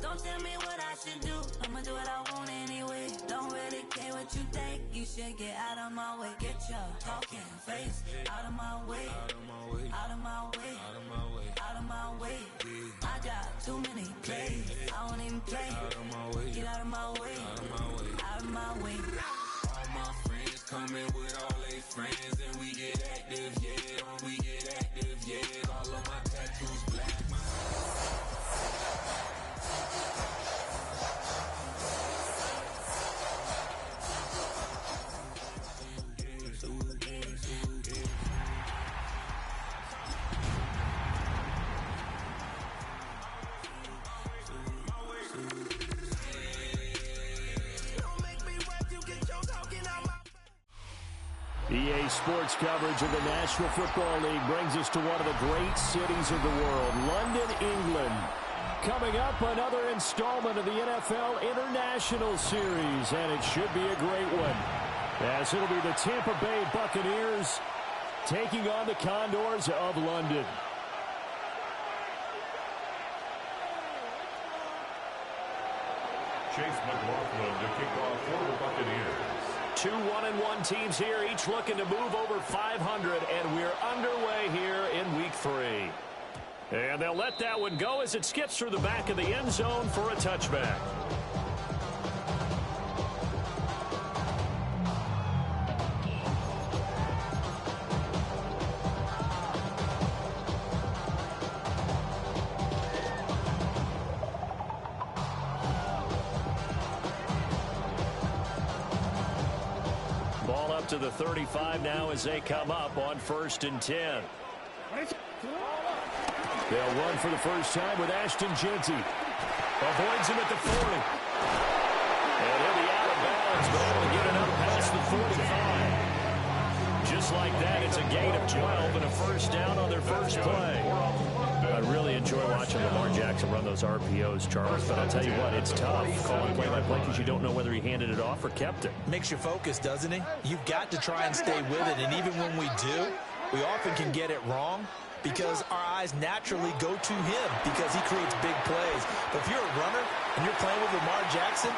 Don't tell me what I should do, I'ma do what I want anyway. Don't really care what you think, you should get out of my way. Get your talking face out of my way, out of my way, out of my way, out of my way, out of my way. I got too many plays, I don't even play. Out of my way, get out of my way, out of my way, out of my way. All my friends coming with all they friends, and we get active, yeah, we get active, yeah. All of my tattoos black. EA Sports coverage of the National Football League brings us to one of the great cities of the world, London, England. Coming up, another installment of the NFL International Series, and it should be a great one, as it'll be the Tampa Bay Buccaneers taking on the Condors of London. Chase McLaughlin to kick off for the Buccaneers. Two 1-1 teams here, each looking to move over 500, and we're underway here in Week 3. And they'll let that one go as it skips through the back of the end zone for a touchback. Ball up to the 35 now as they come up on 1st and 10. They'll run for the first time with Ashton Jeanty. Avoids him at the 40. And he'll be out of bounds, but able to get it up past the 45. Just like that, it's a gain of 12 and a first down on their first play. I really enjoy watching Lamar Jackson run those RPOs, Charles, but I'll tell you what, it's tough calling play-by-play because you don't know whether he handed it off or kept it. Makes you focus, doesn't he? You've got to try and stay with it, and even when we do, we often can get it wrong because our eyes naturally go to him because he creates big plays. But if you're a runner and you're playing with Lamar Jackson,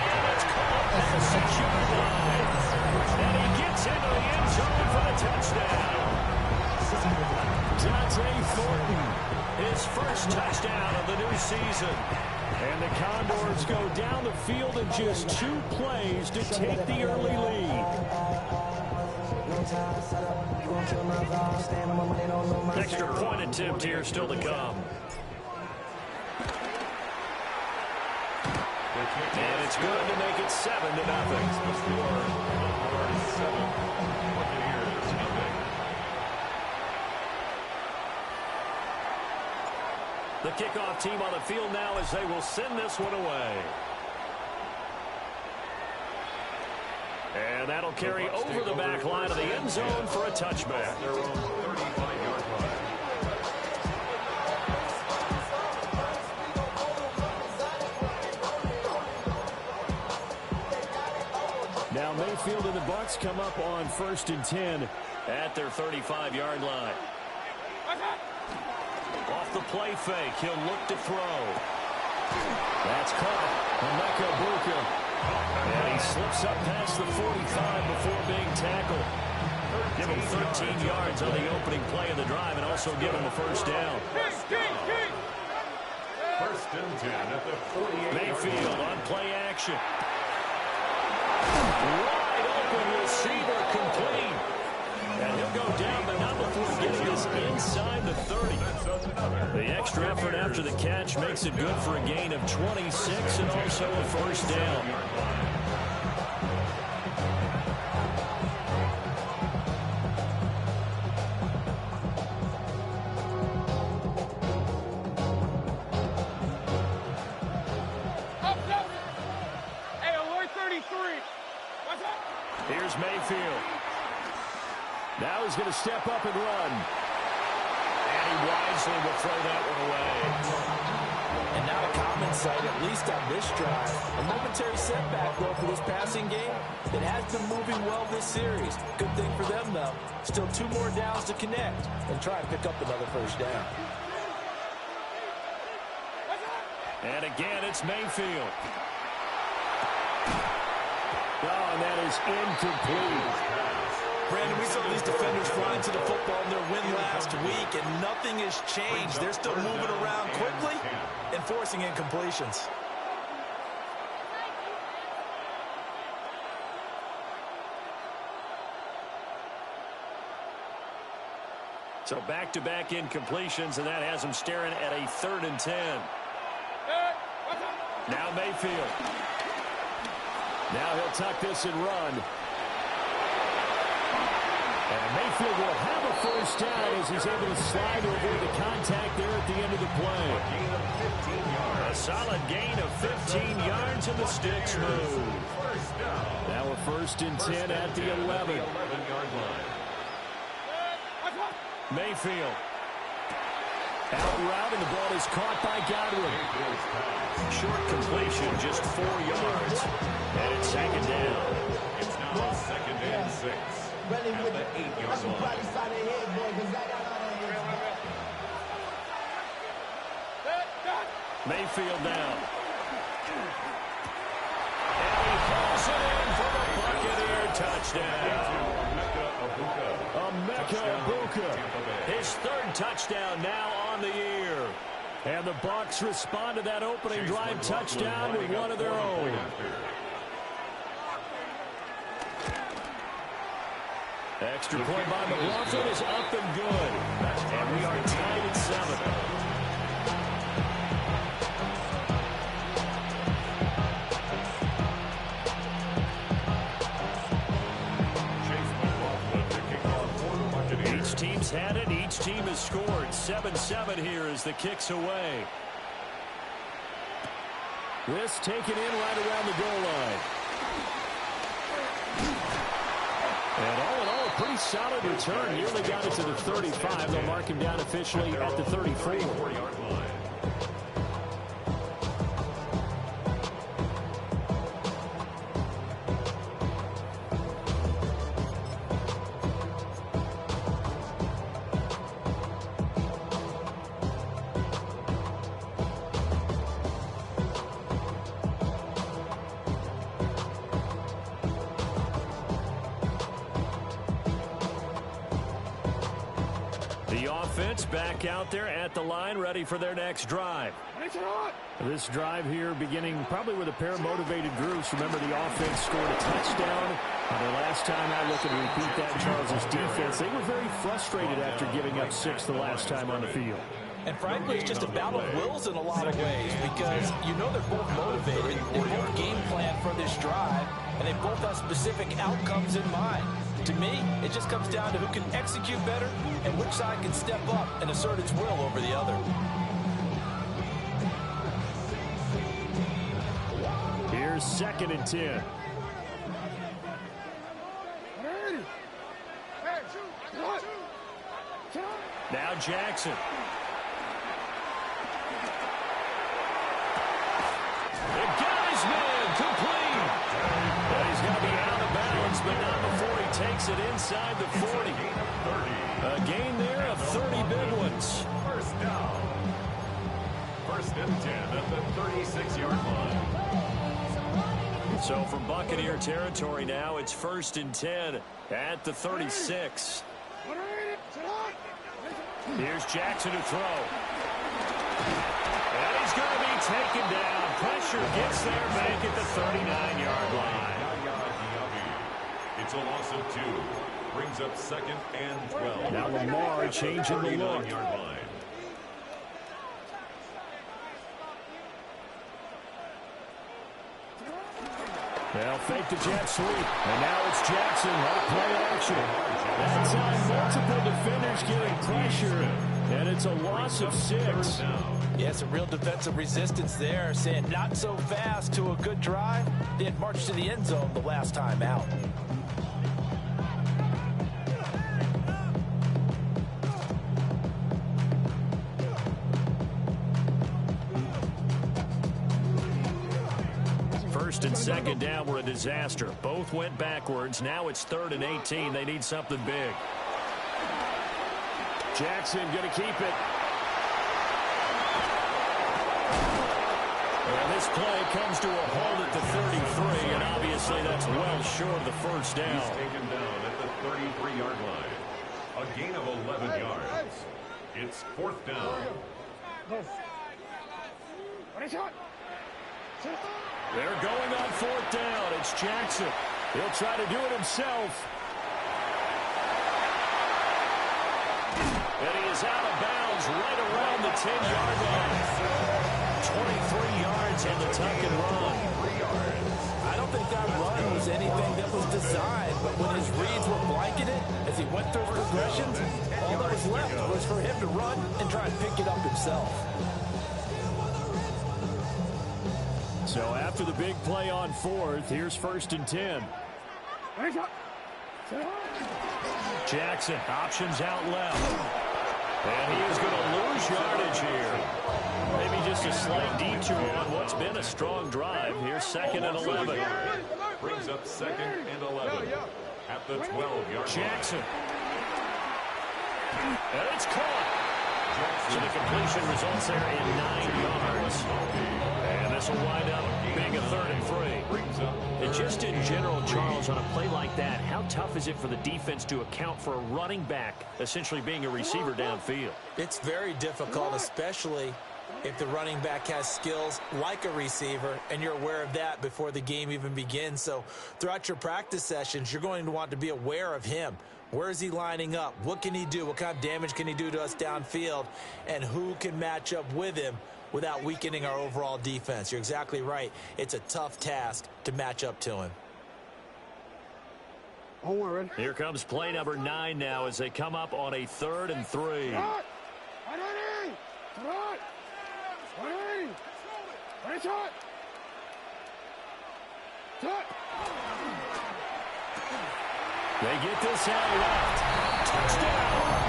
man, it's caught at the 6-yard line. And he gets into the end zone for the touchdown. Dante Thornton, his first touchdown of the new season. And the Condors go down the field in just 2 plays to take the early lead. Extra point attempt here still to come. And it's good to make it 7-0. The kickoff team on the field now as they will send this one away. And that'll carry over the back line of the end zone for a touchback. Their own 35-yard line. Now Mayfield and the Bucs come up on 1st and 10 at their 35-yard line. Off the play fake, he'll look to throw. That's caught. Emeka Buka. And he slips up past the 45 before being tackled. Give him 13 yards on the opening play of the drive and also give him a first down. First and 10 at the 48. Mayfield on play action. Wide open receiver complete. And he'll go down, but not before getting this inside the 30. The extra effort after the catch makes it good for a gain of 26 and also a first down. Here's Mayfield. Now he's going to step up and run. And he wisely will throw that one away. and not a common sight, at least on this drive. A momentary setback, though, for this passing game. It has been moving well this series. Good thing for them, though. Still 2 more downs to connect and try and pick up another first down. And again, it's Mayfield. Oh, and that is incomplete. Brandon, we saw these defenders flying to the football in their win last week, and nothing has changed. They're still moving around quickly and forcing incompletions. So back-to-back incompletions, and that has him staring at a 3rd and 10. Now Mayfield. Now he'll tuck this and run. And Mayfield will have a first down as he's able to slide over the contact there at the end of the play. A solid gain of 15 yards, and the sticks move. Now a 1st and 10 at the 11. Mayfield. Out route, and the ball is caught by Godwin. Short completion, just 4 yards. And it's 2nd down. It's now 2nd and 6. At the 8-yard line. Mayfield down. And he pulls it in for the Buccaneer touchdown. Emeka Egbuka. His 3rd touchdown now on the year. And the Bucs respond to that opening drive touchdown with one of their own. Extra point by McLaughlin is up and good. And we are tied at 7. Each team's had it. Each team has scored. 7-7 here as the kick's away. This taken in right around the goal line. And all in all, a pretty solid return. Nearly got it to the 35. They'll mark him down officially at the 34-yard line. Back out there at the line, ready for their next drive. This drive here beginning probably with a pair of motivated groups. Remember, the offense scored a touchdown. The last time I look and repeat that, Charles' defense, they were very frustrated after giving up 6 the last time on the field. And frankly, it's just a battle of wills in a lot of ways because you know they're both motivated, they both game plan for this drive, and they both have specific outcomes in mind. To me, it just comes down to who can execute better and which side can step up and assert its will over the other. Here's 2nd and 10. Now Jackson. The guy's man, complete. And he's going to be out of bounds, but not before he takes it inside the 40. A gain there of 30 big ones. First down. 1st and 10 at the 36-yard line. So from Buccaneer territory now, it's 1st and 10 at the 36. Here's Jackson to throw. And he's going to be taken down. Pressure gets there, make it the 39-yard line. It's a loss of 2. Brings up 2nd and 12. Now Lamar changing the look. 39-yard line. They'll fake the jet sweep. And now it's Jackson. Right play action. That time, multiple defenders getting pressure. And it's a loss of 6. Yeah, some real defensive resistance there, saying not so fast to a good drive. They had marched to the end zone the last time out. First and 2nd down were a disaster. Both went backwards. Now it's 3rd and 18. They need something big. Jackson going to keep it. And this play comes to a halt at the 33, and obviously that's well short of the first down. He's taken down at the 33-yard line. A gain of 11 yards. It's fourth down. They're going on fourth down. It's Jackson. He'll try to do it himself. And he is out of bounds right around the 10-yard line. 23 yards on the tuck and run. I don't think that run was anything that was designed, but when his reads were blanketed, as he went through progressions, all that was left was for him to run and try and pick it up himself. So after the big play on fourth, here's first and 10. Jackson, options out left. And he is going to lose yardage here. Maybe just a slight detour on what's been a strong drive. Here's second and 11. Brings up second and 11 at the 12-yard line. Jackson. And it's caught. So the completion results there in 9 yards. And this will wind up being a third and 3. And just in general, Charles, on a play like that, how tough is it for the defense to account for a running back essentially being a receiver downfield? It's very difficult, especially if the running back has skills like a receiver, and you're aware of that before the game even begins. So throughout your practice sessions, you're going to want to be aware of him. Where is he lining up? What can he do? What kind of damage can he do to us downfield? And who can match up with him without weakening our overall defense? You're exactly right. It's a tough task to match up to him. Here comes play number 9 now as they come up on a third and 3. They get this out left. Touchdown.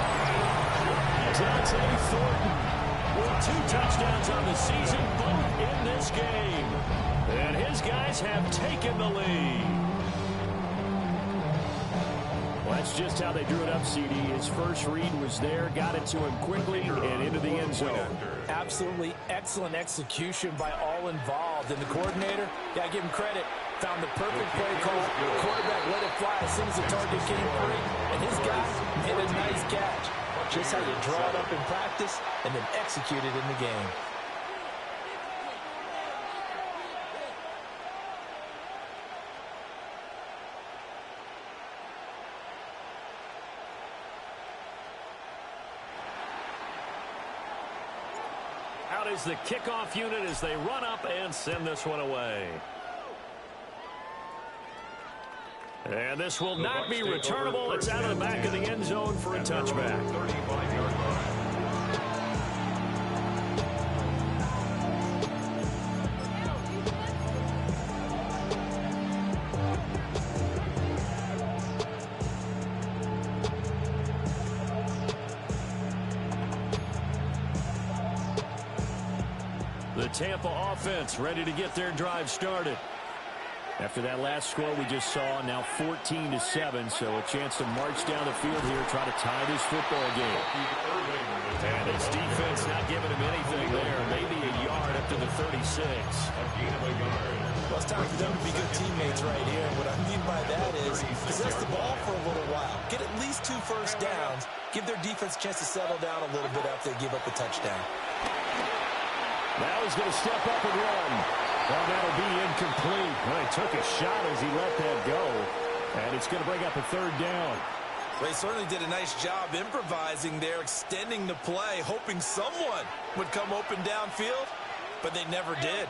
Dante Thornton with 2 touchdowns on the season, both in this game. And his guys have taken the lead. Well, that's just how they drew it up, CD. His first read was there, got it to him quickly, and into the end zone. Absolutely excellent execution by all involved. And the coordinator, yeah, I give him credit, found the perfect play call. The quarterback let it fly as soon as the target came free, and his guy made a nice catch. Just how you draw it up in practice and then execute it in the game. Out is the kickoff unit as they run up and send this one away. And this will not be returnable. It's out of the back of the end zone for a touchback. 35-yard line. The Tampa offense ready to get their drive started. After that last score we just saw, now 14-7, so a chance to march down the field here, try to tie this football game. And his defense not giving him anything there, maybe a yard up to the 36. Well, it's time for them to be good teammates right here. And what I mean by that is possess the ball for a little while, get at least 2 first downs, give their defense a chance to settle down a little bit after they give up the touchdown. Now he's going to step up and run. Well, that'll be incomplete. Well, he took a shot as he let that go. And it's going to bring up a third down. Well, he certainly did a nice job improvising there, extending the play, hoping someone would come open downfield, but they never did.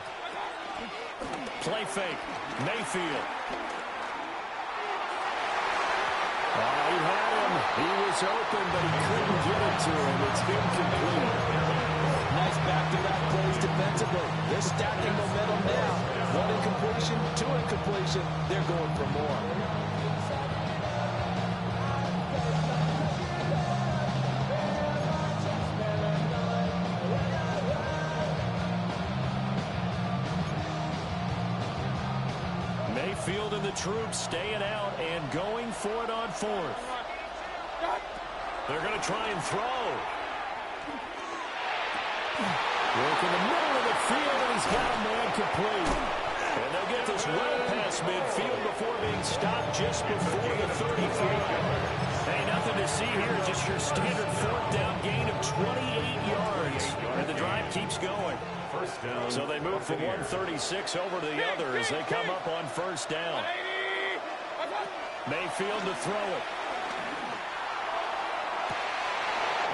Play fake. Mayfield. Oh, he had him. He was open, but he couldn't get it to him. It's incomplete. Nice back-to-back plays defensively. They're stacking momentum now. 1 incompletion, 2 incompletion. They're going for more. Mayfield and the troops staying out and going for it on fourth. They're going to try and throw. Work in the middle of the field, and he's got a man complete. And they'll get this well past midfield before being stopped just before the 34. Hey, nothing to see here, just your standard fourth down gain of 28 yards. And the drive keeps going. First down. So they move from 136 over to the other as they come up on first down. Mayfield to throw it.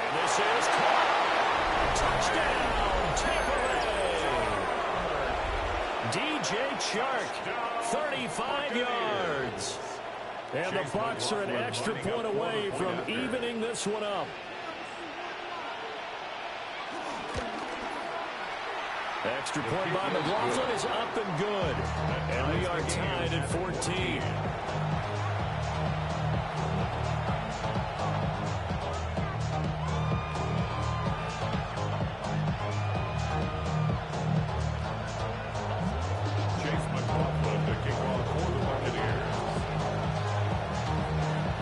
And this is caught. Touchdown, Tampa Bay. DJ Chark, 35 yards. And the Bucs are an extra point away from evening this one up. Extra point by McLaughlin is up and good. And we are tied at 14.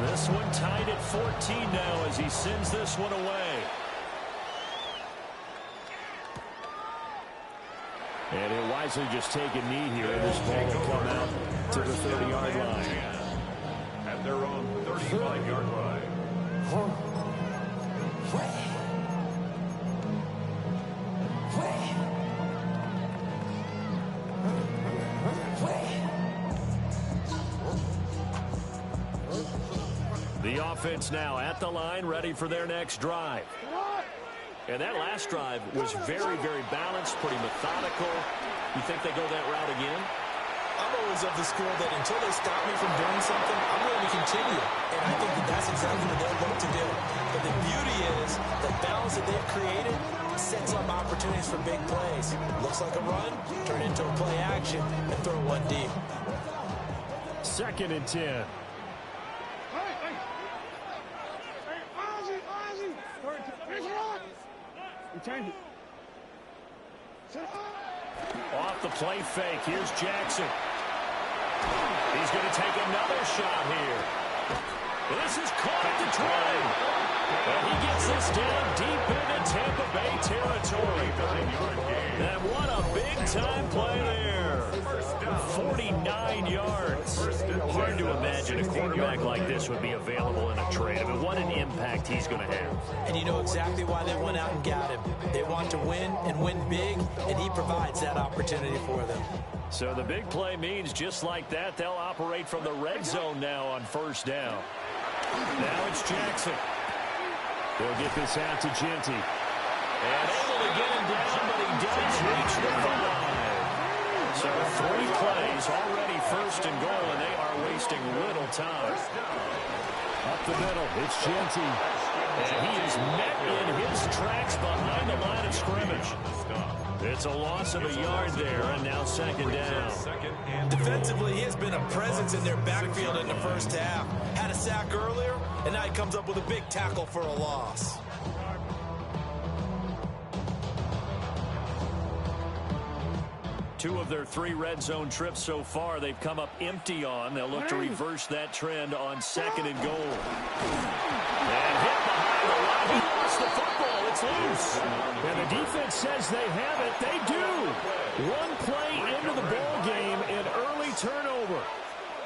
This one tied at 14 now as he sends this one away. And he'll wisely just take a knee here, and this ball will come out to the 30-yard line. At their own 35-yard line. The offense now at the line, ready for their next drive. And that last drive was very, very balanced, pretty methodical. You think they go that route again? I'm always of the school that until they stop me from doing something, I'm going to continue. And I think that that's exactly what they'll look to do. But the beauty is the balance that they've created sets up opportunities for big plays. Looks like a run, turn into a play action, and throw one deep. 2nd and 10. Off the play fake. Here's Jackson. He's going to take another shot here. This is caught at the 20. And he gets this down deep into Tampa Bay territory. And what a big-time play there. 49 yards. Hard to imagine a quarterback like this would be available in a trade. I mean, what an impact he's going to have. And you know exactly why they went out and got him. They want to win and win big, and he provides that opportunity for them. So the big play means just like that, they'll operate from the red zone now on first down. Now it's Jackson. They'll get this out to Genty. And able to get him down, but he does reach the 5. So 3 plays already first and goal, and they are wasting little time. Up the middle, it's Genty. And he is met in his tracks behind the line of scrimmage. It's a loss of a yard there, and now 2nd down. Defensively, he has been a presence in their backfield in the first half. Had a sack earlier, and now he comes up with a big tackle for a loss. Two of their 3 red zone trips so far, they've come up empty on. They'll look to reverse that trend on 2nd and goal. And hit behind the line. He lost the football. It's loose. And the defense says they have it. They do. 1 play into the ball game, an early turnover.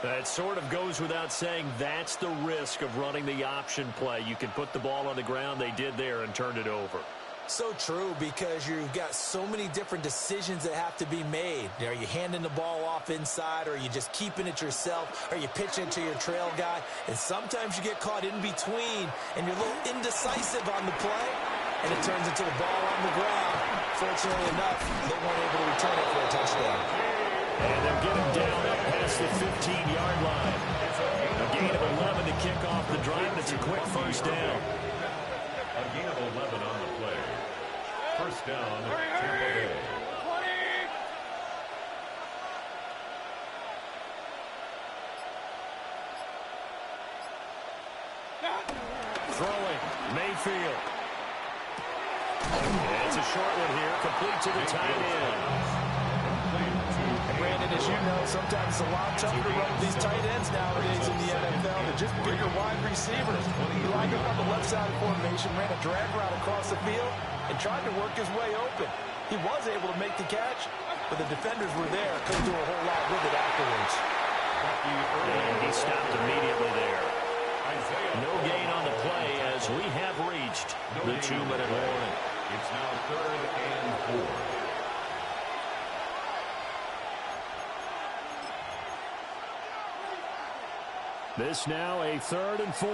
That sort of goes without saying. That's the risk of running the option play. You can put the ball on the ground. They did there and turned it over. So true, because you've got so many different decisions that have to be made. Are you handing the ball off inside, or are you just keeping it yourself? Are you pitching it to your trail guy? And sometimes you get caught in between, and you're a little indecisive on the play, and it turns into the ball on the ground. Fortunately enough, they weren't able to return it for a touchdown. And they'll get him down up past the 15-yard line. A gain of 11 to kick off the drive. It's a quick first down. A gain of 11 on the play. First down, Tampa Bay. Throwing, Mayfield. And it's a short one here, complete to the tight end. And Brandon, as you know, sometimes it's a lot tougher to run with these tight ends nowadays in the NFL. They're just bigger wide receivers. He lined up on the left side of formation, ran a drag route across the field, and tried to work his way open. He was able to make the catch, but the defenders were there. Couldn't do a whole lot with it afterwards. And he stopped immediately there. No gain on the play as we have reached the 2-minute warning. It's now 3rd and 4. This now a 3rd and 4.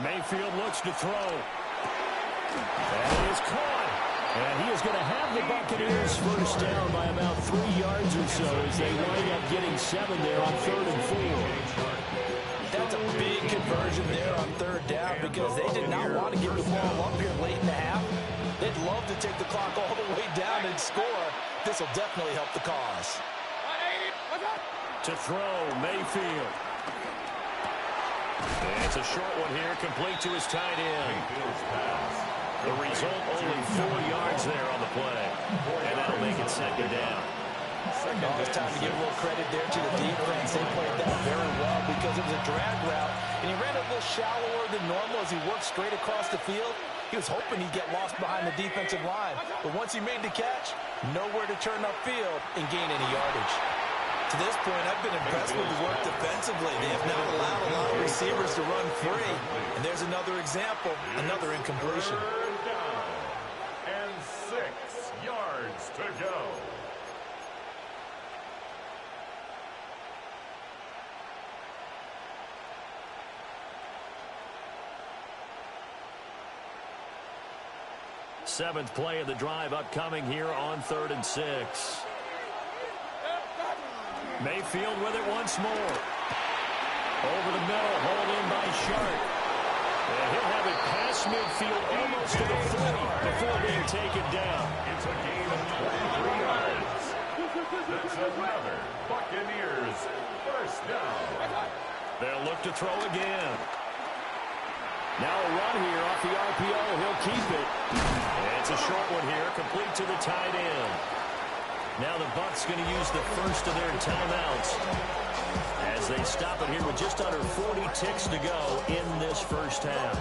Mayfield looks to throw. And it is caught. And he is going to have the Buccaneers first down by about 3 yards or so as they wind up getting 7 there on 3rd and 4. That's a big conversion there on 3rd down because they did not want to give the ball up here late in the half. They'd love to take the clock all the way down and score. This will definitely help the cause. To throw, Mayfield. And it's a short one here, complete to his tight end. The result, only 4 yards there on the play. And that'll make it 2nd down. Oh, it's time to give a little credit there to the defense. They played that very well because it was a drag route, and he ran a little shallower than normal as he worked straight across the field. He was hoping he'd get lost behind the defensive line. But once he made the catch, nowhere to turn upfield and gain any yardage. To this point, I've been impressed with the work defensively. They have not allowed a lot of receivers to run free. And there's another example, another incompletion. 3rd down and 6 yards to go. Seventh play of the drive upcoming here on 3rd and 6. Mayfield with it once more. Over the middle, hauled in by Sharp. And he'll have it past midfield almost to the 40 before being taken down. It's a gain of 23 yards. That's another Buccaneers first down. They'll look to throw again. Now a run here off the RPO. He'll keep it. And it's a short one here, complete to the tight end. Now the Bucs going to use the first of their timeouts as they stop it here with just under 40 ticks to go in this first half.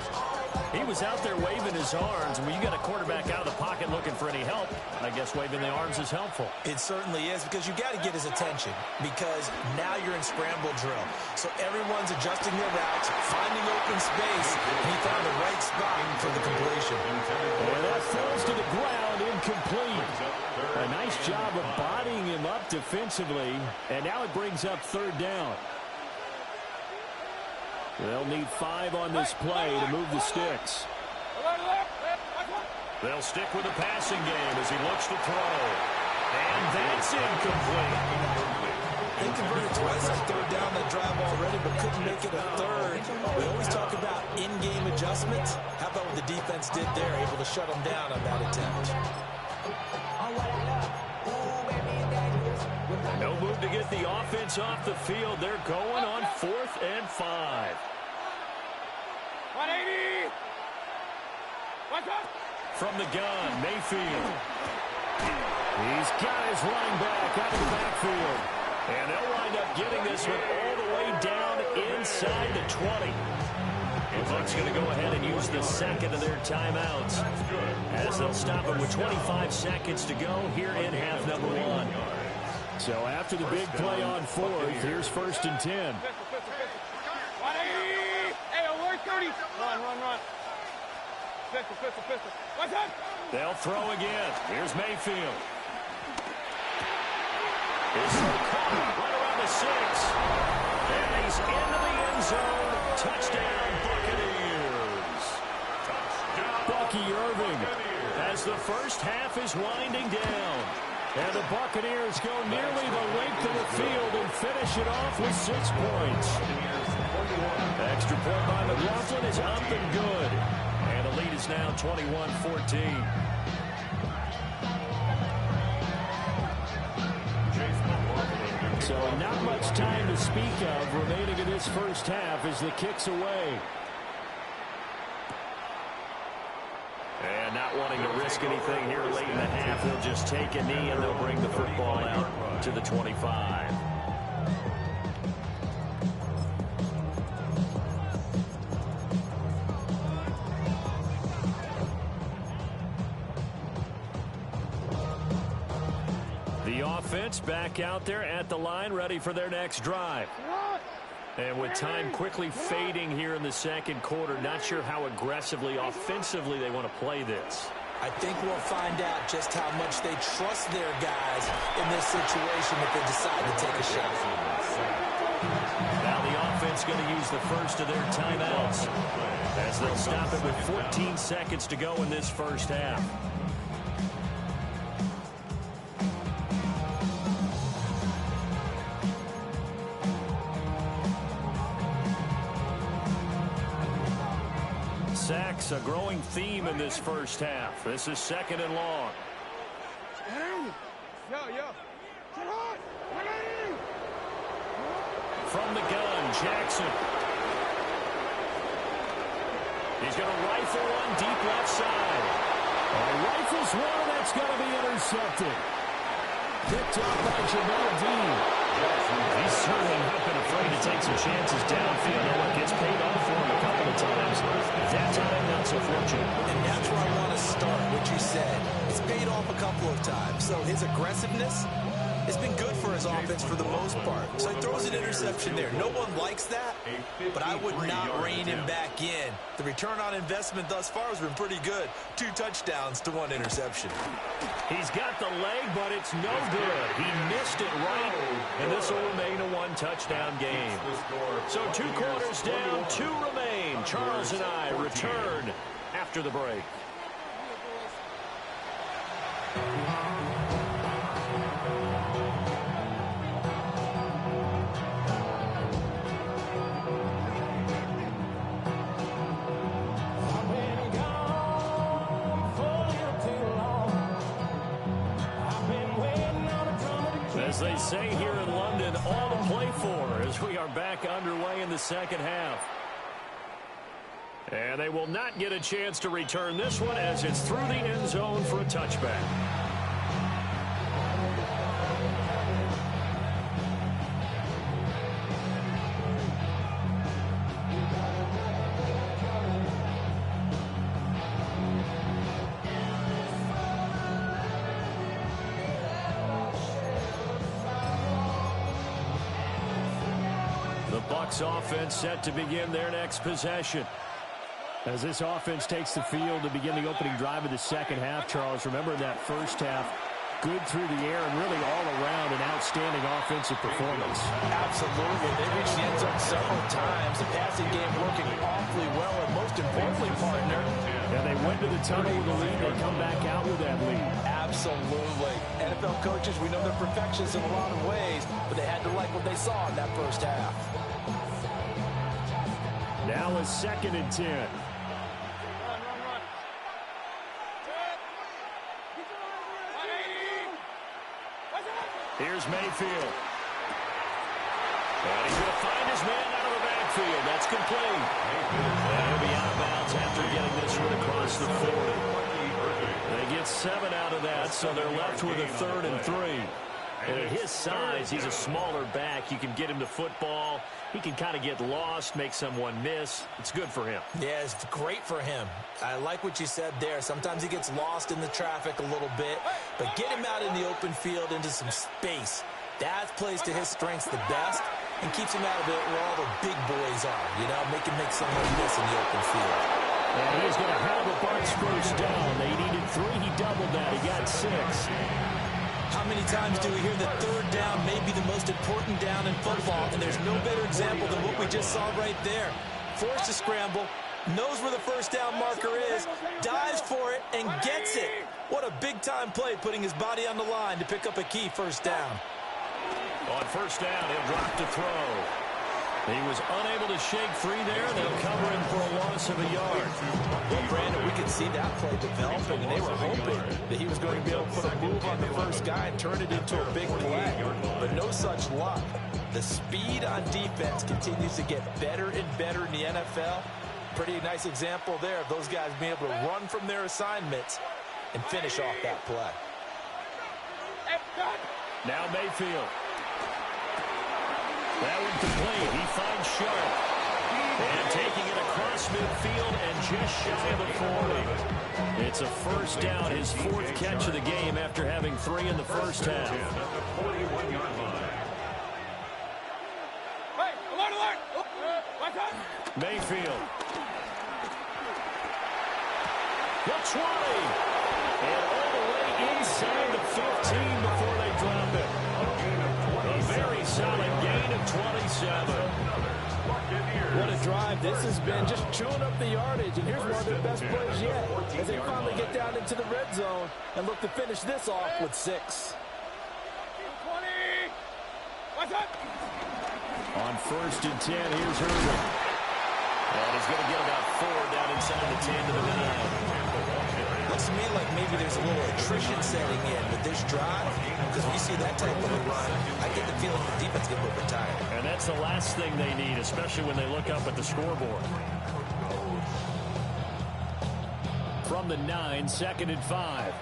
He was out there waving his arms. When you got a quarterback out of the pocket looking for any help, I guess waving the arms is helpful. It certainly is because you got to get his attention because now you're in scramble drill. So everyone's adjusting their routes, finding open space, and he found the right spot for the completion. And that falls to the ground, incomplete. A nice job of bodying him up defensively, and now it brings up 3rd down. They'll need 5 on this play to move the sticks. They'll stick with the passing game as he looks to throw. And that's incomplete. They converted twice on 3rd down that drive already, but couldn't make it a 3rd. We always talk about in-game adjustments. How about what the defense did there, able to shut them down on that attempt? No move to get the offense off the field. They're going on 4th and 5. 180. From the gun, Mayfield. He's got his line back out of the backfield. And they'll wind up getting this one all the way down inside the 20. The Bucs going to go ahead and use the second of their timeouts as they'll stop it with 25 seconds to go here in half number 1. So after the big play on 4th, here's 1st and 10. 180. Hey, award 30. Run. Pistol. What's up? They'll throw again. Here's Mayfield. Is caught right around the 6. And he's into the end zone. Touchdown, Buccaneers. Bucky Irving as the first half is winding down. And the Buccaneers go nearly the length of the field and finish it off with 6 points. Extra point by McLaughlin is up and good. And the lead is now 21-14. So not much time to speak of remaining in this first half as the kick's away. And not wanting to risk anything here late in the half, they'll just take a knee and they'll bring the football out to the 25. offense back out there at the line, ready for their next drive. And with time quickly fading here in the second quarter, not sure how aggressively, offensively they want to play this. I think we'll find out just how much they trust their guys in this situation if they decide to take a shot. Now the offense going to use the first of their timeouts as they'll stop it with 14 seconds to go in this first half. Sacks, a growing theme in this first half. This is second and long. From the gun, Jackson. He's going to rifle one deep left side. Rifles one, and that's going to be intercepted. Picked up by Jamel Dean. He's certainly not been afraid to take some chances downfield. And what gets paid off for him a couple of times. That time, not so fortunate. And that's where I want to start, what you said. It's paid off a couple of times. So his aggressiveness has been good for his offense for the most part. So he throws an interception there. No one likes that, but I would not rein him back in. The return on investment thus far has been pretty good. 2 touchdowns to 1 interception. He's got the leg, but it's no good. He missed it right, and this will remain a 1-touchdown game. So 2 quarters down, 2 remain. Charles and I return after the break. As they say here in London, all to play for as we are back underway in the second half. And they will not get a chance to return this one as it's through the end zone for a touchback. Bucs offense set to begin their next possession. As this offense takes the field to begin the opening drive of the second half, Charles, remember in that first half, good through the air and really all around an outstanding offensive performance. Absolutely. They reached the end zone several times. The passing game working awfully well, and most importantly, partner. And they went to the tunnel with a lead. They come back out with that lead. Absolutely. NFL coaches, we know they're perfectionists in a lot of ways, but they had to like what they saw in that first half. Now a 2nd and 10. Here's Mayfield. And he's going to find his man out of the backfield. That's complete. And he'll be out of bounds after getting this one across the 40. They get 7 out of that, so they're left with a 3rd and 3. And at his size, he's a smaller back. You can get him to football. He can kind of get lost, make someone miss. It's good for him. Yeah, it's great for him. I like what you said there. Sometimes he gets lost in the traffic a little bit, but get him out in the open field into some space. That plays to his strengths the best and keeps him out of it where all the big boys are, you know, make someone miss in the open field. And he's going to have the Bucs first down. They needed 3. He doubled that. He got 6. How many times do we hear that 3rd down may be the most important down in football, and there's no better example than what we just saw right there. Forced to scramble, knows where the first down marker is, dives for it, and gets it. What a big-time play, putting his body on the line to pick up a key first down. On first down, he'll drop to throw. He was unable to shake free there. They'll cover him for a loss of a yard. Well, Brandon, we could see that play developing, and they were hoping that he was going to be able to put a move on the first guy and turn it into a big play. But no such luck. The speed on defense continues to get better and better in the NFL. Pretty nice example there of those guys being able to run from their assignments and finish off that play. Now Mayfield. That one complete. He finds Sharp. And taking it across midfield and just shy of the 40. It's a first down, his fourth catch of the game after having 3 in the first half. Hey, alert! Watch out! Mayfield. The 20. And all the way inside the 15 before they drop it. A very solid gain of 27. What a drive this has been, just chewing up the yardage, and here's one of their best plays yet as they finally get down into the red zone and look to finish this off with 6. 20! Watch out! On 1st and 10, here's Herbert. And he's going to get about 4 down inside the 10 to the 9. Looks to me like maybe there's a little attrition setting in with this drive, because when you see that type of a run, I get the feeling the defense gets a little bit tired. And that's the last thing they need, especially when they look up at the scoreboard. From the 9, 2nd and 5.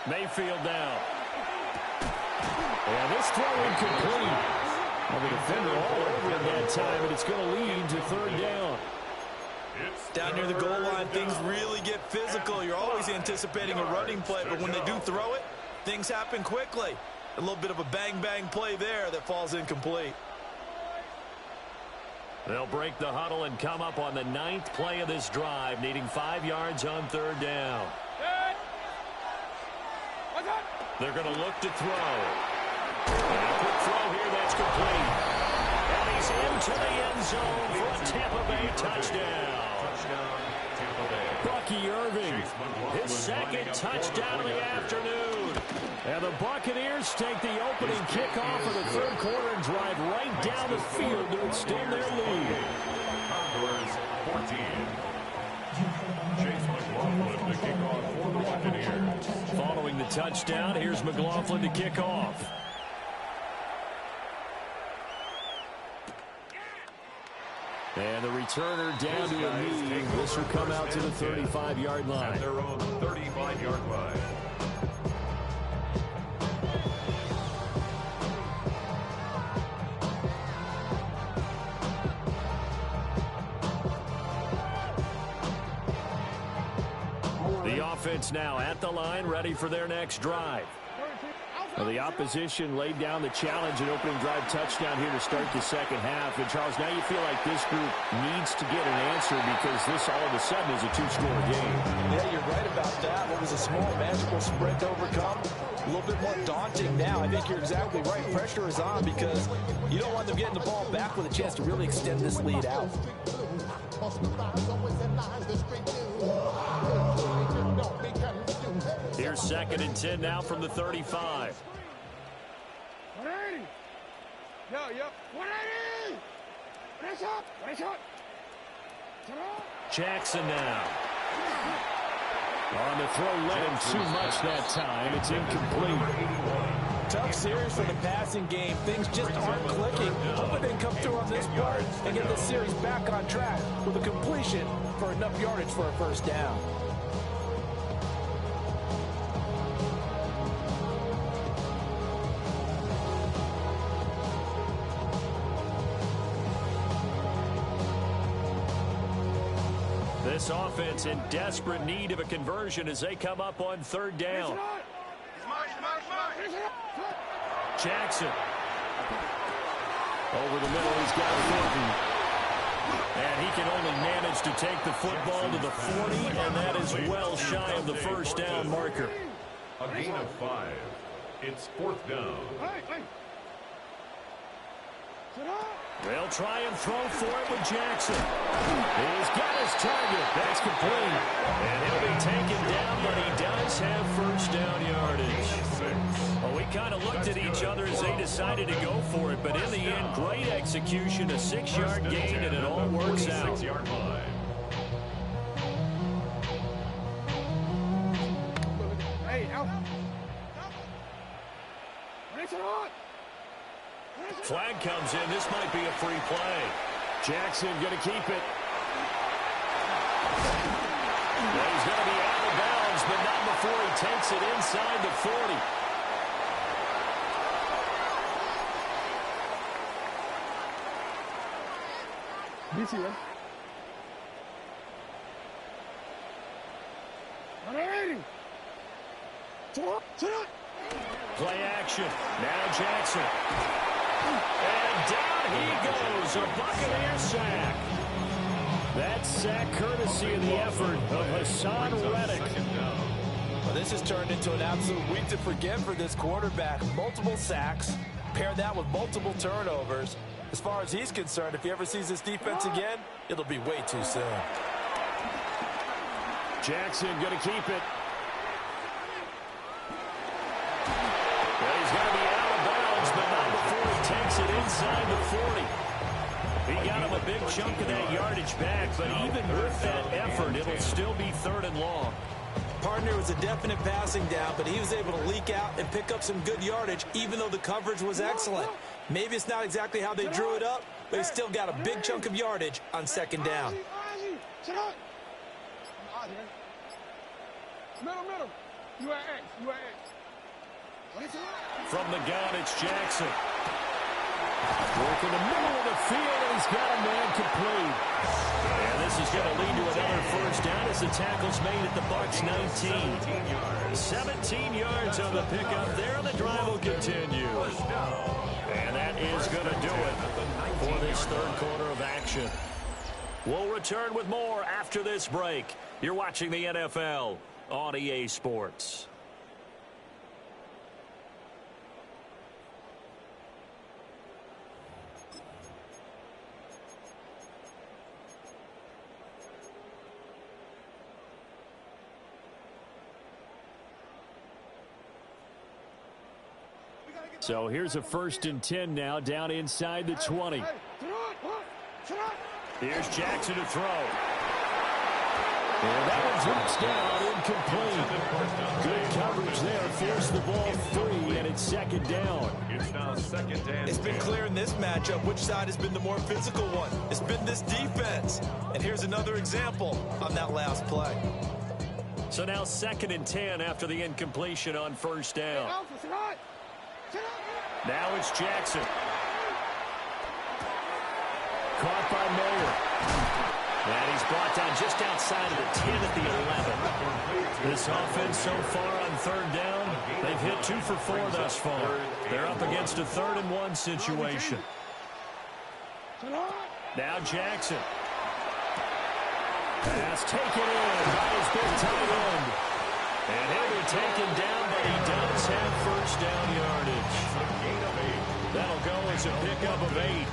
Mayfield down. And this throw incomplete. Well, the defender all over him that time, and it's going to lead to 3rd down. Down near the goal line, things really get physical. You're always anticipating a running play, but when they do throw it, things happen quickly. A little bit of a bang-bang play there that falls incomplete. They'll break the huddle and come up on the 9th play of this drive, needing 5 yards on 3rd down. They're going to look to throw. And a quick throw here, that's complete. And he's into the end zone for a Tampa Bay touchdown. Bucky Irving, his 2nd touchdown of the afternoon. And the Buccaneers take the opening kickoff of the 3rd quarter and drive right down the field to extend their lead. Condors 14. Chase McLaughlin to kick off for the Buccaneers. Following the touchdown, here's McLaughlin to kick off. And the returner down to a knee. This will come out to the 35-yard line. At their own 35-yard line. The offense now at the line, ready for their next drive. Well, the opposition laid down the challenge and opening drive touchdown here to start the 2nd half. And, Charles, now you feel like this group needs to get an answer because this all of a sudden is a 2-score game. Yeah, you're right about that. What was a small, manageable spread to overcome, a little bit more daunting now. I think you're exactly right. Pressure is on because you don't want them getting the ball back with a chance to really extend this lead out. Here's 2nd and 10 now from the 35. 180! Yo! 180! Press up! Jackson now. On the throw, led him too much that time. It's incomplete. Tough series for the passing game. Things just aren't clicking. Hoping they can come through on this part and get this series back on track with a completion for enough yardage for a 1st down. This offense in desperate need of a conversion as they come up on 3rd down. Jackson. Over the middle, he's got Thornton. And he can only manage to take the football to the 40, and that is well shy of the 1st down marker. A gain of 5. It's 4th down. They'll try and throw for it with Jackson. He's got his target. That's complete. And he'll be taken down, but he does have 1st down yardage. Well, we kind of looked at each other as they decided to go for it, but in the end, great execution, a 6-yard gain, and it all works out. 6-yard line. Hey, out! Flag comes in. This might be a free play. Jackson going to keep it. Well, he's going to be out of bounds, but not before he takes it inside the 40. BC, eh? 180. Play action. Now Jackson. And down he goes. A Buccaneer sack. That sack courtesy of the effort of Hassan Reddick. Well, this has turned into an absolute week to forget for this quarterback. Multiple sacks. Pair that with multiple turnovers. As far as he's concerned, if he ever sees this defense again, it'll be way too soon. Jackson going to keep it. Well, he's going to be out of bounds, but not before he takes it inside the 40. He got him a big chunk of that yardage back, but even with that effort, it'll still be 3rd and long. Partner was a definite passing down, but he was able to leak out and pick up some good yardage, even though the coverage was excellent. Maybe it's not exactly how they drew it up, but he still got a big chunk of yardage on 2nd down. Middle. You are X. From the gun, it's Jackson. Work in the middle of the field, and he's got a man complete. And this is going to lead to another 1st down as the tackle's made at the Bucs 19. 17 yards on the pickup there, and the drive will continue. And that is going to do it for this 3rd quarter of action. We'll return with more after this break. You're watching the NFL on EA Sports. So here's a 1st and 10 now, down inside the 20. Here's Jackson to throw. And that one drops down, incomplete. Good coverage there, forced the ball free, and it's 2nd down. It's now 2nd and 10. It's been clear in this matchup which side has been the more physical one. It's been this defense. And here's another example on that last play. So now 2nd and 10 after the incompletion on 1st down. Now it's Jackson. Caught by Mayer. And he's brought down just outside of the 10 at the 11. This offense so far on 3rd down, they've hit 2 for 4 thus far. They're up against a 3rd and 1 situation. Now Jackson. Pass taken in by his big tight end. And he'll be taken down, but he does have 1st down yardage. That'll go as a pickup of 8.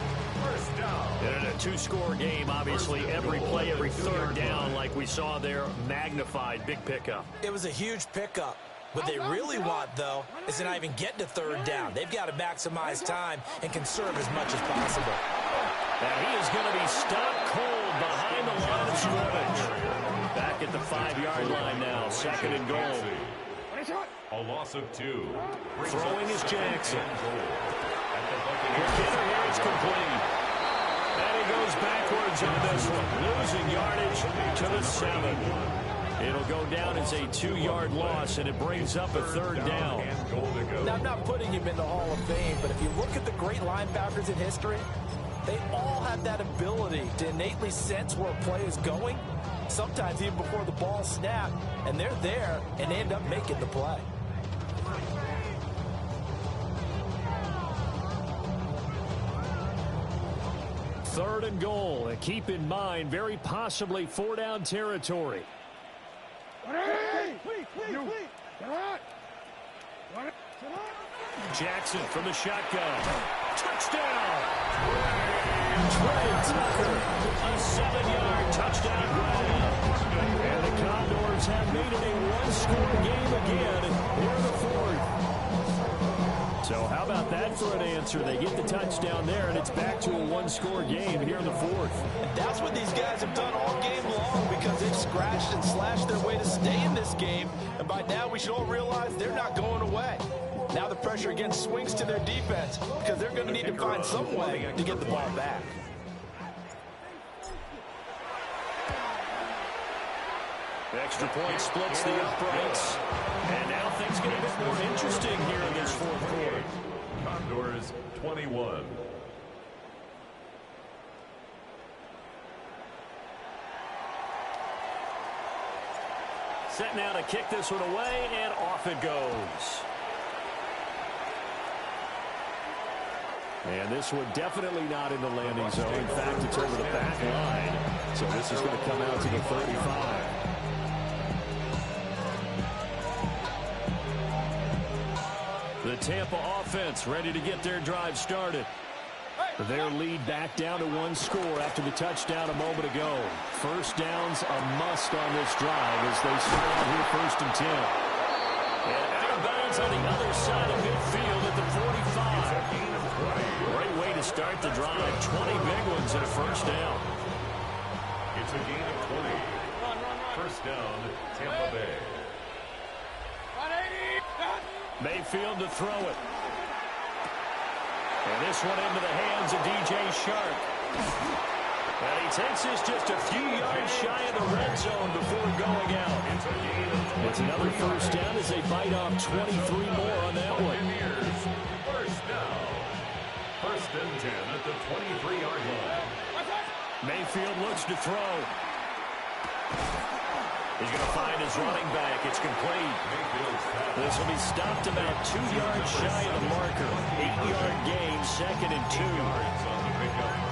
And in a 2-score game, obviously, every play, every 3rd down, like we saw there, magnified. Big pickup. It was a huge pickup. What they really want, though, is to not even get to 3rd down. They've got to maximize time and conserve as much as possible. And he is going to be stopped cold behind the line of scrimmage. Back at the 5-yard line now, 2nd and goal. A loss of 2. Throwing is Jackson. Hitter here is complete. And he goes backwards on this one. Losing yardage to the 7. It'll go down as a 2-yard loss, and it brings up a 3rd down. Now, I'm not putting him in the Hall of Fame, but if you look at the great linebackers in history, they all have that ability to innately sense where a play is going, sometimes even before the ball snapped, and they're there, and they end up making the play. Third and goal, and keep in mind, very possibly 4-down territory. Jackson from the shotgun. Touchdown! Trey Tucker, a 7-yard touchdown grab. And the Condors have made it a 1-score game again here in the 4th. So how about that for an answer? They get the touchdown there, and it's back to a 1-score game here in the 4th. And that's what these guys have done all game long, because they've scratched and slashed their way to stay in this game. And by now, we should all realize they're not going away. Now the pressure again swings to their defense, because they're going to need to find some way to get the ball back. Extra point splits the uprights. And now things get a bit more interesting here in this 4th quarter. Condors 21. Set now to kick this one away, and off it goes. And this one definitely not in the landing zone. In fact, it's over the back line. So this is going to come out to the 35. The Tampa offense ready to get their drive started. Their lead back down to one score after the touchdown a moment ago. First down's a must on this drive as they start out here 1st and 10. And out of bounds on the other side of midfield at the 45. Great way to start the drive. 20 big ones and a first down. It's a gain of 20. First down, Tampa Bay. Mayfield to throw it. And this one into the hands of DJ Shark. And he takes this just a few yards shy of the red zone before going out. It's another first down as they bite off 23 more on that one. First down. 1st and 10 at the 23-yard line. Mayfield looks to throw. He's going to find his running back. It's complete. This will be stopped about 2 yards shy of the marker. 8-yard gain, 2nd and 2.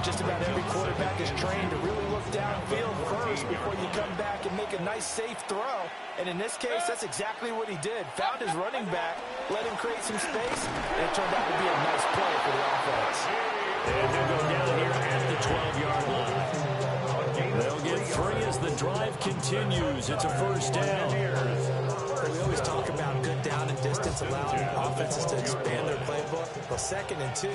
Just about every quarterback is trained to really look downfield first before you come back and make a nice, safe throw. And in this case, that's exactly what he did. Found his running back, let him create some space, and it turned out to be a nice play for the offense. And they'll go down here at the 12-yard line. They'll get 3 as the drive continues. It's a first down. We always talk about good down and distance, allowing offenses to expand their playbook. Well, 2nd and 2,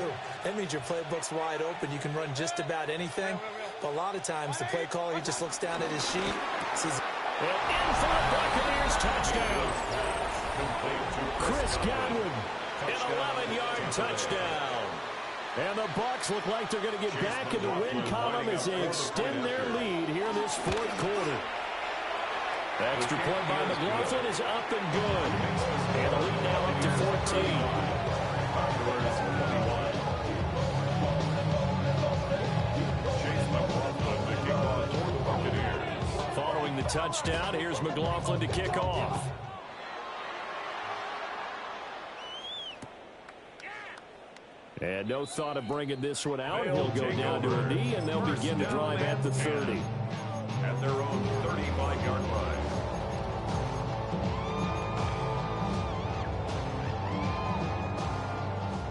that means your playbook's wide open. You can run just about anything. But a lot of times, the play caller, he just looks down at his sheet, sees... And in for the Buccaneers touchdown. Chris Godwin, an 11-yard touchdown. And the Bucs look like they're going to get back in the win column as they extend their lead here in this 4th quarter. Extra point by McLaughlin is up and good. And the lead now up to 14. Following the touchdown, here's McLaughlin to kick off. And no thought of bringing this one out. He'll go down to a knee, and they'll begin to drive at the 30. At their own 35-yard line.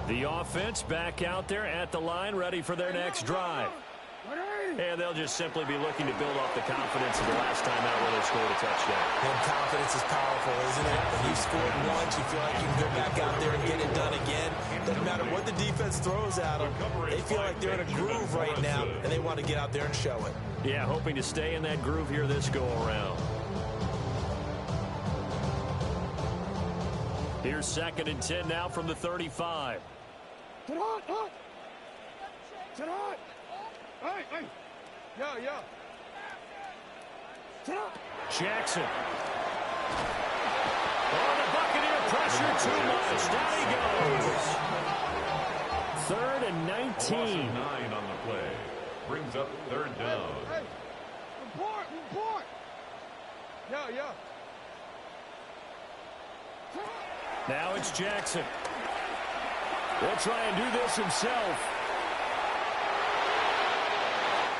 The offense back out there at the line, ready for their next drive. And they'll just simply be looking to build off the confidence of the last time out where they scored a touchdown. And confidence is powerful, isn't it? When you scored once, you feel like you can go back out there and get it done again. Doesn't matter what the defense throws at them. They feel like they're in a groove right now, and they want to get out there and show it. Yeah, hoping to stay in that groove here this go-around. Here's 2nd and 10 now from the 35. Sit on. Hey. Yeah. Sit on. Jackson. Oh, the Buccaneer pressure too much. Down he goes. 3rd and 19. 9 on the play. Brings up 3rd down. Hey. Report. Yeah. Now it's Jackson. He'll try and do this himself.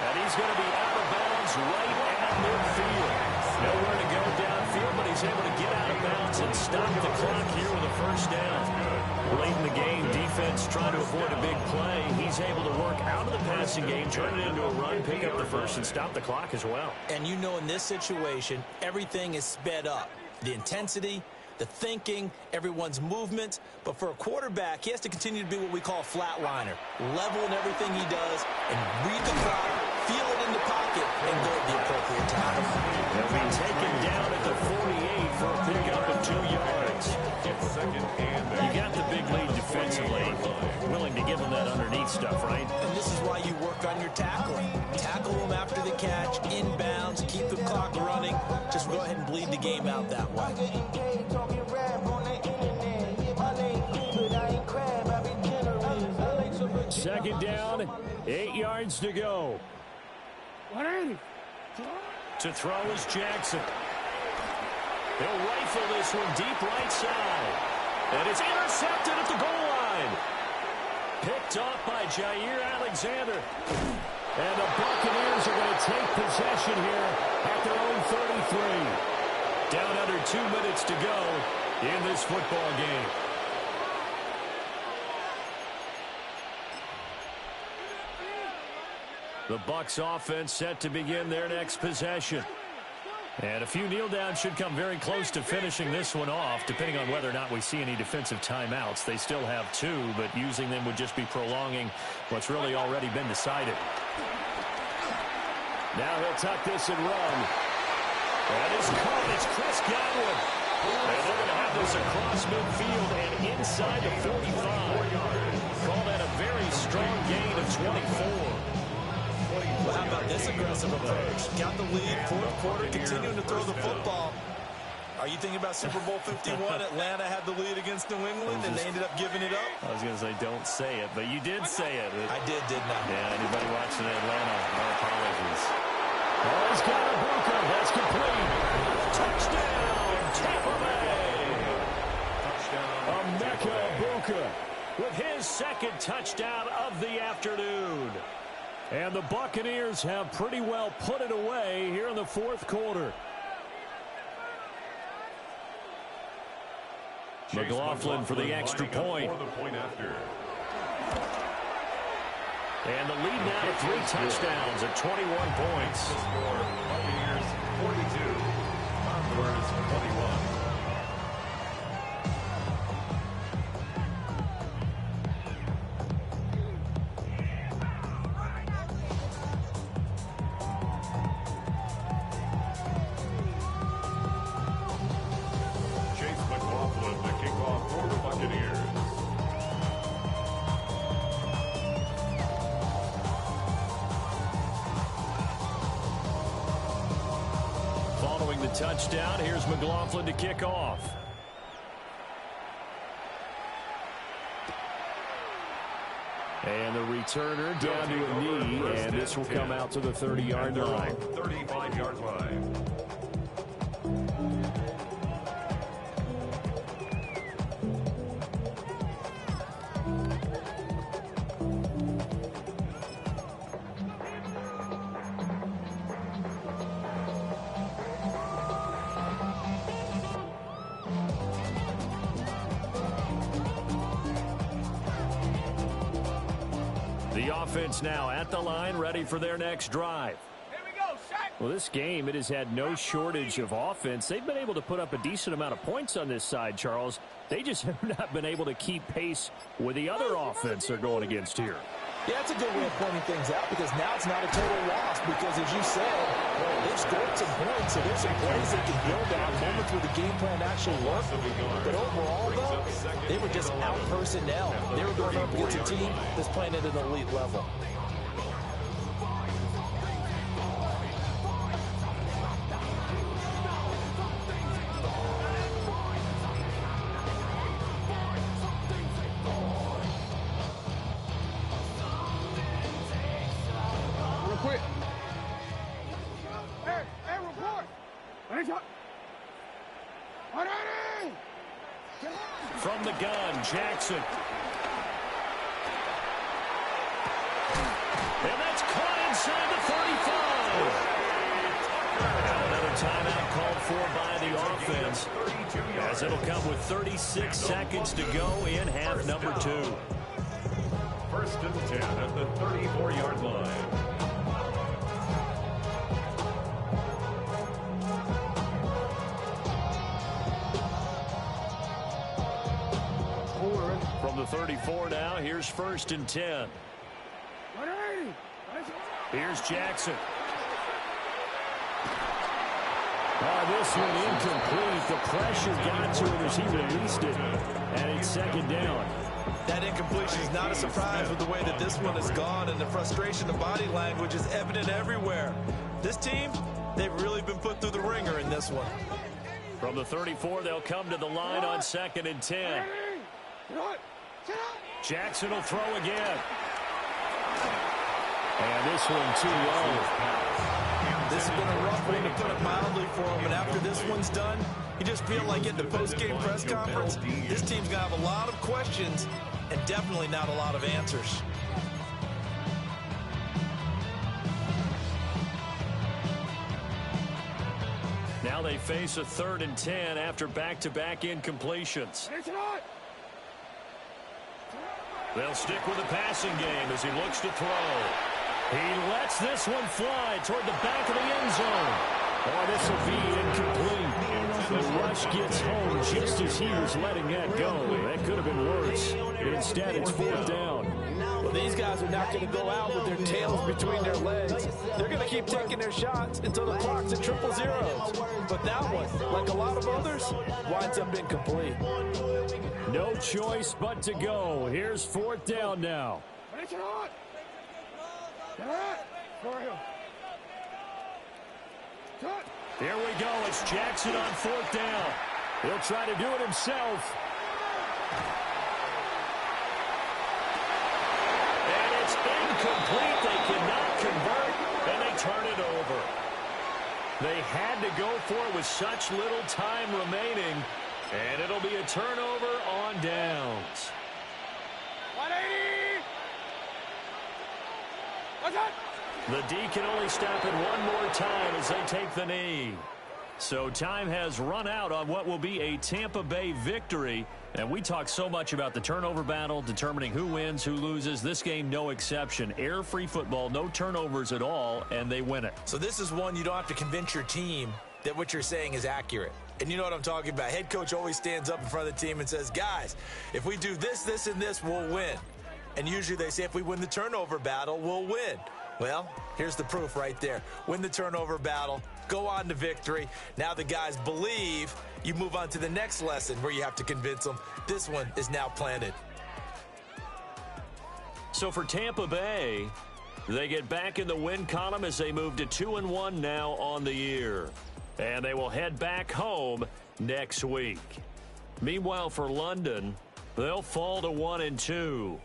And he's going to be out of bounds right at midfield. Nowhere to go downfield, but he's able to get out of bounds and stop the clock here with a first down. Late in the game, defense trying to avoid a big play. He's able to work out of the passing game, turn it into a run, pick up the first, and stop the clock as well. And you know in this situation, everything is sped up. The intensity, the thinking, everyone's movement. But for a quarterback, he has to continue to be what we call a flatliner. Level in everything he does and read the clock, feel it in the pocket, and go at the appropriate time. He'll be taken down at the 48 for a pickup of 2 yards. You got the big lead defensively. Willing to give him that underneath stuff, right? And this is why you work on your tackling. Tackle him after the catch, inbounds, keep the clock running. Just go ahead and bleed the game out that way. 2nd down, 8 yards to go. 180. To throw is Jackson. He'll rifle this one deep right side. And it's intercepted at the goal line. Picked off by Jair Alexander. And the Buccaneers are going to take possession here at their own 33. Down under 2 minutes to go in this football game. The Bucs offense set to begin their next possession. And a few kneel downs should come very close to finishing this one off, depending on whether or not we see any defensive timeouts. They still have 2, but using them would just be prolonging what's really already been decided. Now he'll tuck this and run. That is caught. It's Chris Godwin. And they're going to have this across midfield and inside the 45. Call that a very strong gain of 24. Well, how about this aggressive approach? Got the lead, fourth quarter, continuing to throw the football. Are you thinking about Super Bowl 51? Atlanta had the lead against New England, and they ended up giving it up? I was going to say, don't say it, but you did say it. I didn't I? Yeah, anybody watching Atlanta, no apologies. Oh, he's got a Buka. That's complete. Touchdown, Tampa Bay. Emeka Buka with his second touchdown of the afternoon. And the Buccaneers have pretty well put it away here in the fourth quarter. McLaughlin for the extra point. And the lead now to 3 touchdowns at 21 points. Buccaneers 42, Condors 21. Touchdown. Here's McLaughlin to kick off. And the returner down to a knee, and this will come out to the 30-yard line. 35-yard line. Offense now at the line, ready for their next drive. Here we go, Shaq. Well, this game, it has had no shortage of offense. They've been able to put up a decent amount of points on this side, Charles. They just have not been able to keep pace with the other offense they're going against here. Yeah, that's a good way of pointing things out because now it's not a total loss because, as you said, they've scored some points, so there's some plays they can build on, moments where the game plan actually worked. But overall, though, they were just out-personnel. They were going up against a team that's playing at an elite level. From the gun, Jackson. And that's caught inside the 35. And another timeout called for by the offense, as it'll come with 36 seconds to go in half number 2. First and 10 at the 34-yard line. From the 34 now, here's first and 10. Here's Jackson. This one incomplete. The pressure got to him as he released it, and it's second down. That incompletion is not a surprise with the way that this one has gone, and the frustration, the body language is evident everywhere. This team, they've really been put through the ringer in this one. From the 34, they'll come to the line on second and 10. Jackson will throw again. And this one too low. This has been a rough one, to put it mildly, for him. And after this one's done, you just feel like in the post-game press conference, this team's going to have a lot of questions and definitely not a lot of answers. Now they face a 3rd and 10 after back-to-back incompletions. They'll stick with the passing game as he looks to throw. He lets this one fly toward the back of the end zone. Oh, this will be incomplete. The rush gets home just as he was letting that go. That could have been worse. Instead, it's 4th down. Well, these guys are not going to go out with their tails between their legs. They're going to keep taking their shots until the clock's at 000. But that one, like a lot of others, winds up incomplete. No choice but to go. Here's 4th down now. Here we go. It's Jackson on 4th down. He'll try to do it himself. And it's incomplete. They cannot convert, and they turn it over. They had to go for it with such little time remaining, and it'll be a turnover on downs. 180! What's that? The D can only stop it one more time as they take the knee. So time has run out on what will be a Tampa Bay victory. And we talk so much about the turnover battle, determining who wins, who loses. This game, no exception. Air-free football, no turnovers at all, and they win it. So this is one you don't have to convince your team that what you're saying is accurate. And you know what I'm talking about. Head coach always stands up in front of the team and says, guys, if we do this, this, and this, we'll win. And usually they say if we win the turnover battle, we'll win. Well, here's the proof right there. Win the turnover battle, go on to victory. Now the guys believe. You move on to the next lesson where you have to convince them. This one is now planted. So for Tampa Bay, they get back in the win column as they move to 2-1 now on the year. And they will head back home next week. Meanwhile, for London, they'll fall to 1-2.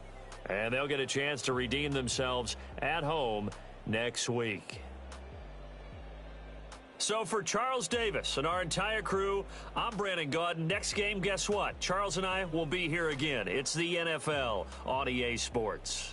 And they'll get a chance to redeem themselves at home next week. So for Charles Davis and our entire crew, I'm Brandon Gaudin. Next game, guess what? Charles and I will be here again. It's the NFL on EA Sports.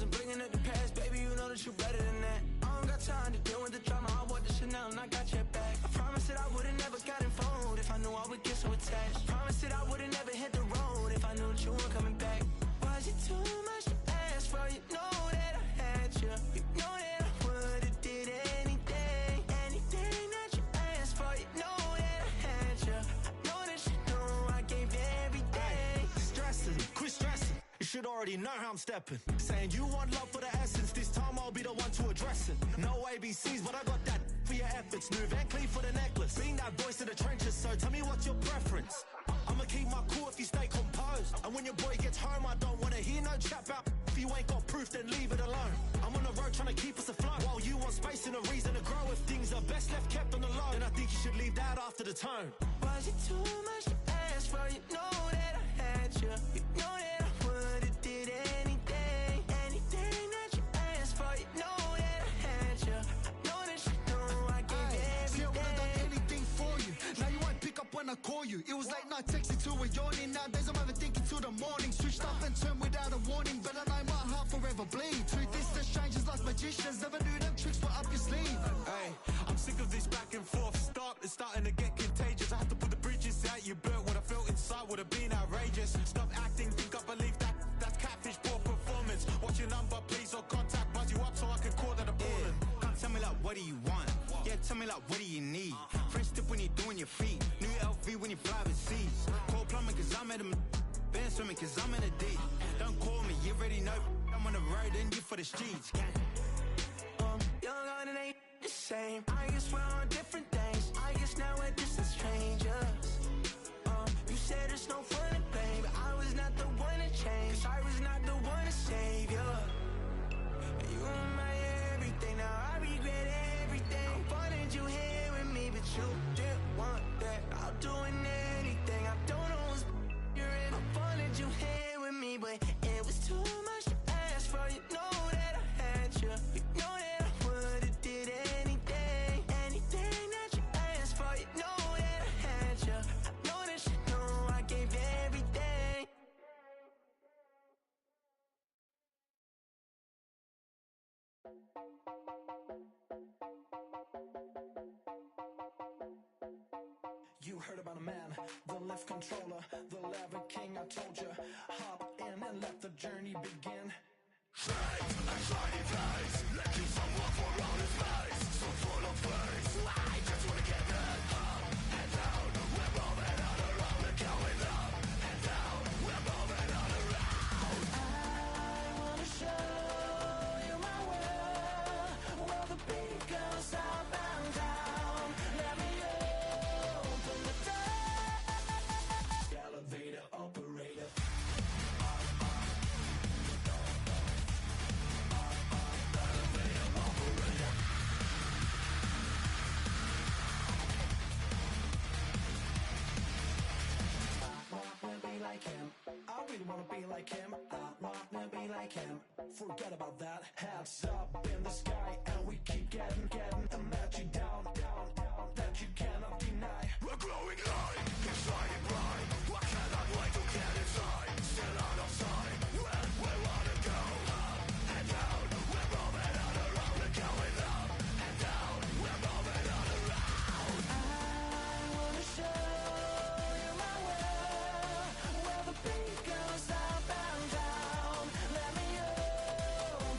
wasn't bringing up the past, baby, you know that you're better than that. I don't got time to deal with the drama, I want the Chanel and I got your back. I promised that I would've never gotten phoned if I knew I would get so attached. I promised that I would've never hit the road if I knew that you weren't coming back. Was it too much to ask for? You know that I had you. You know that I would've did anything, anything that you asked for. You know that I had you. I know that you know I gave everything. Stressing, quit stressing. You should already know how I'm stepping. Saying you want love for the essence. This time I'll be the one to address it. No ABCs, but I got that for your efforts. New Van Cleef for the necklace. Being that voice in the trenches, so tell me what's your preference. I'ma keep my cool if you stay composed. And when your boy gets home, I don't wanna hear no chat about. If you ain't got proof, then leave it alone. I'm on the road trying to keep us afloat. While you want space and a reason to grow. If things are best left kept on the low, then I think you should leave that after the tone. Was it too much to ask for? You know that I had you. You know that I would've did anything, anything that you asked for. You know that I had you. I know that you know I gave everything. See, I would've done anything for you. Now you won't pick up when I call you. It was late night texting till we're yawning. Nowadays I'm overthinking till the morning. Switched up and turned without a warning, but I know my heart forever bleed. Truth is the strangers like magicians. Never knew them tricks were up your sleeve. Hey, I'm sick of this back and forth. Stop, it's starting to get contagious. I have to put the bridges out you built. What I felt inside would have been outrageous. Stop acting, think I believe that. That's catfish, poor performance. What's your number, please, or contact. Buzz you up so I can call that appalling. Can't tell me like, what do you want? Yeah, tell me like, what do you need? Fresh tip when you're doing your feet. New LV when you fly overseas. Call plumbing cause I'm at a band swimming cause I'm in a deep. Don't call me, you already know. I'm on the road and you for the streets. Young on it ain't the same. I guess we're on different things. I guess now we're distant strangers. You said it's no fun to blame, but I was not the one to change. Cause I was not the one to save you. You were my everything, now I regret everything. I wanted you here with me, but you didn't want that. I'll do anything, I don't know what's you're in. I wanted you here with me, but it was too much to ask for. You know that I had you. You know that I would've did anything, anything that you asked for. You know that I had you. I know that you know I gave everything. You heard about a man, the lift controller, the lever king. I told you, hop in and let the journey begin. I really wanna be like him. I wanna be like him. Forget about that. Hands up in the sky, and we keep getting, and let you down, that you cannot deny. We're glowing light, it's shining bright. I cannot wait to get inside. Still out of sight, when we wanna go up and down. We're moving on around and going up and down. We're moving on around. I wanna show you my world, where the beat goes up and down. Let me open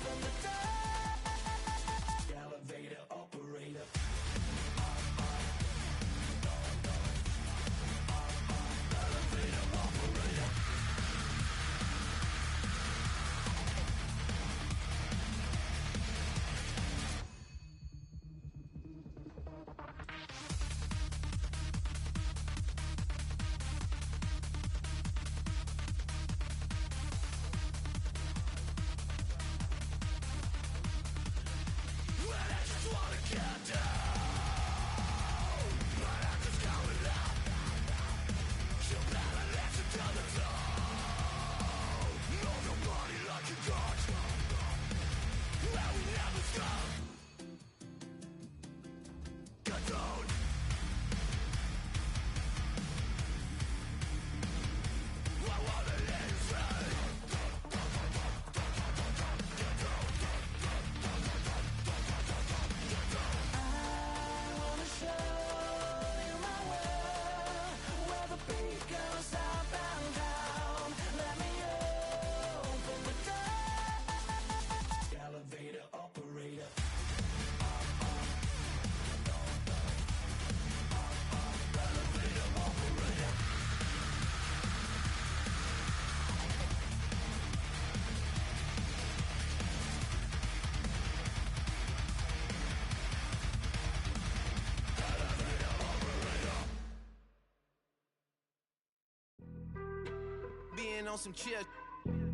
been on some chill.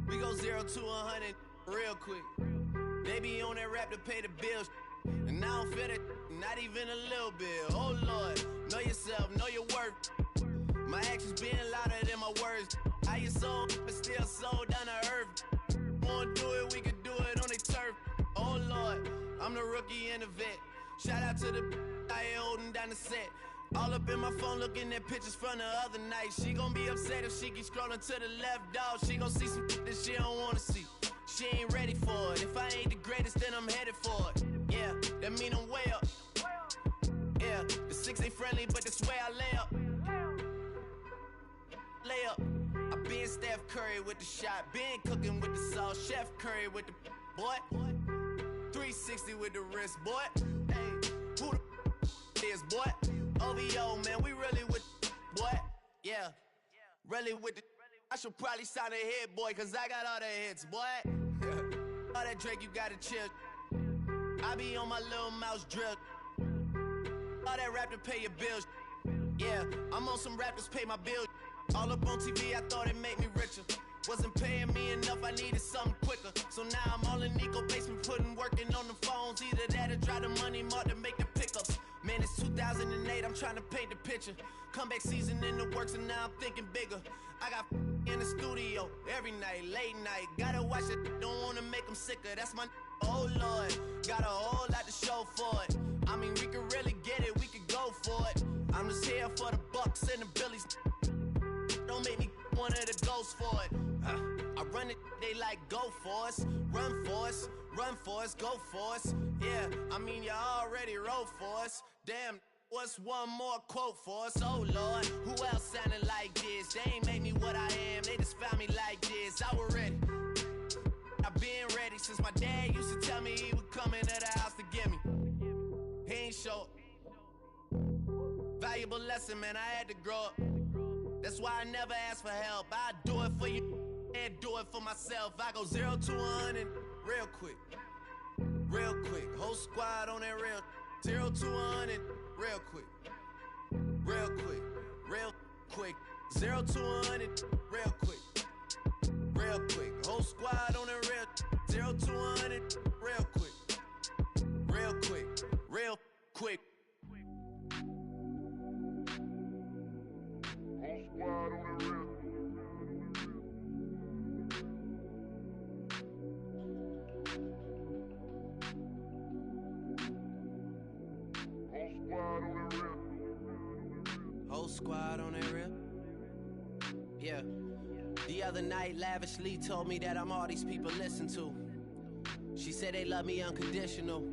We go 0 to 100 real quick. They be on that rap to pay the bills. And I don't feel it, not even a little bit. Oh Lord, know yourself, know your worth. My actions being louder than my words. How you sold, but still sold down to earth. Wanna do it, we can do it on the turf. Oh Lord, I'm the rookie and the vet. Shout out to the I ain't holding down the set. All up in my phone looking at pictures from the other night. She gon' be upset if she keep scrolling to the left, dog. She gon' see some that she don't wanna see. She ain't ready for it. If I ain't the greatest, then I'm headed for it. Yeah, that mean I'm way up. Yeah, the 6 ain't friendly, but that's where I lay up. Lay up. I been Steph Curry with the shot. Been cooking with the sauce. Chef Curry with the boy. 360 with the wrist, boy. Hey, who the is, boy? OVO, man, we really with boy. Yeah, really with the. I should probably sign a hit, boy, cause I got all the hits, boy. All that Drake, you gotta chill. I be on my little mouse drill. All that rap to pay your bills. Yeah, I'm on some rappers pay my bills. All up on TV, I thought it made me richer. Wasn't paying me enough, I needed something quicker. So now I'm all in Nico basement, working on the phones. Either that or try the money mark to make the pickups. Man, it's 2008, I'm trying to paint the picture. Comeback season in the works and now I'm thinking bigger. I got in the studio every night, late night. Gotta watch it, don't wanna make them sicker. That's my oh Lord, got a whole lot to show for it. I mean, we could really get it, we could go for it. I'm just here for the Bucks and the Billies. Don't make me one of the ghosts for it. I run it, they like go for us, run for us, run for us, go for us. Yeah, I mean you already wrote for us. Damn, what's one more quote for us? Oh Lord, who else sounded like this? They ain't made me what I am, they just found me like this. I was ready, I've been ready since my dad used to tell me he would come into the house to get me. He ain't show up. Valuable lesson, man, I had to grow up. That's why I never ask for help. I do it for you and do it for myself. I go 0 to 100 real quick. Real quick. Whole squad on that real. 0 to 100 real quick. Real quick. Real quick. 0 to 100 real quick. Real quick. Whole squad on that real. 0 to 100 real quick. Real quick. Real quick. Whole squad on that real. Yeah. The other night, lavishly told me that I'm all these people listen to. She said they love me unconditional.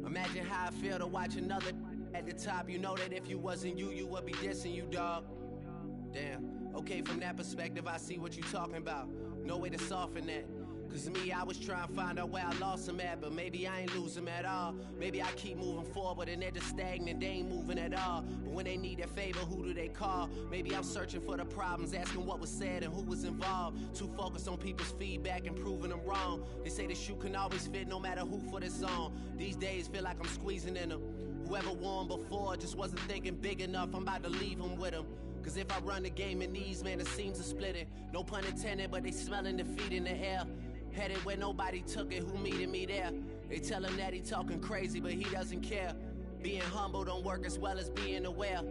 Imagine how I feel to watch another at the top. You know that if you wasn't you, you would be dissing you, dog. Damn. Okay, from that perspective, I see what you talking about. No way to soften that. Cause me, I was trying to find out where I lost them at, but maybe I ain't lose them at all. Maybe I keep moving forward and they're just stagnant, they ain't moving at all. But when they need a favor, who do they call? Maybe I'm searching for the problems, asking what was said and who was involved. Too focused on people's feedback and proving them wrong. They say the shoe can always fit no matter who for the song. These days feel like I'm squeezing in them. Whoever won before just wasn't thinking big enough, I'm about to leave them with them. Cause if I run the game in these, man, the seams are splitting. No pun intended, but they smelling defeat in the air. Headed where nobody took it, who meeted me there? They tell him that he talking crazy, but he doesn't care. Being humble don't work as well as being aware.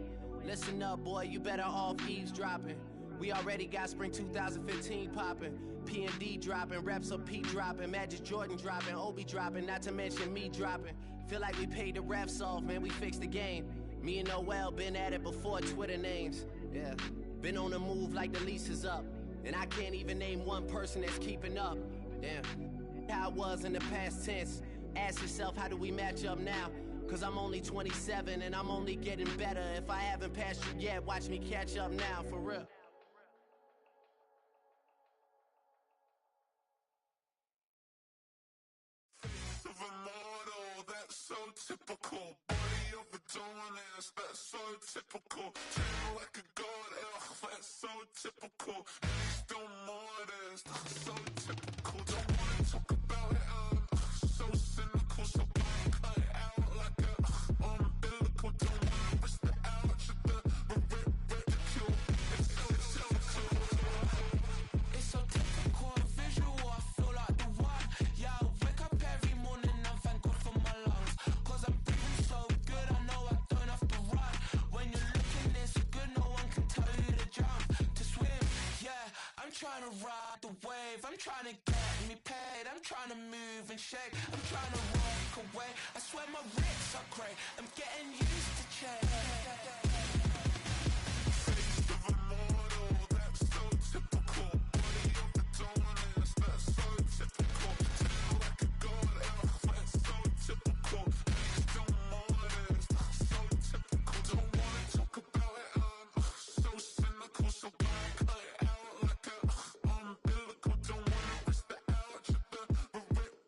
Listen up, boy, you better off eavesdropping. We already got spring 2015 popping. P&D dropping, reps of P dropping, Magic Jordan dropping, Obi dropping, not to mention me dropping. Feel like we paid the refs off, man, we fixed the game. Me and Noel been at it before Twitter names. Yeah, been on the move like the lease is up. And I can't even name one person that's keeping up. Damn, how it was in the past tense. Ask yourself, how do we match up now? Cause I'm only 27 and I'm only getting better. If I haven't passed you yet, watch me catch up now, for real. That's so typical. Body of a dominance, that's so typical. Treat like a god, that's so typical. Still modest, that's so typical. Don't wanna talk about it, so cynical. So cut it out like a umbilical. Don't wanna risk the ouch of the ridicule. It's so typical. It's so trying to ride the wave, I'm trying to get me paid, I'm trying to move and shake, I'm trying to walk away. I swear my wrists are great, I'm getting used to change. Face of a mortal, that's so typical. Body of the dawners, that's so typical. Tell like a god, that's so typical. Based on mortars, so typical. Don't wanna talk about it, so cynical. So black, cut it out like a umbilical. Don't wanna risk the ouch, the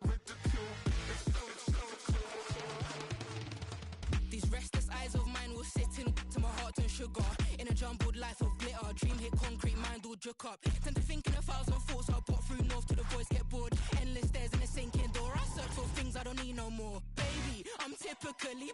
ridicule. It's so typical. These restless eyes of mine will sit in to my heart and sugar. In a jumbled life of glitter, dream hit concrete, mind all jook up. Tend to think in 1,000 thoughts, I'll pop through north to the voice, get bored. Endless stairs in a sinking door, I search for things I don't need no more. Baby, I'm typically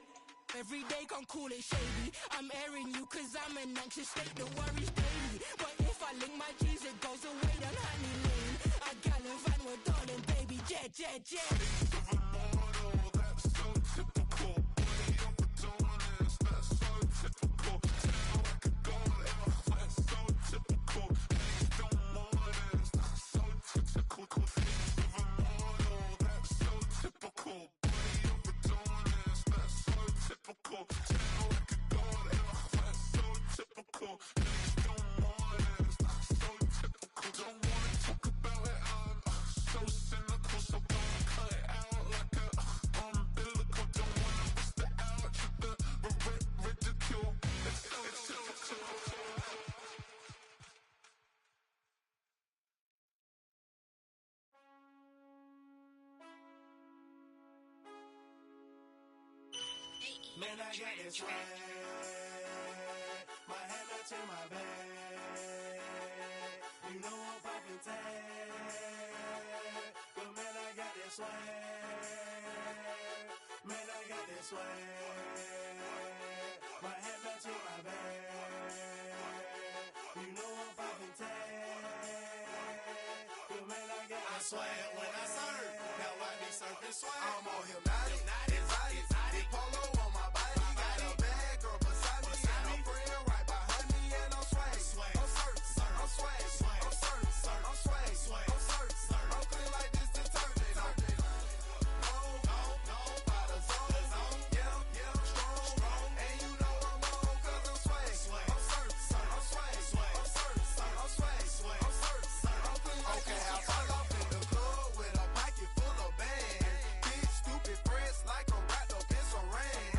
every day, can't call it shady. I'm airing you cause I'm an anxious state that worries daily. But if I link my G's, it goes away down honey lane. I gallivant with darling, baby, jet, jet, jet. Face of a mortal, that's so typical. Body of the dawners, that's so typical. Tell like a god, that's so typical. Based on mortars, that's so typical. Face of a mortal, that's so typical. Body of the dawners, that's so typical. Tell like a god, that's so typical. Based on mortars, that's so typical. Don't wanna talk about it, I'm so cynical. So don't cut it out like a umbilical. Don't wanna risk the ouch, the ridicule. It's so typical. Man, I got this swag. My head touching my bag. You know I'm poppin' tag. But man, I got this swag. Man, I got this swag. My head touching my bag. You know I'm poppin' tag. But man, I got this swag. When I surf, now I be surfing swag. I'm on hypnotic, exotic, polo on my body. Got a bad girl beside me, and a friend right behind me, and I'm swag. I'm surf, I'm swag, I'm surf, I'm swag, I'm surf, I'm clean like this detergent. No, by the zone, yeah, strong, and you know I'm on 'cause I'm swag. I'm surf, I'm swag, I'm surf, I'm swag, I'm surf, I'm clean like this. Okay, I fall off in the club with a pocket full of bags. Big stupid friends like I'm wrapped up in saran.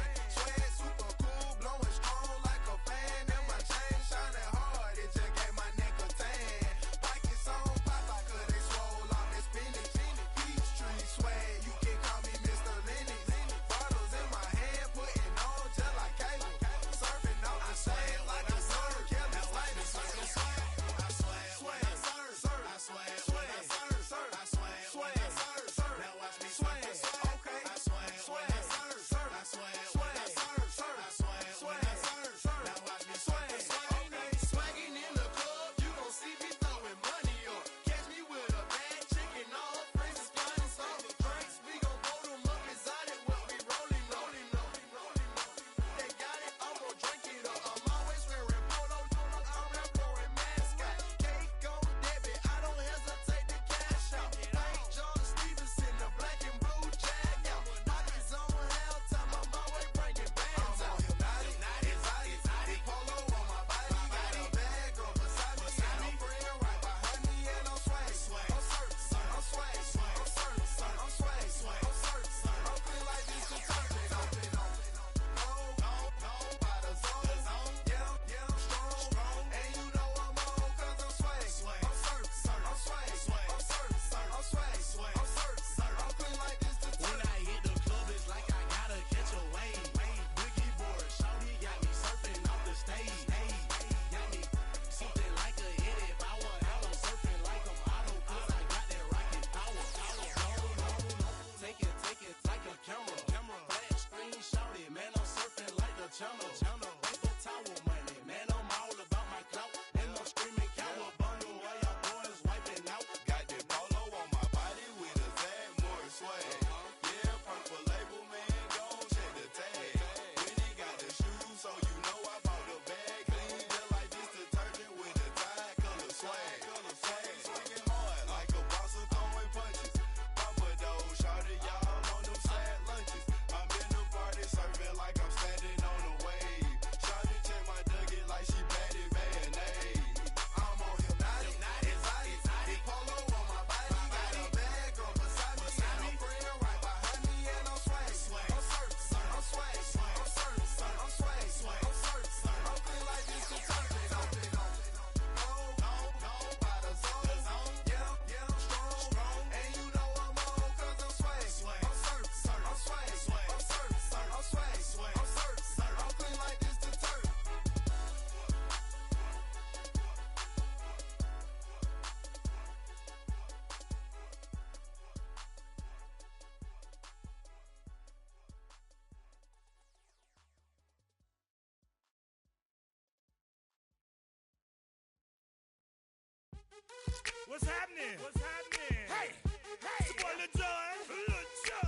What's happening? What's happening? Hey, hey, boy, Lil John.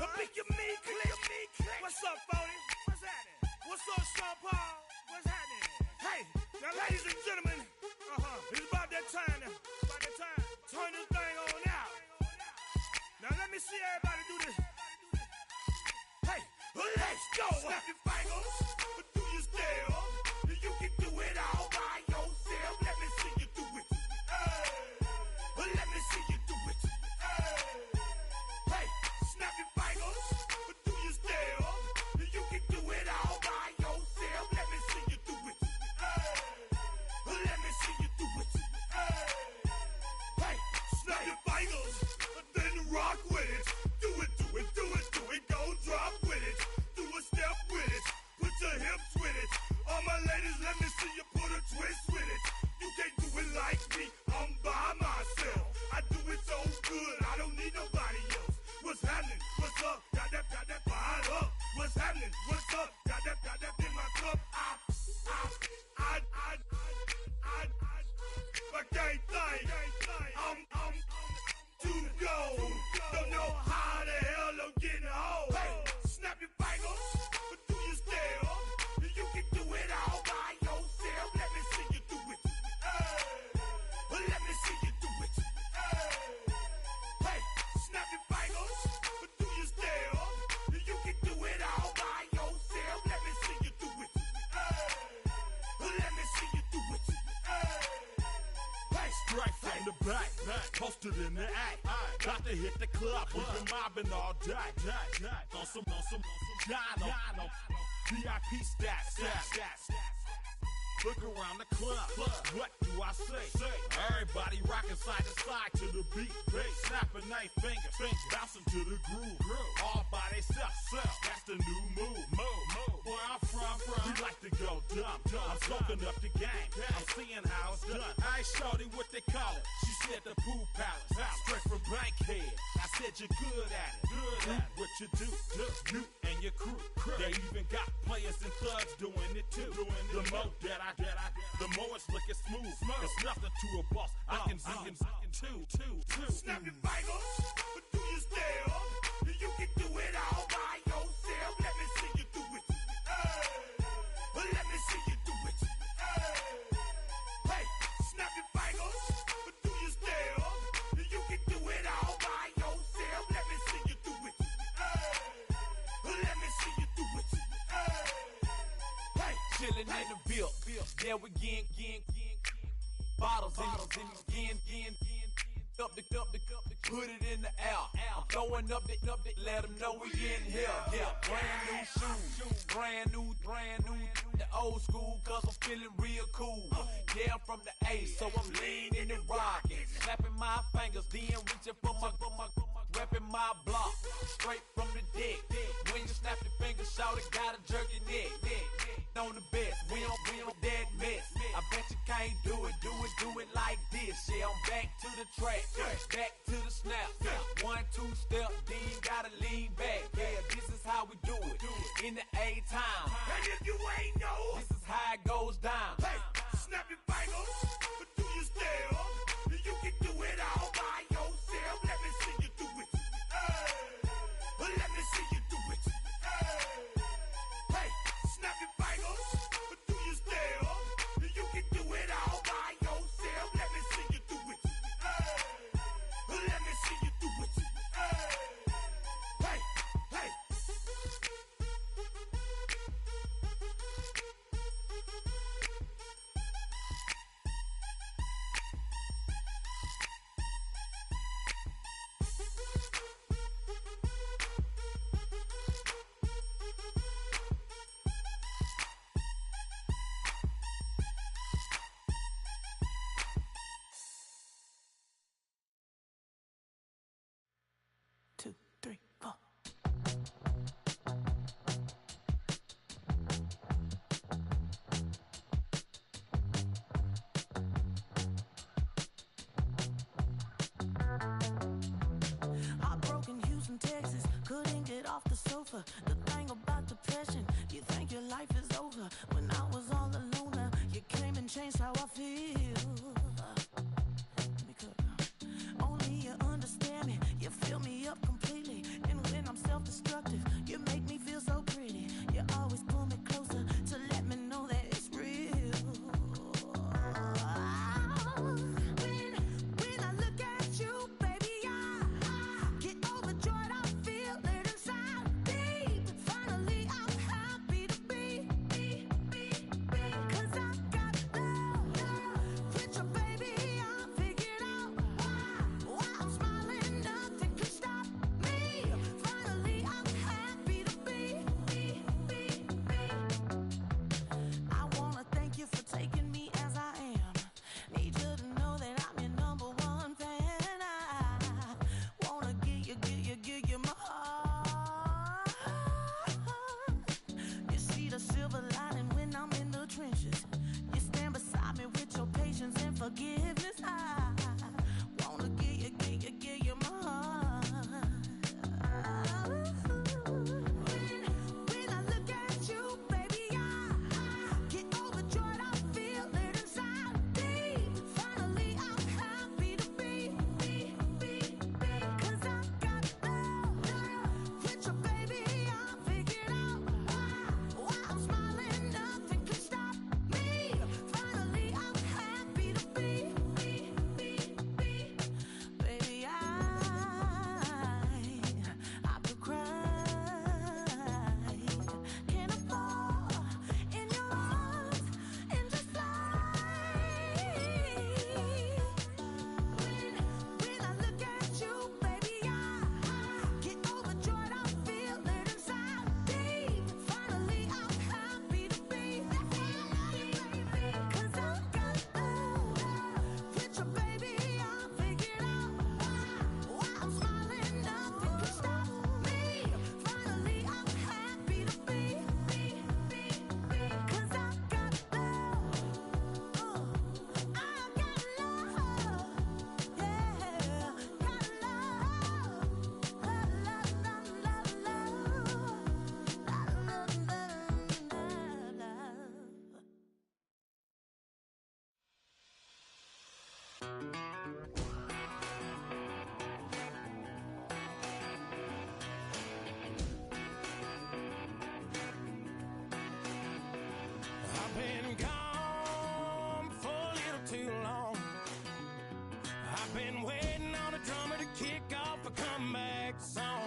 The pick your me click. What's up, Phony? What's happening? What's up, Sean Paul? What's happening? Hey, now, ladies and gentlemen, it's about that time now. About that time. Turn this thing on out. Now, let me see everybody do this. Hey, let's go. Snap your fingers, but do you still? You can do it all by yourself. Let me see you do it. Let me see you do it. Hey, snap your fingers, but do you still? You can do it all by yourself. Let me see you do it. Let me see you do it. Hey, snap your fingers, then rock with it. Do it, do it, do it, do it. Go drop with it. Do a step with it. Put your hips with it. All my ladies, let me see you put a twist with it. You can't do it like me. I'm by myself. I do it so good. I don't need nobody else. What's happening? What's up? Got that fired up. What's happening? What's up? Got that in my cup. I can't think. I'm too gold. Don't know how the hell I'm getting home. Hey, snap your fingers, but do you still? You can do it all by yourself. Let me see you do it. Let me see you do it. Hey, snap your fingers, but do you still? You can do it all by yourself. Let me see you do it. Let me see you do it. Hey, straight from the back, posted in the act. Got to hit the club, we've been mobbing all day. On some Jono, VIP stats. Look around the club, what do I say? Everybody rocking side to side to the beat. Snapping their fingers, bouncing to the groove. All by themselves, that's the new move. Where I'm from, we like to go dumb. I'm soaking up the game, I'm seeing how it's done. I ain't shorty what they call it. She said the pool palace, straight from Bankhead. I said you're good at it. What you do, you and your crew. They even got players and thugs doing it too. The more that I the more it's looking smooth. It's nothing to a boss. I can two. Snap your fingers, but do you still? You can do it all by yourself. Let me see you do it. Let me see you do it. Hey, snap your fingers, but do you still? You can do it all by yourself. Let me see you do it. Let me see you do it. Hey, chillin' in the build. Yeah, we again. Bottles in again. Up the put it in the air. I'm throwing up the, let them know we in here. Yeah, brand new shoes, brand new. The old school, cause I'm feeling real cool. Yeah, I'm from the A, so I'm leaning and rocking. Snapping my fingers, then reaching for my repping my block. Straight from the dick. When you snap your fingers, shout it, gotta jerk your neck. On the best, we don't dead mess. I bet you can't do it like this. Yeah, I'm back to the track, back to the snap. 1, 2 step, then you gotta lean back. Yeah, this is how we do it in the A-time. And if you ain't know, this is how it goes down. Hey, snap your fingers, but do you still? You can do it all by yourself. Let me see you do next song.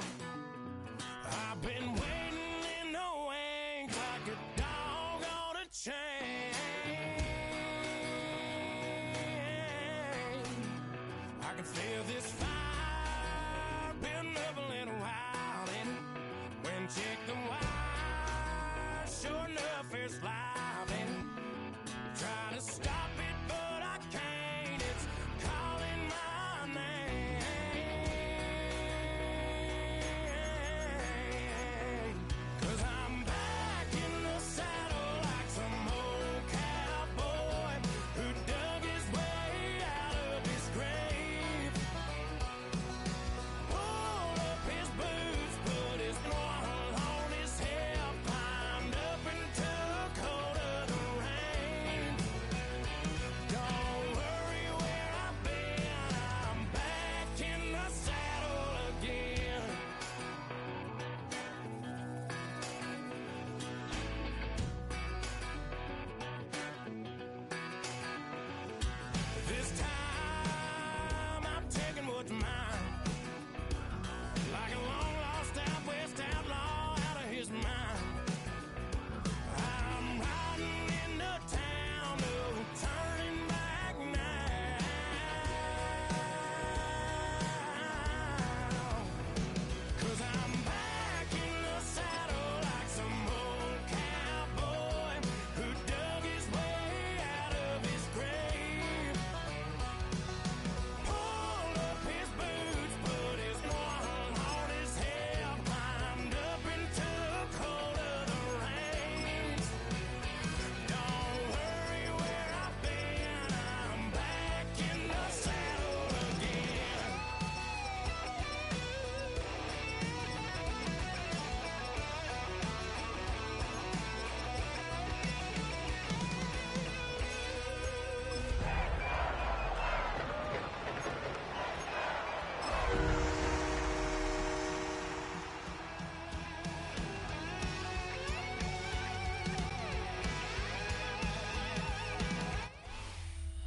I've been waiting in the wings like a dog on a chain. I can feel this fire building up a little while, and when check the wire, sure enough it's live, and trying to stop it, but I can't. It's calling my name. 'Cause I'm back in the saddle like some old cowboy who dug his way out of his grave. Pulled up his boots, put his one on his hip, climbed up and took hold of the reins. Don't worry where I've been, I'm back in the saddle again. This time I'm taking what's mine, like a long lost out west outlaw out of his mind. I'm riding into town, no turning back now. 'Cause I'm back in the saddle like some old cowboy who dug his way out of his grave. Pulled up his boots, put his one on his hip, climbed up and took hold of the reins. Don't worry where I've been, I'm back in the saddle again.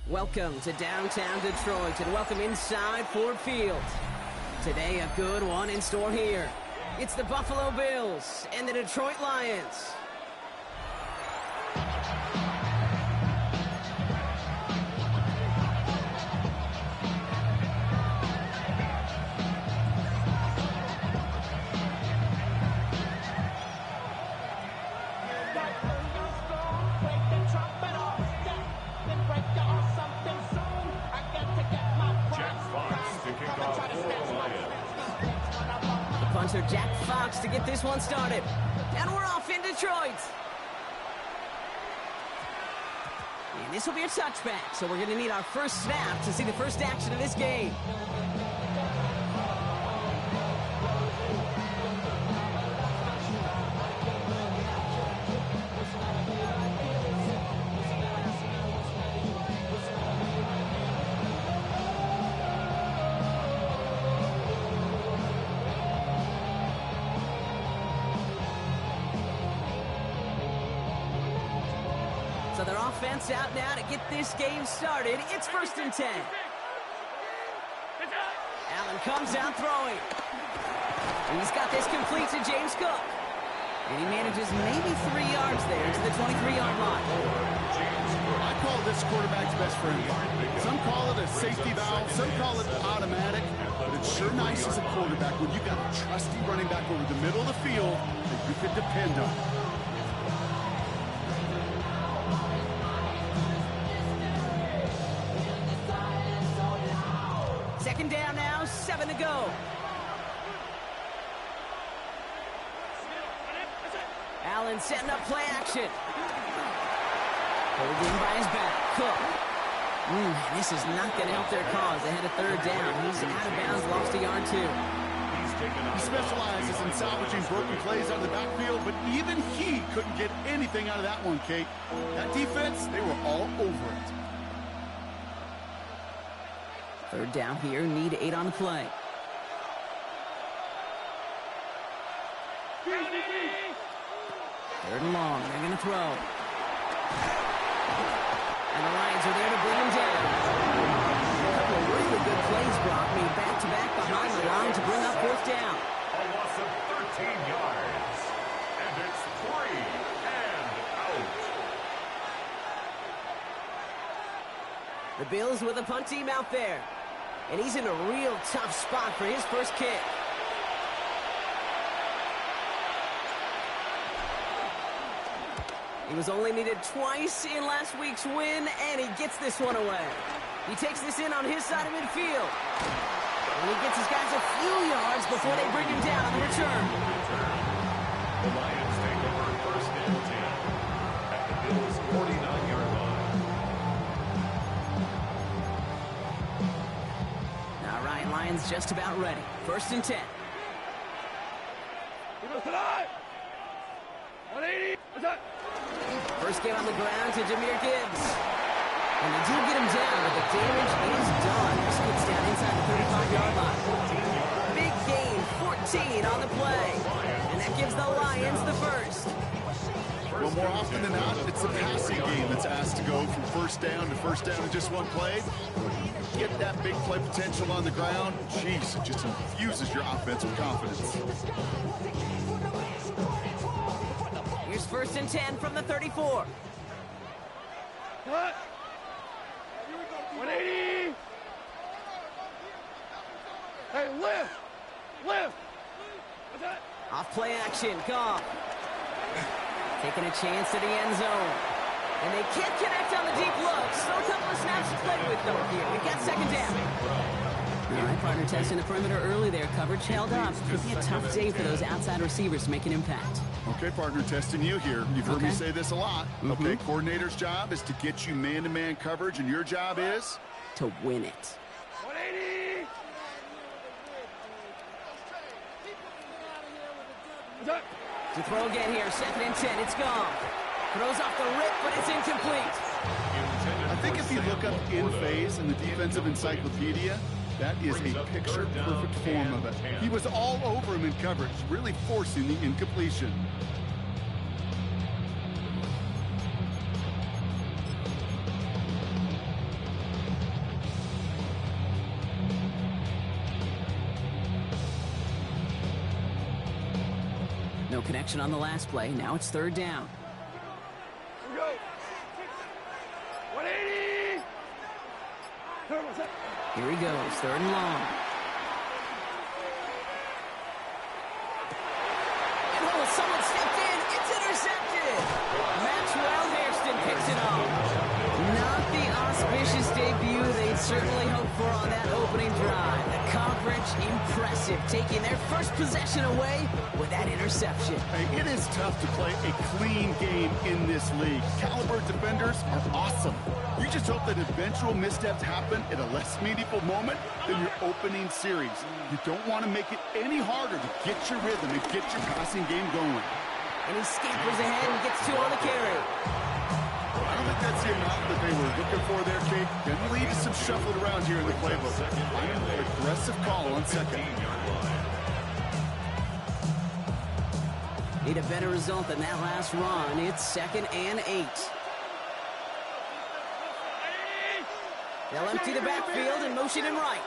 Welcome to downtown Detroit and welcome inside Ford Field. Today a good one in store here. It's the Buffalo Bills and the Detroit Lions. Jack Fox to kick off for the Lions. The punter Jack Fox to get this one started. And we're off in Detroit. And this will be a touchback, so we're going to need our first snap to see the first action of this game. So their offense out now to get this game started. It's 1st and 10. Allen comes out throwing. He's got this complete to James Cook. And he manages maybe 3 yards there to the 23-yard line. I call this quarterback's best friend. Some call it a safety valve, some call it automatic, but it's sure nice as a quarterback when you got a trusty running back over the middle of the field that you can depend on. Second down now, 7 to go. Allen setting up play action. Pulled in by his back. Cook. This is not going to help their cause. They had a 3rd down. He's out of bounds, lost a yard too. He specializes in salvaging broken plays out of the backfield, but even he couldn't get anything out of that one, Kate. That defense, they were all over it. 3rd down here, need 8 on the play. Third and long, they're going to throw. And the Lions are there to bring him down. A couple of really good plays, Brock, made back-to-back behind the line to bring up 4th down. Bills with a punt team out there. And he's in a real tough spot for his first kick. He was only needed twice in last week's win, and he gets this one away. He takes this in on his side of midfield. And he gets his guys a few yards before they bring him down on the return. The Lions take over first and 10 at the Bills' 49-yard line. All right, Lions just about ready. First and 10. Tonight. 180. What's that? First game on the ground to Jahmyr Gibbs. And they do get him down, but the damage is done. This gets down inside the 35-yard line. Big gain, 14 on the play. And that gives the Lions the first. Well, more often than not, it's a passing game that's asked to go from first down in just one play. Get that big play potential on the ground. Jeez, it just infuses your offense with confidence. Here's first and 10 from the 34. What? 180. Hey, lift. What's that? Off play action, Goff. Taking a chance to the end zone. And they can't connect on the deep look. So a couple of snaps to play with, though, here. We've got second down. All right, partner testing the perimeter early there. Coverage held up. Could be a tough day for those outside receivers to make an impact. Okay, partner, testing you here. You've heard me say this a lot. Okay, coordinator's job is to get you man-to-man coverage, and your job is? To win it. 180. To throw again here, second and 10. It's gone. Throws off the rip, but it's incomplete. I think if you look up in phase in the defensive encyclopedia, that is a picture-perfect form of it. He was all over him in coverage, really forcing the incompletion. No connection on the last play. Now it's third down. Here we go. 180. Here he goes, third and long. And oh, someone stepped in. It's intercepted. Maxwell Hairston picks it off. Not the auspicious debut they'd certainly hoped for on that opening drive. The coverage, impressive, taking their first possession away with that interception. Hey, it is tough to play a clean game in this league. Caliber defenders are awesome. You just hope that eventual missteps happen at a less meaningful moment than your opening series. You don't want to make it any harder to get your rhythm and get your passing game going. And he scampers ahead and gets two on the carry. I don't think that's the amount that they were looking for there, Kate. Then leave some shuffling around here in the playbook. I'm an aggressive call on second. Need a better result than that last run. It's second and 8. They'll empty the backfield and motion him right.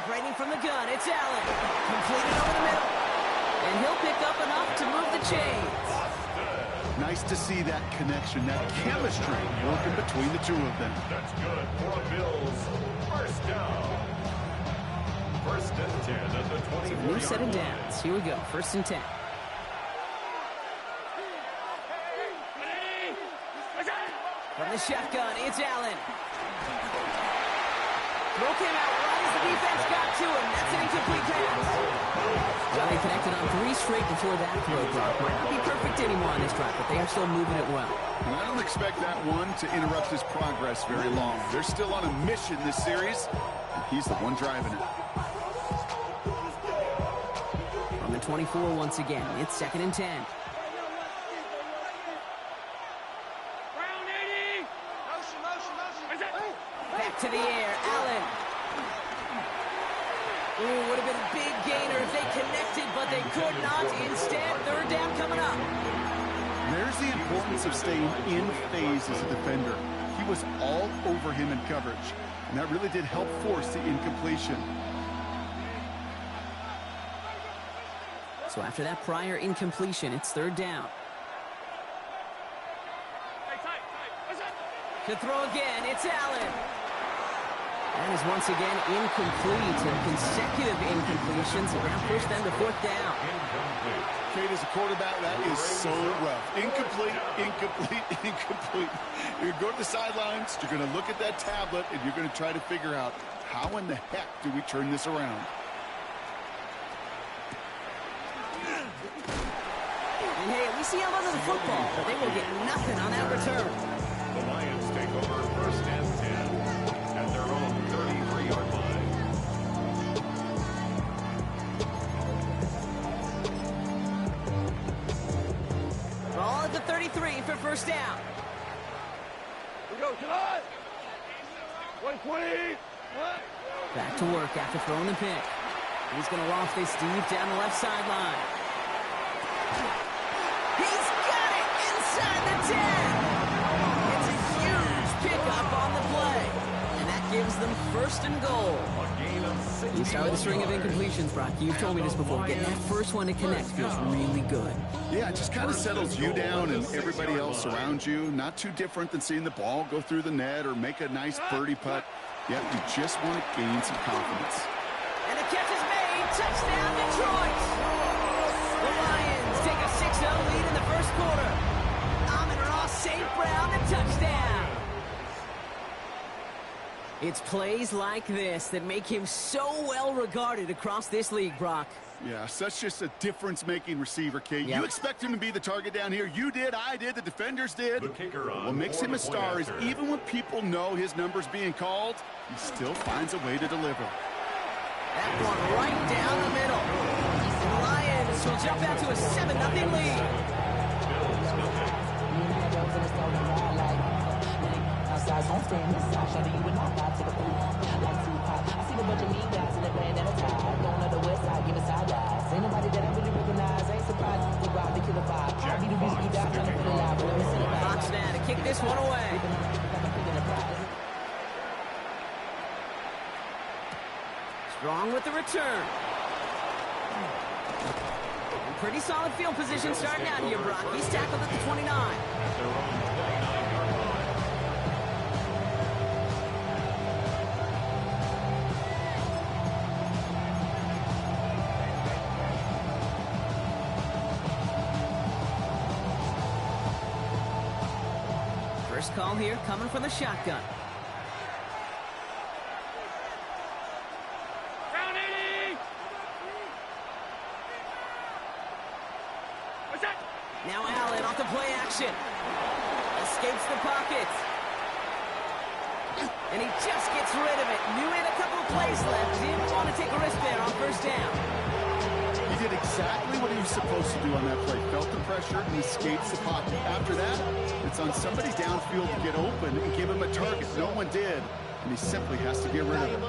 Operating from the gun, it's Allen. Completed over the middle. And he'll pick up enough to move the chains. Nice to see that connection, that chemistry working between the two of them. That's good for the Bills. First down. First and 10 at the 24-yard line. New set of downs. Here we go, first and 10. From the shotgun, it's Allen. Throw came out right as the defense got to him. That's an incomplete pass. Well, they connected on 3 straight before that throw block. Might not be perfect anymore on this drive, but they are still moving it well. And I don't expect that one to interrupt his progress very long. They're still on a mission this series, and he's the one driving it. From the 24 once again, it's second and 10. Back to the air, Allen. Ooh, would have been a big gainer if they connected, but they could not. Instead, third down coming up. There's the importance of staying in phase as a defender. He was all over him in coverage, and that really did help force the incompletion. So after that prior incompletion, it's third down. To throw again, it's Allen. That is once again incomplete, and consecutive incompletions, and now push them to fourth down. Kate, as a quarterback, that is so rough. Incomplete, incomplete, incomplete. You're going to go to the sidelines, you're going to look at that tablet, and you're going to try to figure out how in the heck do we turn this around. And hey, at least he held onto the football, but they will get nothing on that return. The Lions take over first and 10 at their own 33-yard line. Ball at the 33 for first down. We go, July! 120! Back to work after throwing the pick. He's going to loft this deep down the left sideline. He's got it inside the 10. It's a huge pickup on the play. And that gives them first and goal. You start with a string of incompletions, Brock. You've told me this before. Getting that first one to connect feels really good. Yeah, it just kind of settles you down and everybody else around you. Not too different than seeing the ball go through the net or make a nice birdie putt. Yeah, you just want to gain some confidence. And the catch is made. Touchdown, Detroit. The Lions take a 6-0 lead in the first quarter. Amon-Ra St. Brown, the touchdown. It's plays like this that make him so well regarded across this league, Brock. Yeah, such just a difference-making receiver, Kate. Yep. You expect him to be the target down here. You did, I did, the defenders did. The kicker on What makes him a star is after. even when people know his number's being called, he still finds a way to deliver. That one right down the middle. The Lions will jump out to a 7-0 lead. Outside home stand, this side, shawty, you and I got to the pool. Like Tupac, I see a bunch of mean guys in the brand and a tie. Going on the west side, give a side eyes. Ain't nobody that I really recognize. Ain't surprised to rob the killer vibe. I'll be the beast, be down, trying to put it live. But let me see the vibe. Fox now to kick this one away. Strong with the return. Pretty solid field position starting out here, Brock. He's tackled at the 29. First call here coming from the shotgun. Down 80! What's that? Now Allen off the play action. Escapes the pocket. And he just gets rid of it. Knew he had a couple of plays left. Didn't want to take a risk there on first down. He did exactly what he was supposed to do on that play. Felt the pressure and escapes the pocket. After that, it's on somebody downfield to get open and give him a target. No one did, and he simply has to get rid of it.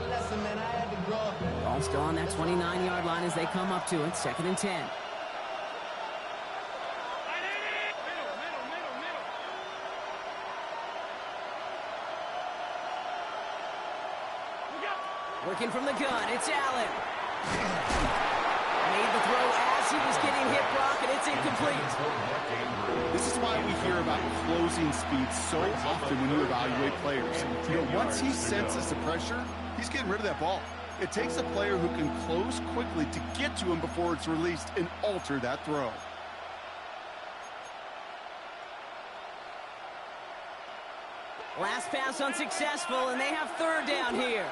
Ball still on that 29-yard line as they come up to it. 2nd and 10. Working from the gun, it's Allen. Made the throw as he was getting hit, Brock, and it's incomplete. This is why we hear about closing speed so often when you evaluate players. You know, once he senses the pressure, he's getting rid of that ball. It takes a player who can close quickly to get to him before it's released and alter that throw. Last pass unsuccessful, and they have third down here.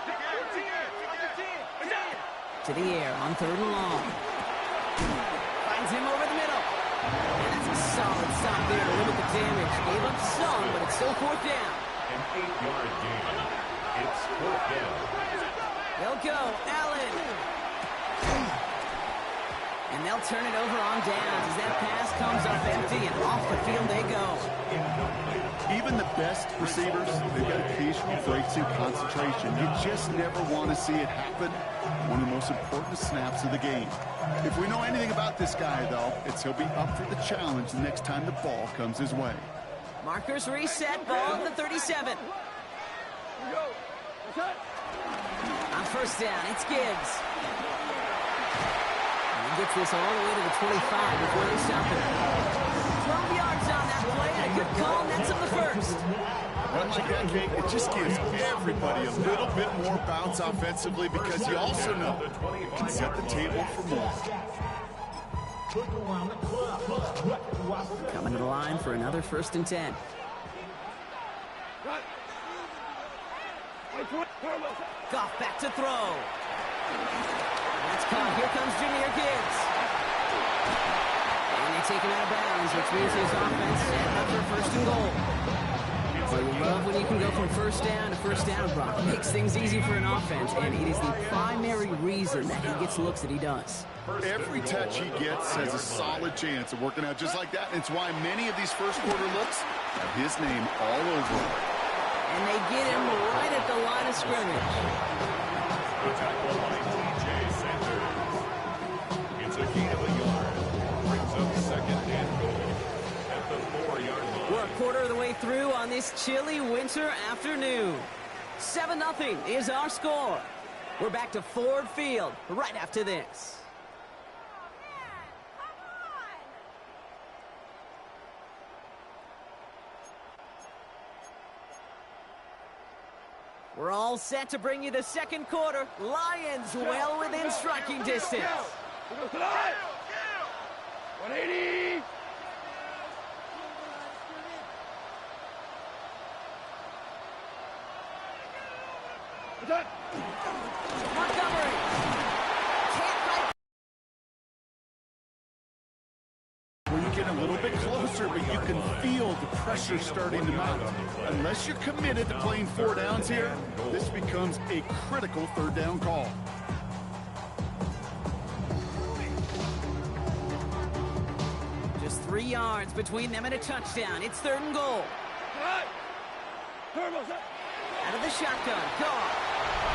To the air on 3rd and long. Finds him over the middle. And that's a solid stop there to limit the damage. Gave up some, but it's still 4th down. An 8-yard gain. It's 4th down. They'll go. Allen. And they'll turn it over on downs as that pass comes up empty, and off the field they go. Even the best receivers, they've got occasional breaks in concentration. You just never want to see it happen. One of the most important snaps of the game. If we know anything about this guy, though, it's he'll be up for the challenge the next time the ball comes his way. Markers reset, ball at the 37. On first down, it's Gibbs. And he gets this all the way to the 25 before they stop it. 12 yards on that play, and a good call, nets up the first. run like that, Kate, it just gives everybody a little bit more bounce offensively because you also know you can set the table for more. Coming to the line for another 1st and 10. Goff back to throw. That's caught. Here comes Junior Gibbs. And they take him out of bounds, which means his offense set up for 1st and goal. Well, you love when you can go from 1st down to 1st down, Brock. It makes things easy for an offense, and it is the primary reason that he gets looks that he does. Every touch he gets has a solid chance of working out just like that. And it's why many of these first quarter looks have his name all over them. And they get him right at the line of scrimmage. The tackle by T.J. Sanders. It's a gain of a yard. Brings up 2nd and goal at the 4-yard line. We're a quarter of the way through on this chilly winter afternoon. 7-0 is our score. We're back to Ford Field right after this. We're all set to bring you the 2nd quarter. Lions well within striking distance. 180. Montgomery. Well, you get a little bit closer, but you can feel the pressure starting to mount. Unless you're committed to playing 4 downs here, this becomes a critical 3rd down call. Just 3 yards between them and a touchdown. It's 3rd and goal. Out of the shotgun, Goff.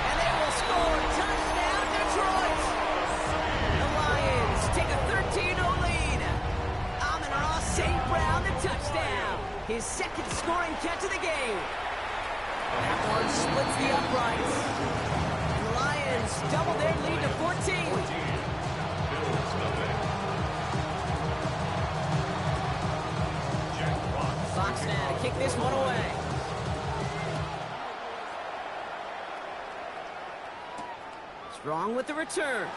And they will score. Touchdown, Detroit! The Lions take a 13-0 lead. Amon-Ra St. Brown, the touchdown. His 2nd scoring catch of the game. That one splits the uprights. And the Lions double their lead to 14. Fox now to kick this one away. Strong with the return.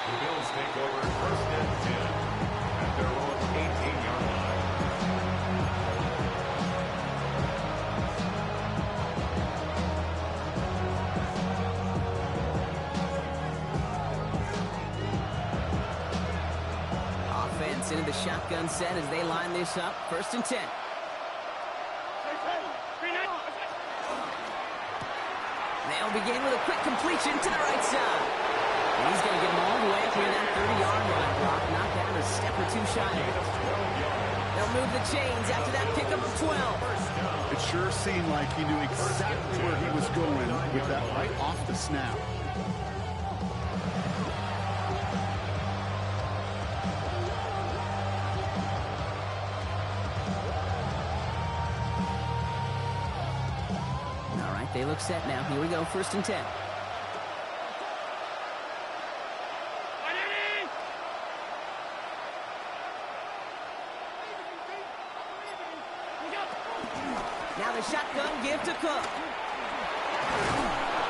The Bills take over 1st and 10 at their own 18-yard line. Offense into the shotgun set as they line this up. 1st and 10. They'll begin with a quick completion to the right side. And he's going to get them all the way up here that 30-yard line. Brock knocked down a step or 2 shy of it. They'll move the chains after that pickup of 12. It sure seemed like he knew exactly where he was going with that right off the snap. They look set now. Here we go, 1st and 10. Now the shotgun give to Cook.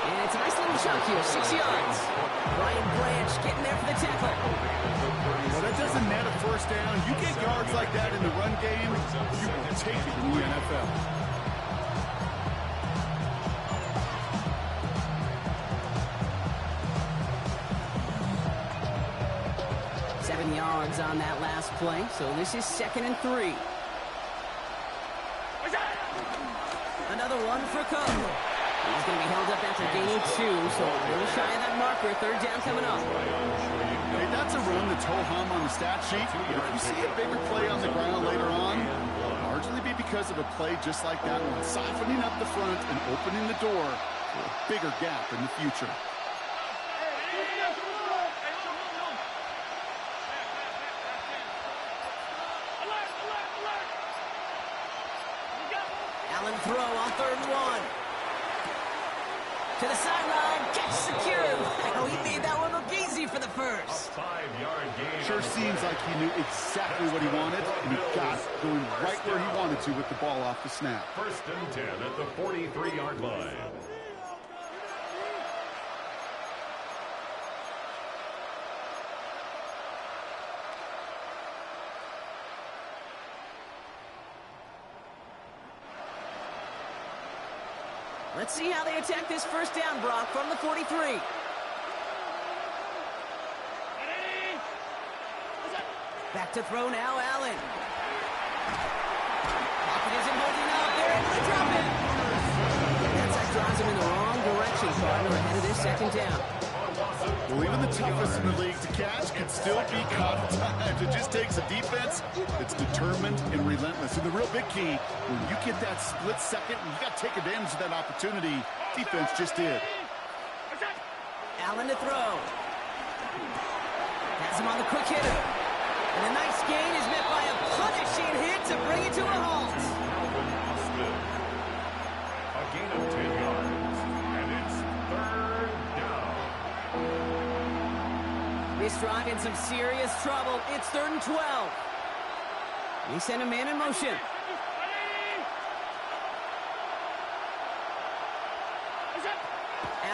And it's a nice little chunk here, 6 yards. Brian Branch getting there for the tackle. Well, that doesn't net a 1st down. You get yards like that in the run game, you will take it in the NFL. 7 yards on that last play, so this is 2nd and 3. Another one for Cook. He's going to be held up after gaining 2, so a little shy of that marker. 3rd down coming up. Hey, that's a run that's ho-hum on the stat sheet, but if you see a bigger play on the ground later on, it'll largely be because of a play just like that one, softening up the front and opening the door for a bigger gap in the future. Allen throw on 3rd and 1. To the sideline, catch secured. Oh, he made that one look easy for the first. A 5-yard gain Sure seems like he knew exactly what he wanted, and he got it, going right where he wanted to with the ball off the snap. 1st and 10 at the 43-yard line. Let's see how they attack this first down, Brock, from the 43. Back to throw now, Allen. Pocket isn't holding up. They're able to drop it. That sack drives him in the wrong direction, partner, ahead of this 2nd down. Well, even the toughest in the league to catch can still be caught at times. It just takes a defense that's determined and relentless. And the real big key, when you get that split second, you got to take advantage of that opportunity. Defense just did. Allen to throw. Has him on the quick hitter. And a nice gain is met by a punishing hit to bring it to a halt. A gain of 10 yards, and it's 3rd down. This drive in some serious trouble. It's 3rd and 12. We send a man in motion.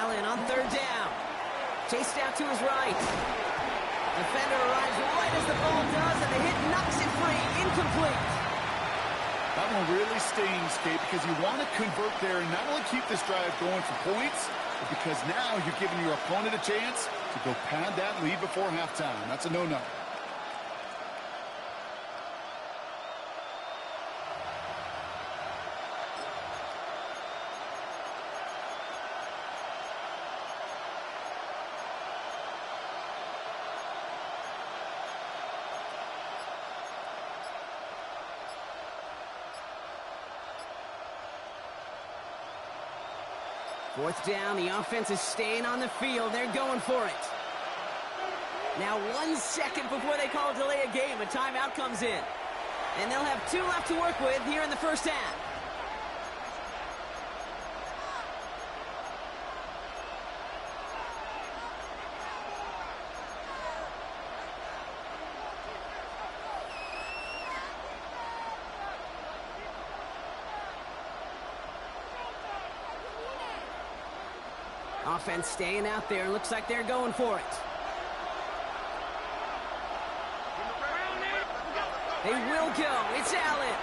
Allen on 3rd down. Chased out to his right. Defender arrives right as the ball does, and the hit knocks it free. Incomplete. That one really stings, Kate, because you want to convert there and not only keep this drive going for points, but because now you're giving your opponent a chance to go pad that lead before halftime. That's a no-no. Fourth down, the offense is staying on the field. They're going for it. Now 1 second before they call a delay of game, a timeout comes in. And they'll have 2 left to work with here in the first half. Offense staying out there. Looks like they're going for it. They will go. It's Allen.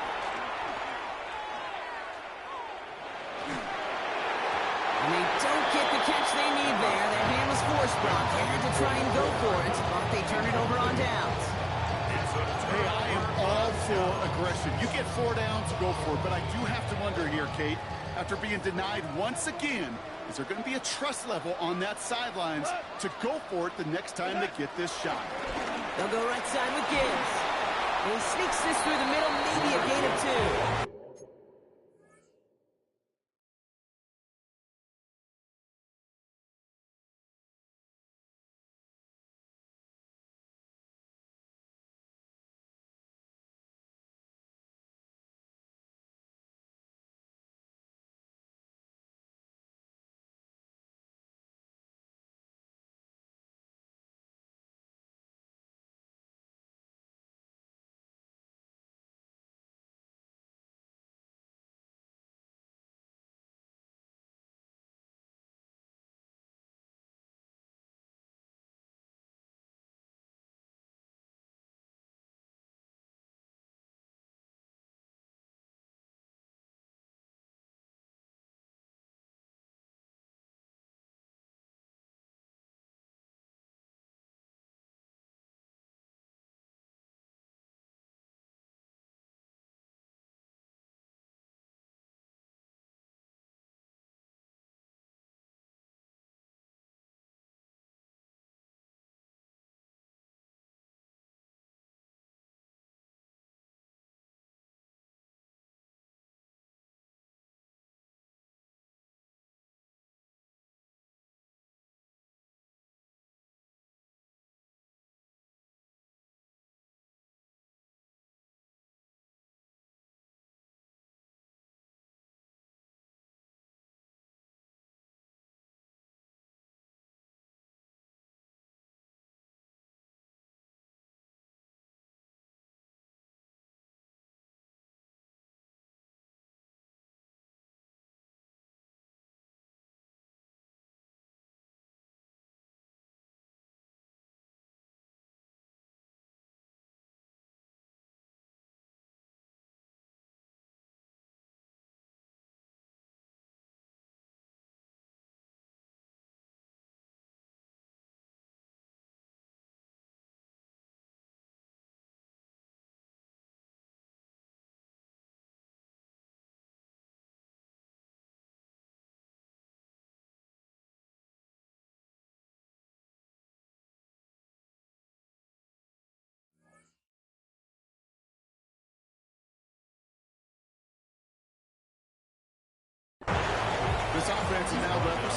And they don't get the catch they need there. Their hand was forced, Brock. They had to try and go for it, but they turn it over on downs. Hey, I am all for aggression. You get 4 downs, go for it. But I do have to wonder here, Kate, after being denied once again, is there going to be a trust level on that sidelines to go for it the next time they get this shot? They'll go right side with Gibbs. He sneaks this through the middle, maybe a gain of 2.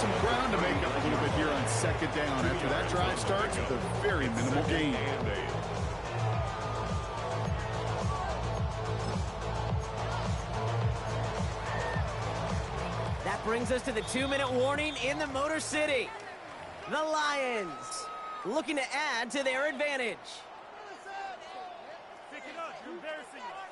some ground to make up a little bit here on second down after that drive starts with a very minimal gain. That brings us to the 2-minute warning in the Motor City. The Lions looking to add to their advantage. Pick it up. You're embarrassing us.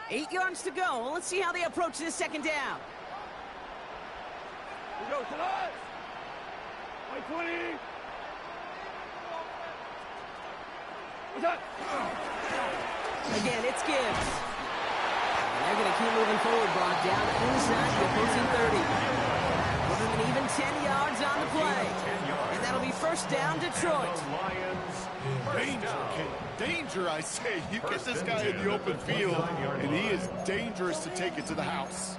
Eight yards to go. Well, let's see how they approach this second down. We go to us. 20. Again, it's Gibbs. And they're going to keep moving forward, Brock, down inside the opposing 30. Give them an even 10 yards on the play. And that'll be first down, Detroit. Danger, I say. You get this guy in the open field, and he is dangerous to take it to the house.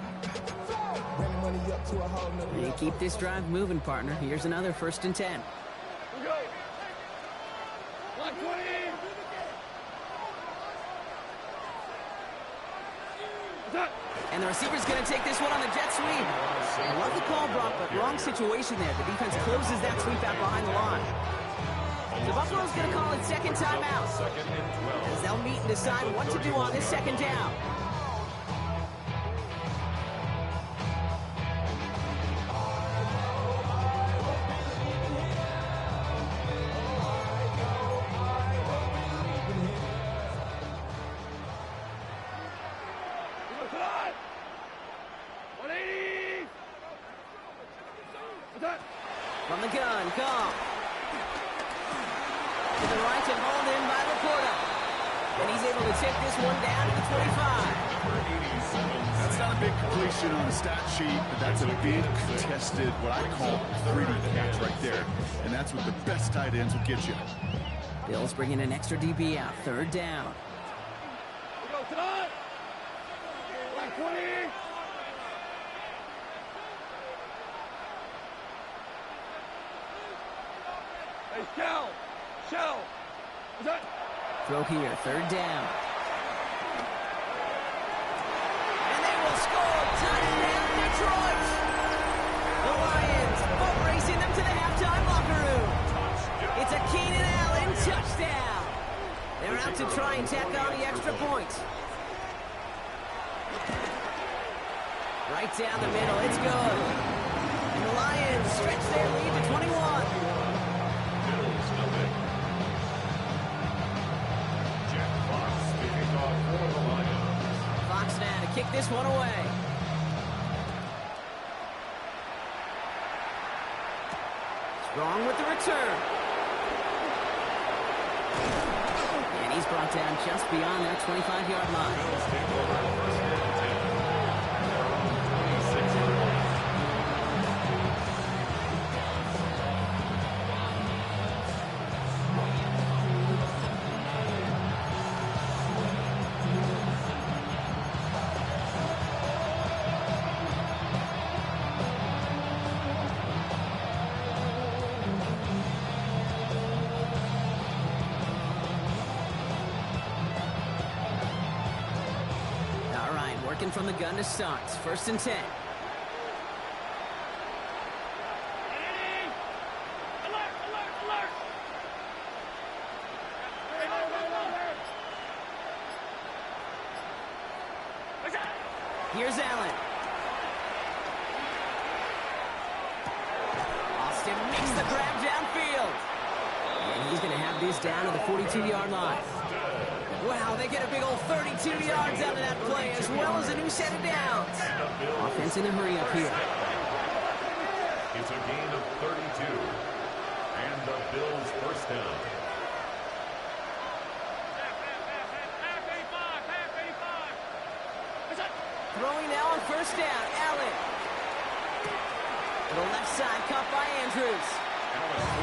They keep this drive moving, partner. Here's another 1st and 10. We go. 120. And the receiver's going to take this one on the jet sweep. I love the call, Brock, but wrong situation there. The defense closes that sweep out behind the line. So Buffalo's going to call it second timeout. As they'll meet and decide what to do on this second down. From the gun, Goff. To the right and hauled in by Laporta. And he's able to take this one down to the 25. That's not a big completion on the stat sheet, but that's a big contested, what I call pretty catch right there. And that's what the best tight ends will get you. Bills bringing an extra DB out. 3rd down. We go tonight. 120. Hey, Shell. Throw here, 3rd down. And they will score. Touchdown, Detroit. The Lions boat racing them to the halftime locker room. It's a Keenan Allen touchdown. They're out to try and tack on the extra point. Right down the middle, it's good. And the Lions stretch their lead to 21. Fox now to kick this one away. Strong with the return. And he's brought down just beyond their 25-yard line. From the gun to start. 1st and 10. Here's Allen. Austin makes the grab downfield. And he's going to have this down to the 42-yard line. Wow, they get a big old 32 yards out of that play, as well as a new set of downs. Offense in a hurry up here. It's a gain of 32. And the Bills first down. Throwing now on 1st down, Allen. To the left side, caught by Andrews.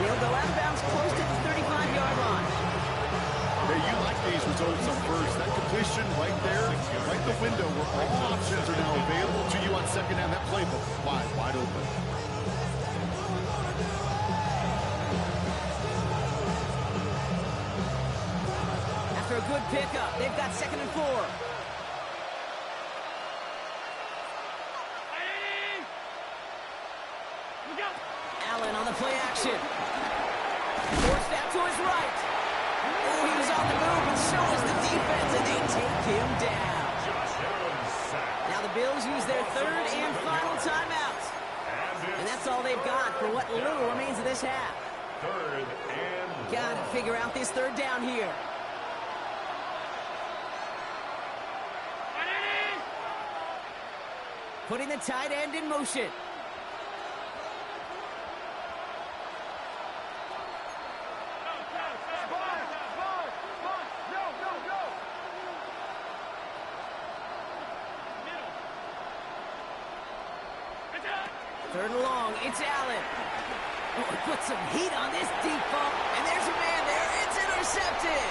He'll go out of bounds close to the 35-yard line. Hey, you like these results up first. That completion right there, right the window where all options are now available to you on second down. That playbook wide open. pickup. They've got 2nd and 4. Allen on the play action. Forced out to his right. Oh, he was on the move, and so was the defense, and they take him down. Now the Bills use their 3rd and final timeout. And that's all they've got for what little remains of this half. 3rd and Gotta figure out this 3rd down here. Putting the tight end in motion. Third and long, it's Allen. Oh, put some heat on this deep ball. And there's a man there. It's intercepted.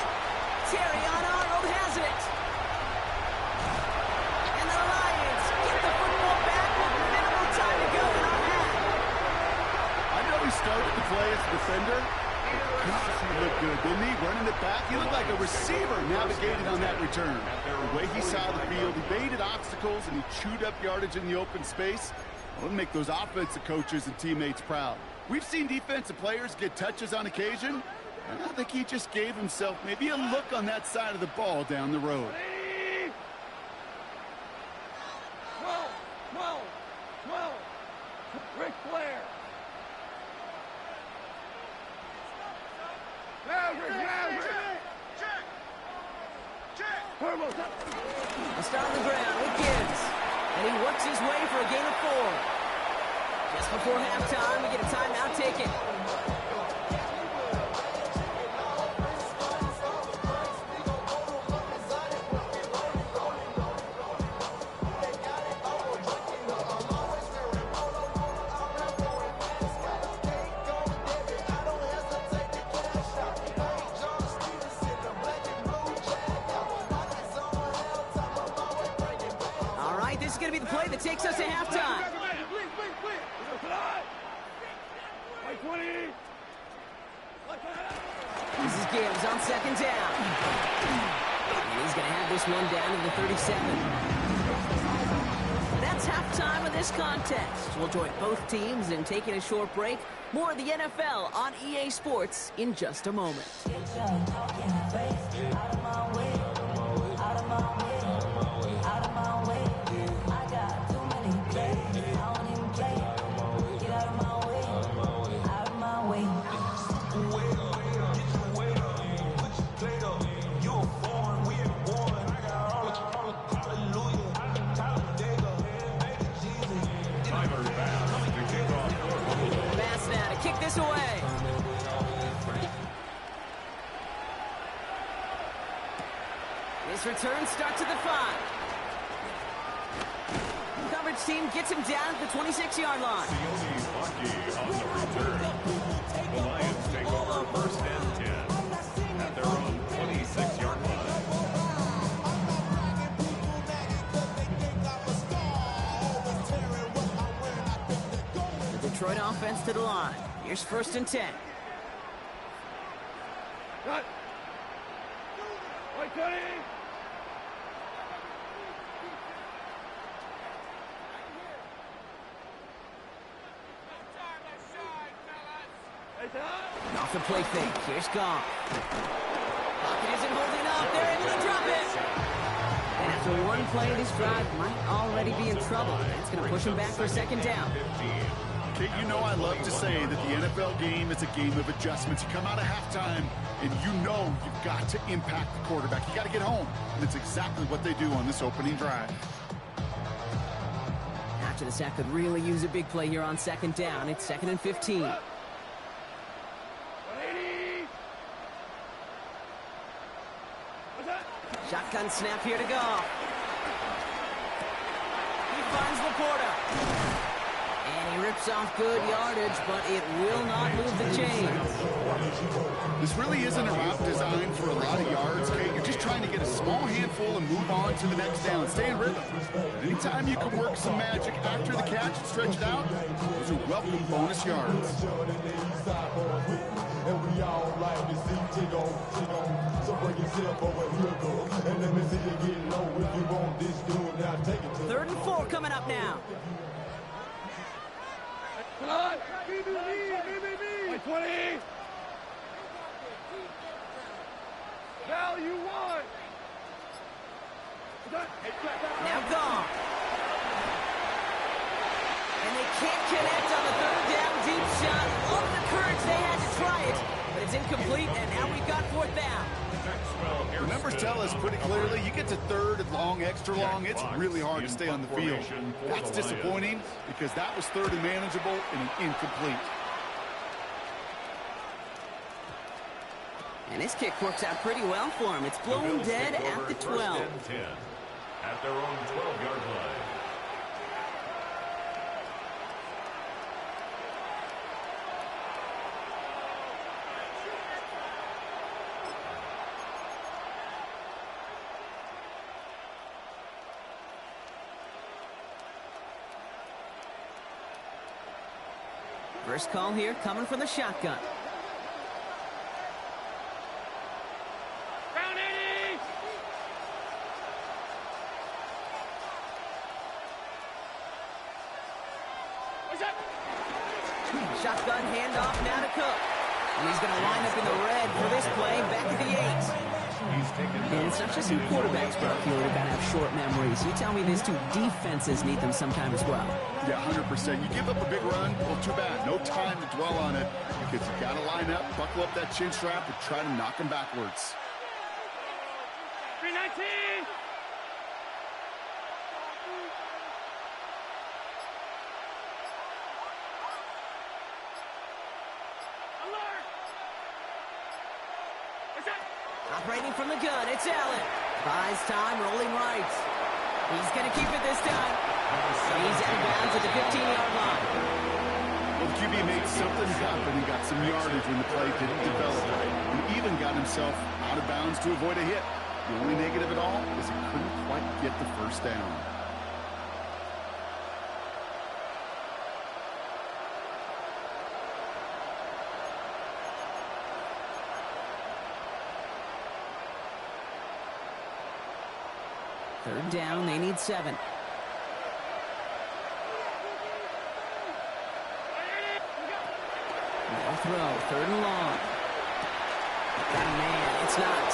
Terrion Arnold has it. And the Lions get the football back with minimal time to go in our half. I know he started to play as a defender. Gosh, he looked good, didn't he? Running it back. He looked like a receiver navigating on that return. The way he saw the field, he baited obstacles, and he chewed up yardage in the open space. It'll make those offensive coaches and teammates proud. We've seen defensive players get touches on occasion, and I think he just gave himself maybe a look on that side of the ball down the road. 12. Ric Flair. Let's start on the ground with Gibbs. And he works his way for a gain of 4. Just before halftime, we get a timeout taken. All right, this is going to be the play that takes us to halftime. This is Gibbs on 2nd down. And he's going to have this one down in the 37. That's halftime of this contest. We'll join both teams in taking a short break. More of the NFL on EA Sports in just a moment. Kick this away. This return starts at the 5. Coverage team gets him down at the 26-yard line. on the return. The Lions take over 1st and 10 at their own 26-yard line. The Detroit offense to the line. Here's 1st and 10. Cut. Wait, Cody. Off the play fake. Here's Goff. Pocket isn't holding up. They're able to drop it. And after one play, this drive might already be in trouble. It's going to push him back for 2nd down. Kate, you know I love to say that the NFL game is a game of adjustments. You come out of halftime, and you know you've got to impact the quarterback. You got to get home, and it's exactly what they do on this opening drive. After the sack could really use a big play here on 2nd down. It's 2nd and 15. Shotgun snap here to go. He finds Laporta. And he rips off good yardage, but it will not move the chains. This really isn't a route designed for a lot of yards, Kate. You're just trying to get a small handful and move on to the next down. Stay in rhythm. Anytime you can work some magic after the catch and stretch it out, those are welcome bonus yards. and we all like to see Chico. So bring yourself over here, girl, and let me see you get low if you want this dude. Now take it to 3rd and 4 coming up now. Come on. Me. 20. Now you won. Now gone. And they can't connect on the 3rd down deep shot. Love the courage they had to try it, but it's incomplete, and now we've got 4th down. The numbers tell us pretty clearly, you get to 3rd and long, extra long, it's really hard to stay on the field. That's disappointing because that was 3rd and manageable and an incomplete. And this kick works out pretty well for him. It's blown dead at the 12. At their own 12-yard line. First call here coming from the shotgun. Shotgun handoff now to Cook. And he's going to line up in the red for this play back at the 8. And it's not just some quarterbacks, Brock, you got to have short memories. You tell me these two defenses need them sometime as well. Yeah, 100%. You give up a big run, well, too bad. No time to dwell on it because you got to line up, buckle up that chin strap, and try to knock them backwards. 319. Operating from the gun, it's Allen. Buys time, rolling right. He's going to keep it this time. He's out of bounds at the 15-yard line. Well, the QB made something happen. He got some yardage when the play didn't develop. And even got himself out of bounds to avoid a hit. The only negative at all is he couldn't quite get the first down. Third down, they need 7. Now throw, 3rd and long. Got a man, it's not.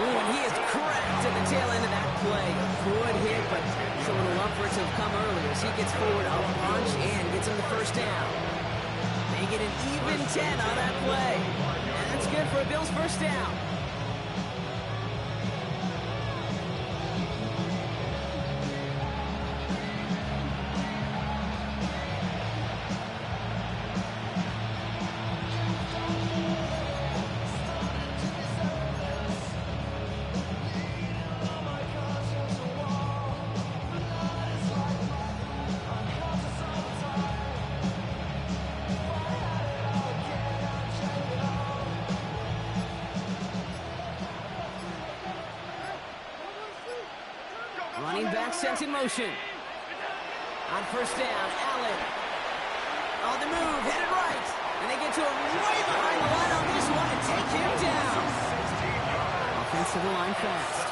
Ooh, and he is cracked at the tail end of that play. A good hit, but showing a love for it to have come earlier as he gets forward a bunch and gets him the first down. They get an even 10 on that play. And that's good for a Bills first down. Running back sent in motion. On first down, Allen. On the move, headed right. And they get to him way behind the line on this one and take him down. Offensive line fast.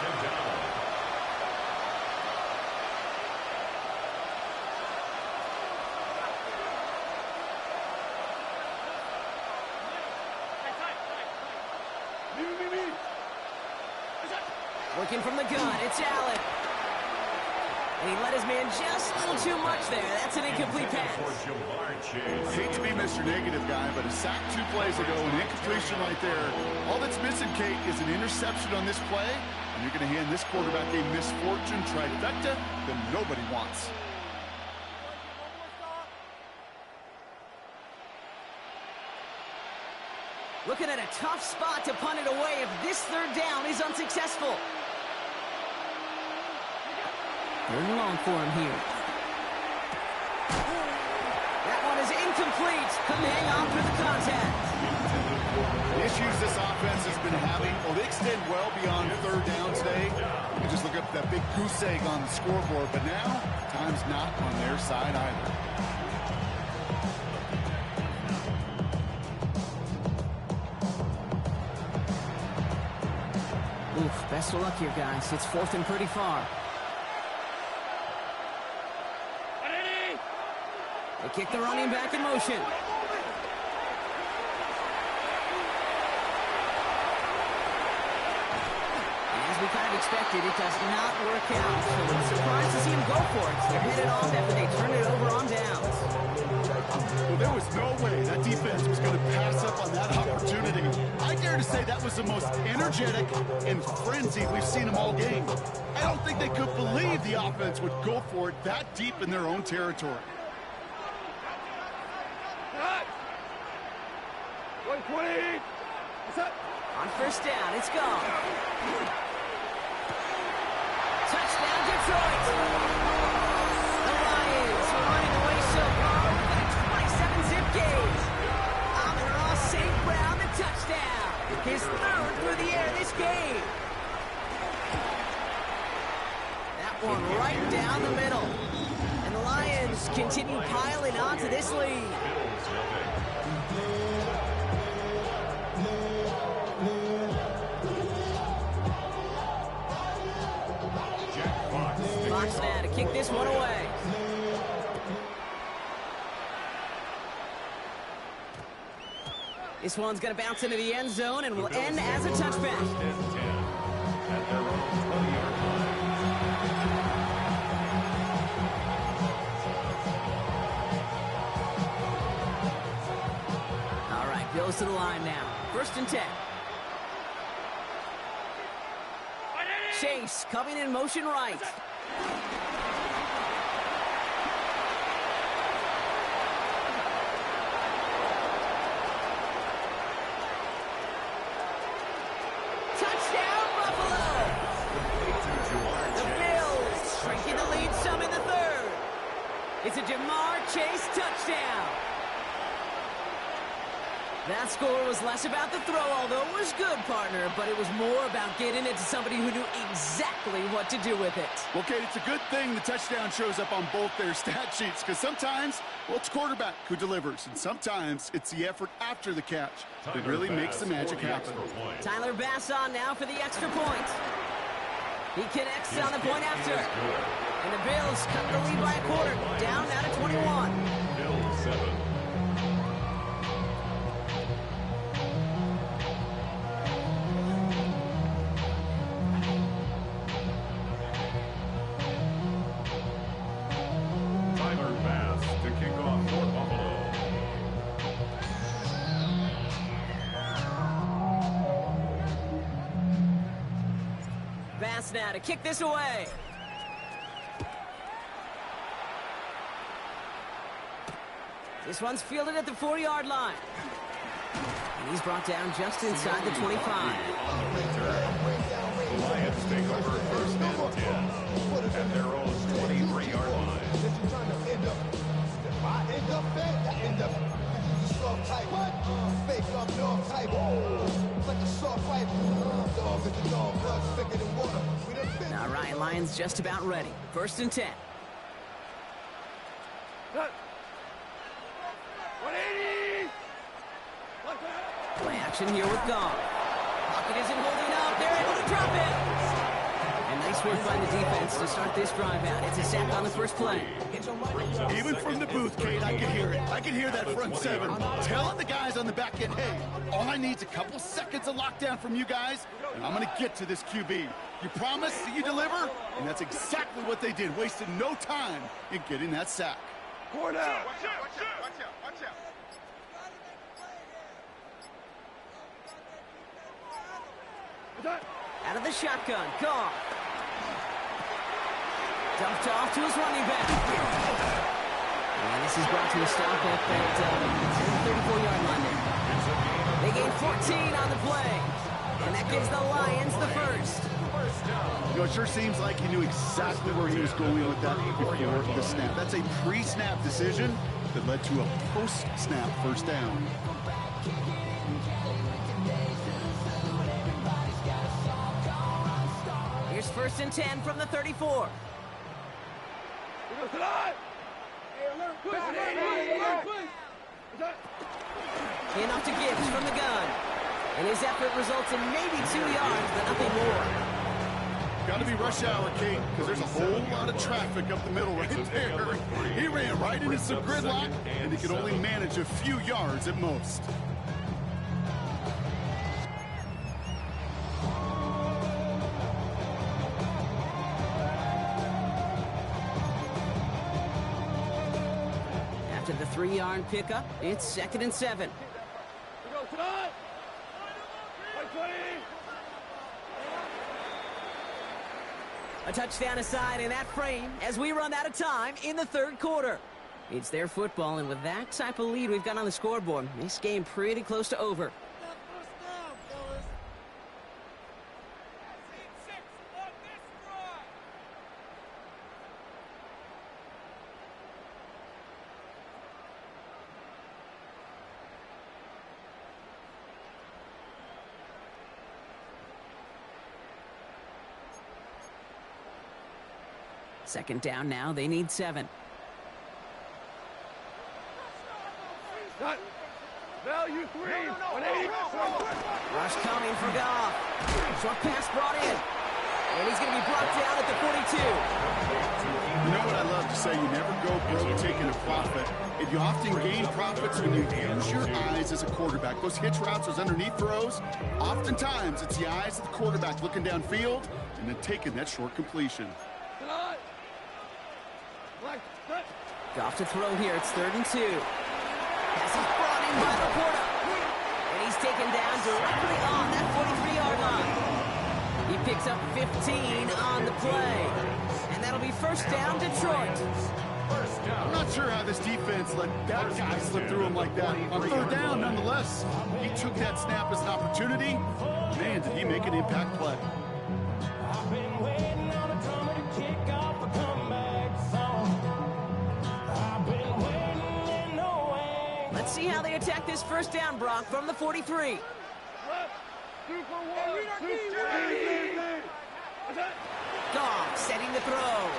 Working from the gun, it's Allen. And he let his man just a little too much there. That's an incomplete pass. I hate to be Mr. Negative guy, but a sack 2 plays ago, an incompletion right there. All that's missing, Kate, is an interception on this play, and you're going to hand this quarterback a misfortune trifecta that nobody wants. Looking at a tough spot to punt it away if this third down is unsuccessful. 3rd and long for him here. That one is incomplete. Couldn't hang on through the contact. The issues this offense has been having, well, they extend well beyond 3rd down today. You can just look up that big goose egg on the scoreboard, but now, time's not on their side either. Best of luck here, guys. It's 4th and pretty far. They kick the running back in motion. As we kind of expected, it does not work out. So I'm surprised to see him go for it. They're headed off after they turn it over on downs. Well, there was no way that defense was going to pass up on that opportunity. I dare to say that was the most energetic and frenzied we've seen them all game. I don't think they could believe the offense would go for it that deep in their own territory. On first down, it's gone. Touchdown, Detroit. The Lions are running away so far with a 27-zip game. Amon-Ra St. Brown, the touchdown. His 3rd through the air this game. That one right down the middle. And the Lions continue piling onto this lead. Fox now to kick this one away. This one's going to bounce into the end zone and will end as a touchback. All right, Bills to the line now. 1st and 10. Chase coming in motion right. Touchdown, Buffalo! The Bills shrinking the lead some in the 3rd. It's a Jamar Chase touchdown. That score was less about the throw, although it was good, partner, but it was more about getting it to somebody who knew exactly what to do with it. Well, Kate, it's a good thing the touchdown shows up on both their stat sheets, because sometimes, well, it's quarterback who delivers, and sometimes it's the effort after the catch that really makes the magic happen. Tyler Bass on now for the extra point. He connects on the point after. And the Bills cut the lead by a quarter, down now to 21. Bills 7. Now to kick this away. This one's fielded at the 4-yard line. And he's brought down just inside the 25. The Lions take over 1st and 10 at their own 23-yard line. Now Ryan Lyons just about ready. 1st and 10. Play action here with Goff. Pocket isn't holding up. They're able to drop it. And nice work by the defense to start this drive out. It's a sack on the first play. Even from the booth, Kate, I can hear it. I can hear that front 7 telling the guys on the back end, hey, all I need is a couple seconds of lockdown from you guys, and I'm going to get to this QB. You promise that you deliver? And that's exactly what they did, wasted no time in getting that sack. Watch out, watch out, watch out, watch out. Out of the shotgun, Goff. Dumped off to his running back. And this is brought to a stop at the 34-yard line there. They gain 14 on the play. And that gives the Lions the first. You know, it sure seems like he knew exactly where he was going with that before the snap. That's a pre-snap decision that led to a post-snap first down. Here's 1st and 10 from the 34. Enough to Gibbs from the gun. And his effort results in maybe 2 yards, but nothing more. Got to be rush hour, Kate, because there's a whole lot of traffic up the middle right there. He ran right into some gridlock, and he could only manage a few yards at most. After the 3-yard pickup, it's 2nd and 7. A touchdown aside in that frame as we run out of time in the 3rd quarter. It's their football, and with that type of lead we've got on the scoreboard, this game pretty close to over. Second down now. They need 7. Value 3. Rush coming for Goff. Short pass brought in. And he's going to be brought down at the 42. You know what I love to say? You never go broke taking a profit. And you often gain profits when you use your eyes as a quarterback. Those hitch routes, those underneath throws, oftentimes it's the eyes of the quarterback looking downfield and then taking that short completion. Goff to throw here. It's 3rd and 2. Pass is brought in by Laporta. And he's taken down directly on that 43-yard line. He picks up 15 on the play. And that'll be first down, Detroit. I'm not sure how this defense let that guy slip through him like that. On 3rd down, nonetheless, he took that snap as an opportunity. Man, did he make an impact play. I've been waiting on a drummer to kick off a comeback song. I've been waiting in the way. Let's see how they attack this first down, Brock, from the 43. Goff setting the throw.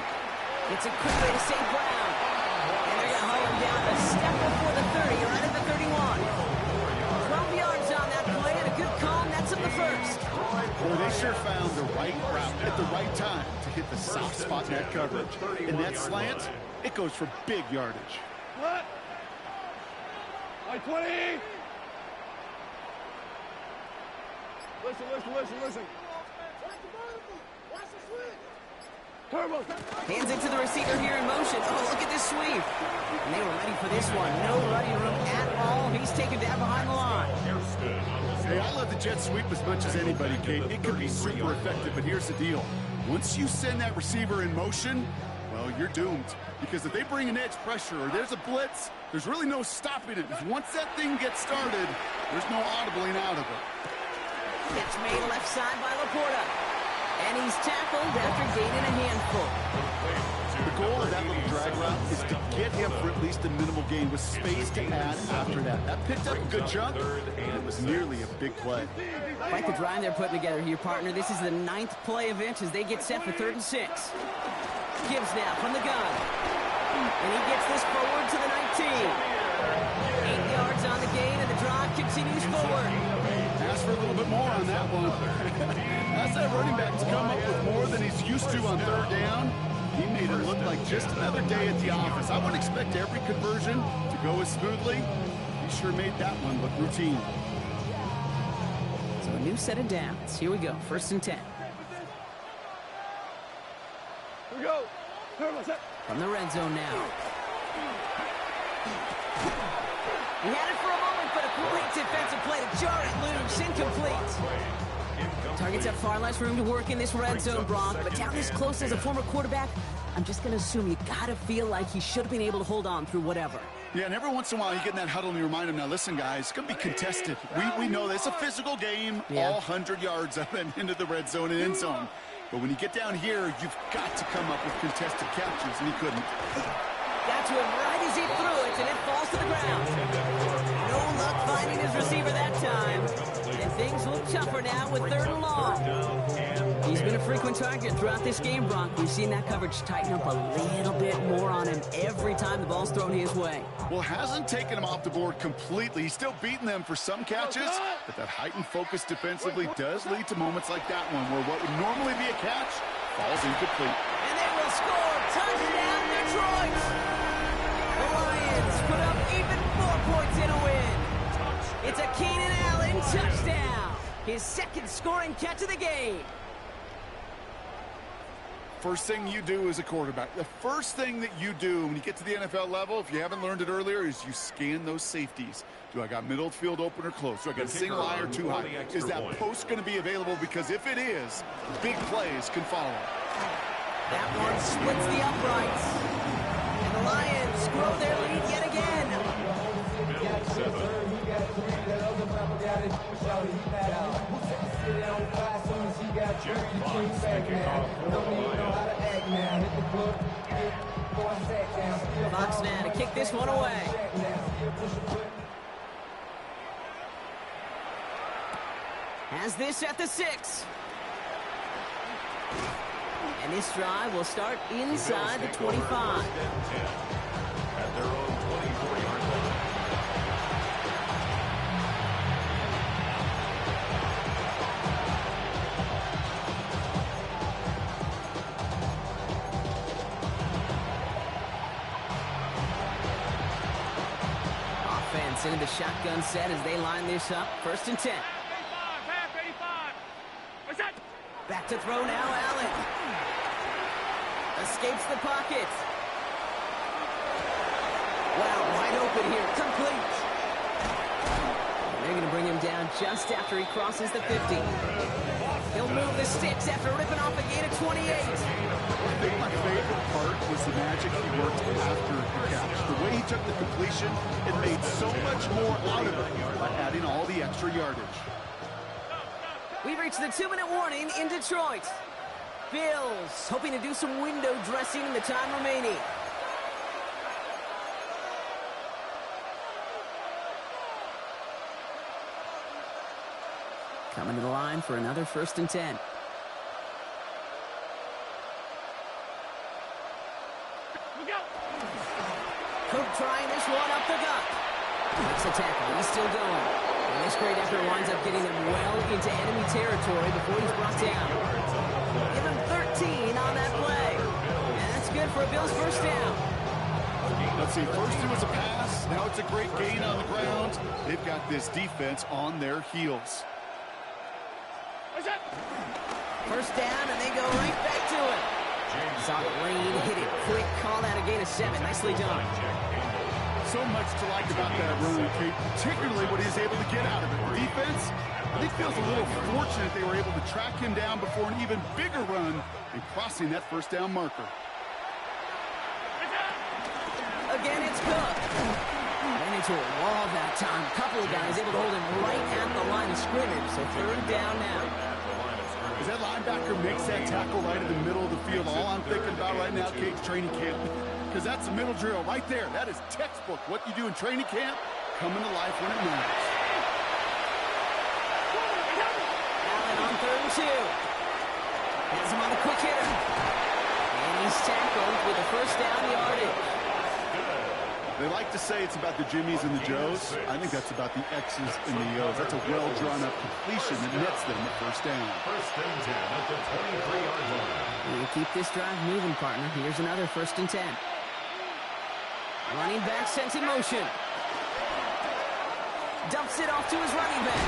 It's a quick way to save ground. And they're going to haul him down a step before the 30, right at the 31. 12 yards on that play, and a good call, and that's in the first. Boy, they sure found the right route at the right time to hit the soft spot in that coverage. And that slant, it goes for big yardage. What? 20. Listen. Hands it to the receiver here in motion. Oh, look at this sweep. And they were ready for this one. No running room at all. He's taken down behind the line. Hey, I love the jet sweep as much as anybody, Kate. It can be super effective, but here's the deal. Once you send that receiver in motion, well, you're doomed. Because if they bring an edge pressure or there's a blitz, there's really no stopping it. Once that thing gets started, there's no audibling out of it. Catch made left side by Laporta. And he's tackled after gaining a handful. The goal of that little drag route is to get him for at least a minimal gain with space to add after that. That picked up a good chunk, and it was nearly a big play. Quite the drive they're putting together here, partner. This is the 9th play of it as they get set for 3rd and 6. Gibbs now from the gun. And he gets this forward to the 19. 8 yards on the gain, and the drive continues forward. Ask for a little bit more on that one. That's that running back to come up with more than he's used to on 3rd down. He made it look like just another day at the office. I wouldn't expect every conversion to go as smoothly. He sure made that one look routine. So a new set of downs. Here we go. 1st and 10. Here we go. From the red zone now. He had it for a moment, but a great defensive play to jar it loose. Incomplete. Targets have far less room to work in this red zone, Brock, but down this close as a former quarterback, I'm just going to assume you got to feel like he should have been able to hold on through whatever. Yeah, and every once in a while you get in that huddle and you remind him, now listen, guys, it's going to be contested. We know this. It's a physical game, all 100 yards up and into the red zone and end zone. But when you get down here, you've got to come up with contested catches, and he couldn't. That to him right as he threw it, and it falls to the ground. No luck finding his receiver that time. And things look tougher now with 3rd and long. He's been a frequent target throughout this game, Brock. We've seen that coverage tighten up a little bit more on him every time the ball's thrown his way. Well, hasn't taken him off the board completely. He's still beating them for some catches, but that heightened focus defensively does lead to moments like that one where what would normally be a catch falls incomplete. And they will score. Touchdown, Detroit! The Lions put up even more points in a win. It's a Keenan Allen touchdown. His 2nd scoring catch of the game. First thing you do as a quarterback, the first thing that you do when you get to the NFL level, if you haven't learned it earlier, is you scan those safeties. Do I got middle field open or close? Do I got single high or too high? Is that post going to be available? Because if it is, big plays can follow. That one splits the uprights. And the Lions grow their lead yet again. Fox now to kick this one away. Has this at the 6. And this drive will start inside the 25. At their own 24-yard line. Offense into the shotgun set as they line this up. 1st and 10. Back to throw now, Allen. Escapes the pocket. Wow, wide open here. Complete. They're going to bring him down just after he crosses the 50. He'll move the sticks after ripping off a gain of 28. I think my favorite part was the magic he worked after the catch. The way he took the completion, it made so much more out of it by adding all the extra yardage. We've reached the 2-minute warning in Detroit. Bills hoping to do some window dressing in the time remaining. Coming to the line for another 1st and 10. Cook trying this one up the gut. Makes a tackle. He's still going. And this great effort winds up getting him well into enemy territory before he's brought down. Give him 13 on that play. And that's good for a Bills 1st down. Let's see, first it was a pass. Now it's a great gain on the ground. They've got this defense on their heels. 1st down, and they go right back to it. Saw the lane, hit it quick, call that a gain of 7. Nicely done. So much to like about that run, Kate, particularly what he's able to get out of it. The defense, I think, feels a little fortunate they were able to track him down before an even bigger run and crossing that 1st down marker. Again, it's Cook. Ran into a wall that time. A couple of guys able to hold him right at the line of scrimmage, so 3rd down now. As that linebacker makes that tackle right in the middle of the field, all I'm thinking about right now, Kate's training camp. Because that's the middle drill right there. That is textbook. What you do in training camp, coming to life when it matters. Allen on 3rd and 2. Has him on the quick hitter. And he's tackled with a 1st down yardage. They like to say it's about the Jimmies and the Joes. I think that's about the X's and the O's. That's a well-drawn-up completion that nets them at 1st down. 1st and 10 at the 23-yard line. You keep this drive moving, partner. Here's another 1st and 10. Running back sent in motion. Dumps it off to his running back.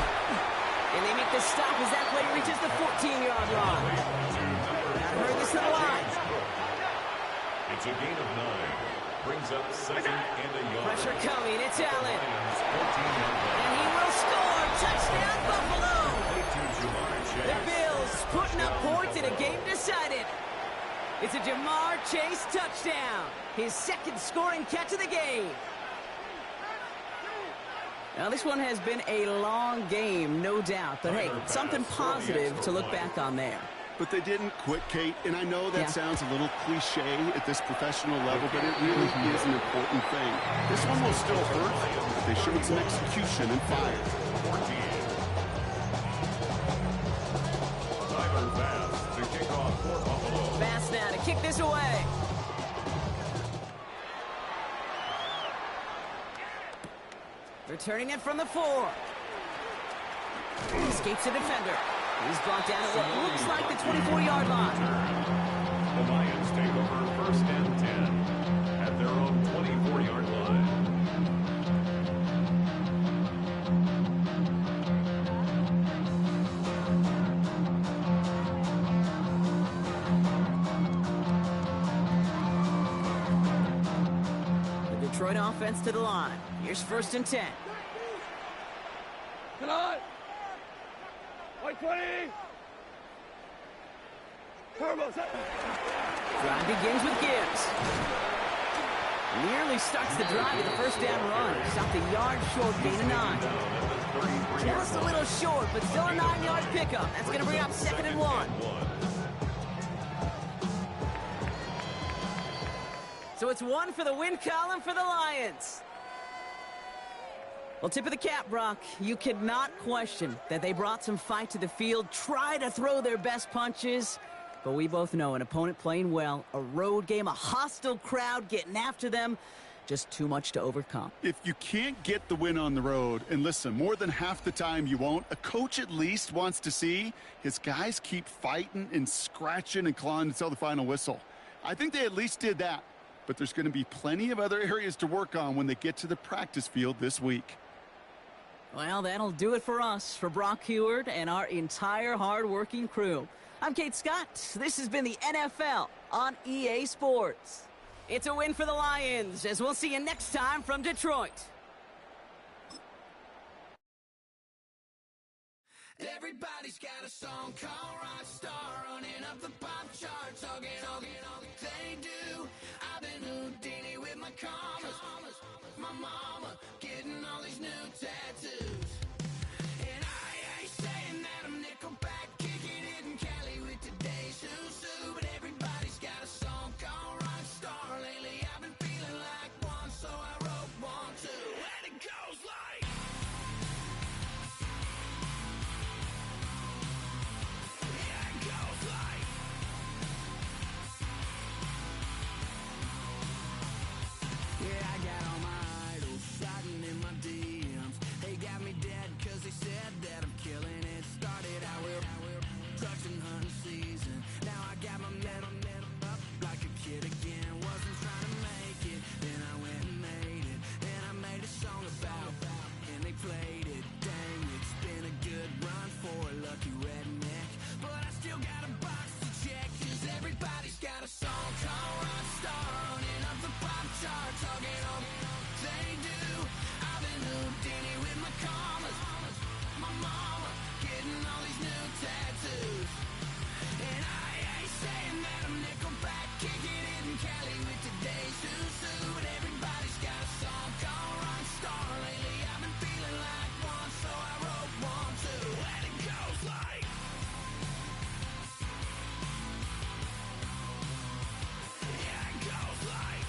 And they make the stop as that play reaches the 14-yard line. Now hurry this to the line. It's a gain of 9. Brings up 2nd and a yard. Pressure coming. It's Allen. And he will score. Touchdown, Buffalo. The Bills putting up points in a game decided. It's a Jamar Chase touchdown. His 2nd scoring catch of the game. Now, this one has been a long game, no doubt. But, hey, something positive to look back on there. but they didn't quit, Kate. And I know that sounds a little cliche at this professional level, but it really is an important thing. This one will still hurt, but they showed some execution and fire. To kick off for Buffalo. Fast now to kick this away. Returning it from the 4. Escapes a defender. He's brought down at what looks like the 24-yard line. The Lions take over 1st and 10 at their own 24-yard line. The Detroit offense to the line. Here's 1st and 10. Come on! White 20! Turbo set! Drive begins with Gibbs. Nearly starts the drive with the 1st down run. Stopped a yard short, gain of 9. Just a little short, but still a 9-yard pickup. That's going to bring up 2nd and 1. So it's 1 for the win column for the Lions. Well, tip of the cap, Brock. You could not question that they brought some fight to the field, try to throw their best punches. But we both know an opponent playing well, a road game, a hostile crowd getting after them, just too much to overcome. If you can't get the win on the road, and listen, more than half the time you won't, a coach at least wants to see his guys keep fighting and scratching and clawing until the final whistle. I think they at least did that. But there's going to be plenty of other areas to work on when they get to the practice field this week. Well, that'll do it for us, for Brock Heward and our entire hard-working crew. I'm Kate Scott. This has been the NFL on EA Sports. It's a win for the Lions, as we'll see you next time from Detroit. Everybody's got a song called Rockstar, running up the pop charts, all they do. I've been Houdini with my commas, my mama getting all these new tattoos. And I ain't saying that I'm Nickelback, kicking it in Cali with today's Susu, but everybody's got a song called Rockstar. Lately I've been feeling like one, so I wrote one too. And it goes like, yeah, it goes like, yeah, I got all my idols sliding in my DMs. They got me dead cause they said that I'm killing it. Started out with trucks and hunting season. Now I got my metal up like a kid again. Wasn't trying to make it, then I went and made it. And I made a song about and they played it. Dang, it's been a good run for a lucky redneck. But I still got a box to check, cause everybody's got a song called Rockstar, running up the pop charts, all they do. I've been Houdini with my commas, my mama getting all these new tattoos. And I ain't saying that I'm Nickelback, kicking it in Cali with today's Susu, but everybody's got a song called Rockstar. Lately I've been feeling like one, so I wrote one too. And it goes like, yeah, it goes like,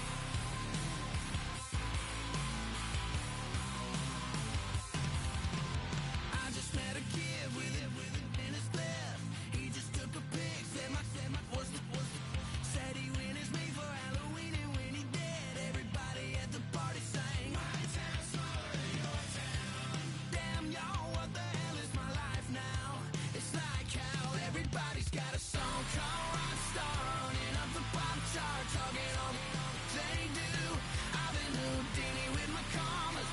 I just met a kid with it in his left. He just took a pic, said my said he witnessed me for Halloween, and when he did, everybody at the party sang, my town smaller than your town. Damn, y'all, what the hell is my life now? It's like how everybody's got a song called Rockstar, running up the pop charts, all they do. I've been Houdini with my commas,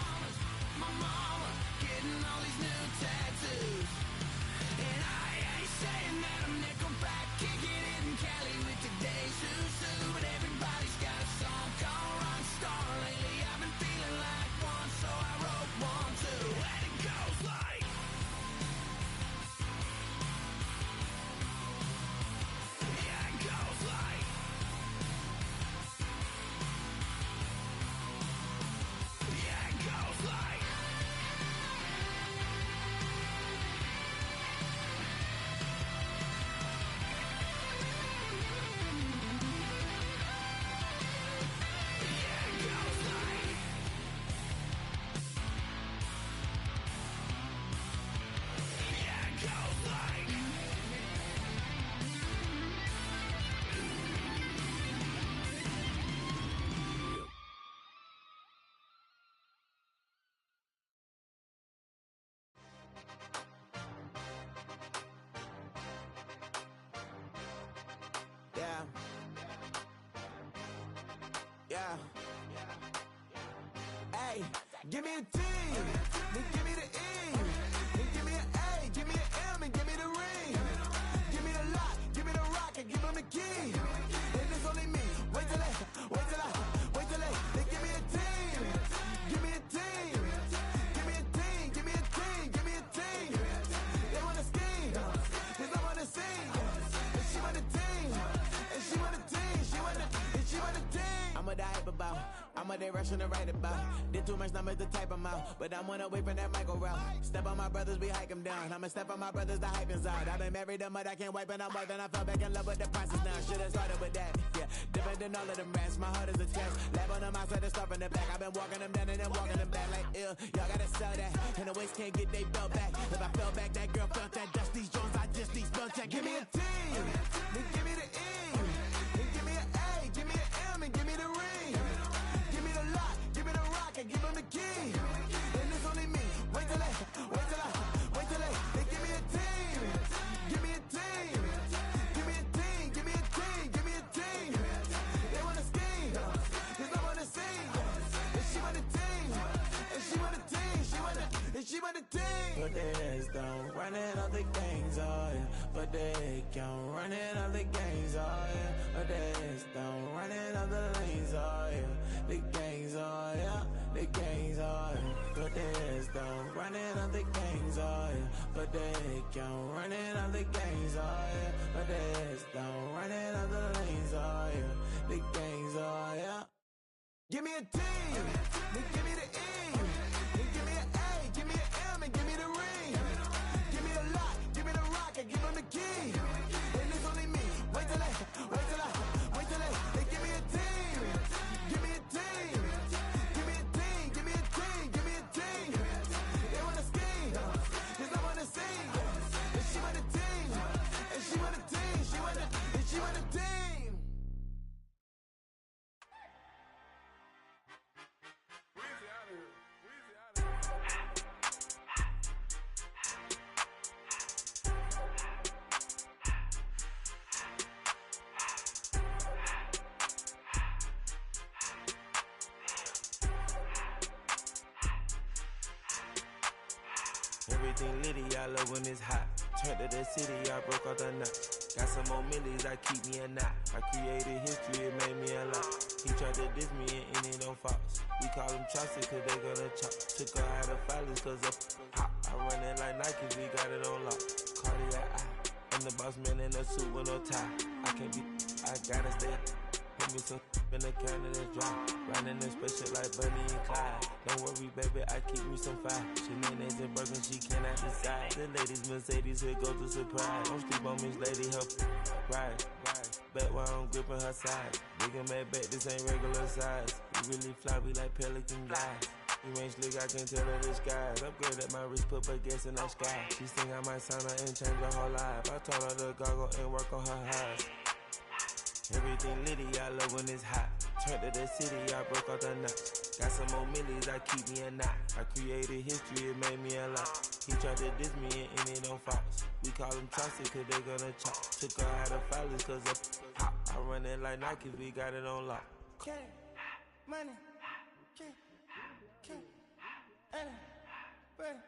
my mama getting all these new tattoos. And I ain't saying that I'm Nickelback, kicking it in Cali with today's Susu, but everybody's got a song called Rockstar. Lately I've been feeling like one, so I wrote one too. And it goes like, yeah, it goes like, Yeah. Hey, give me a T, then give me the E, then give me an A, give me an M, and give me the ring. Give me the lock, give me the rock, and give them the key. And it's only me. Wait till they give me a team. Give me a team. Give me a team. Give me a team. Give me a team. They wanna scheme, 'cause I wanna sing. And she want a team. And she want a team. She want a team. I'm a die about. I'm a day rushing to write about. Did too much numbers to type them out. But I'm one away from that Michael route. Step on my brothers, we hike them down. I'ma step on my brothers, the hype is out. I've been married them, but I can't wipe it out more than I fell back in love with the process now. Should've started with that. Yeah, different than all of them rats. My heart is a test. Lab on them outside and stuff in the back. I've been walking them down and then walking them back like ill. Y'all gotta sell that. And the waist can't get they belt back. If I fell back, that girl felt that. Dust these Jones, I just need spell check. Give me a team. Then give me the E. Then give me an A. Give me an M and give me the ring. Give me the lock. Give me the rock and give them the key. And it's only me. Wait till they give me a team. Give me a team. Give me a team. Give me a team. Give me a team. They wanna scheme, 'cause I wanna sing. And she want a team. And she want a team. She want a team. But there's don't running all the gangs, oh yeah. But they can't running all the gangs, oh yeah. But there's don't running all the lanes, oh yeah. The gangs, oh yeah. The gangs, oh yeah. But there's don't running all the gangs, oh yeah. But they can't running all the gangs, oh yeah. But there's don't running all the lanes, oh yeah. The gangs, oh yeah. Give me a team, then give me the E, then give me an A, give me an M, and give me the ring. Give me the lock, give me the rock, and give them the key. And it's only me. Wait till they give me a team. Give me a team. Give me a team. Give me a team. Give me a team. They wanna scheme, 'cause I wanna sing. And she want a team. And she want a team. She want a team. Everything litty, I love when it's hot. Turned to the city, I broke out the knot. Got some more millies, that keep me a knot. I created history, it made me a lot. He tried to diss me and it on Fox. We call them Chaucer, 'cause they gonna chop. Took her out of filers, 'cause of hot. I run it like Nike, we got it on lock. Cardiac eye. I'm the boss man in a suit with no tie. I can't be, I gotta stay. Put me some in the can of this dry. Riding this special like Bunny and Clyde. Don't worry, baby, I keep me some fire. Shenanigans and Birkin, she cannot decide. The ladies Mercedes, here goes the surprise. Don't sleep on Miss Lady, help ride. Bet while I'm gripping her side. Big and mad back, this ain't regular size. We really fly, we like Pelican guys. You ain't slick, I can tell her the skies. Upgrade at my wrist, put baguettes in the sky. She think I might sign her and change her whole life. I told her to goggle and work on her eyes. Everything litty, I love when it's hot. Turned to the city, I broke out the knot. Got some more millies, I keep me a knot. I created history, it made me a lot. He tried to diss me and it on Fox. We call them Chaucer, 'cause they gonna chop. Took her out of filers, 'cause of hot. I run it like Nike, we got it on lock. Okay, money, okay, Anna, ready,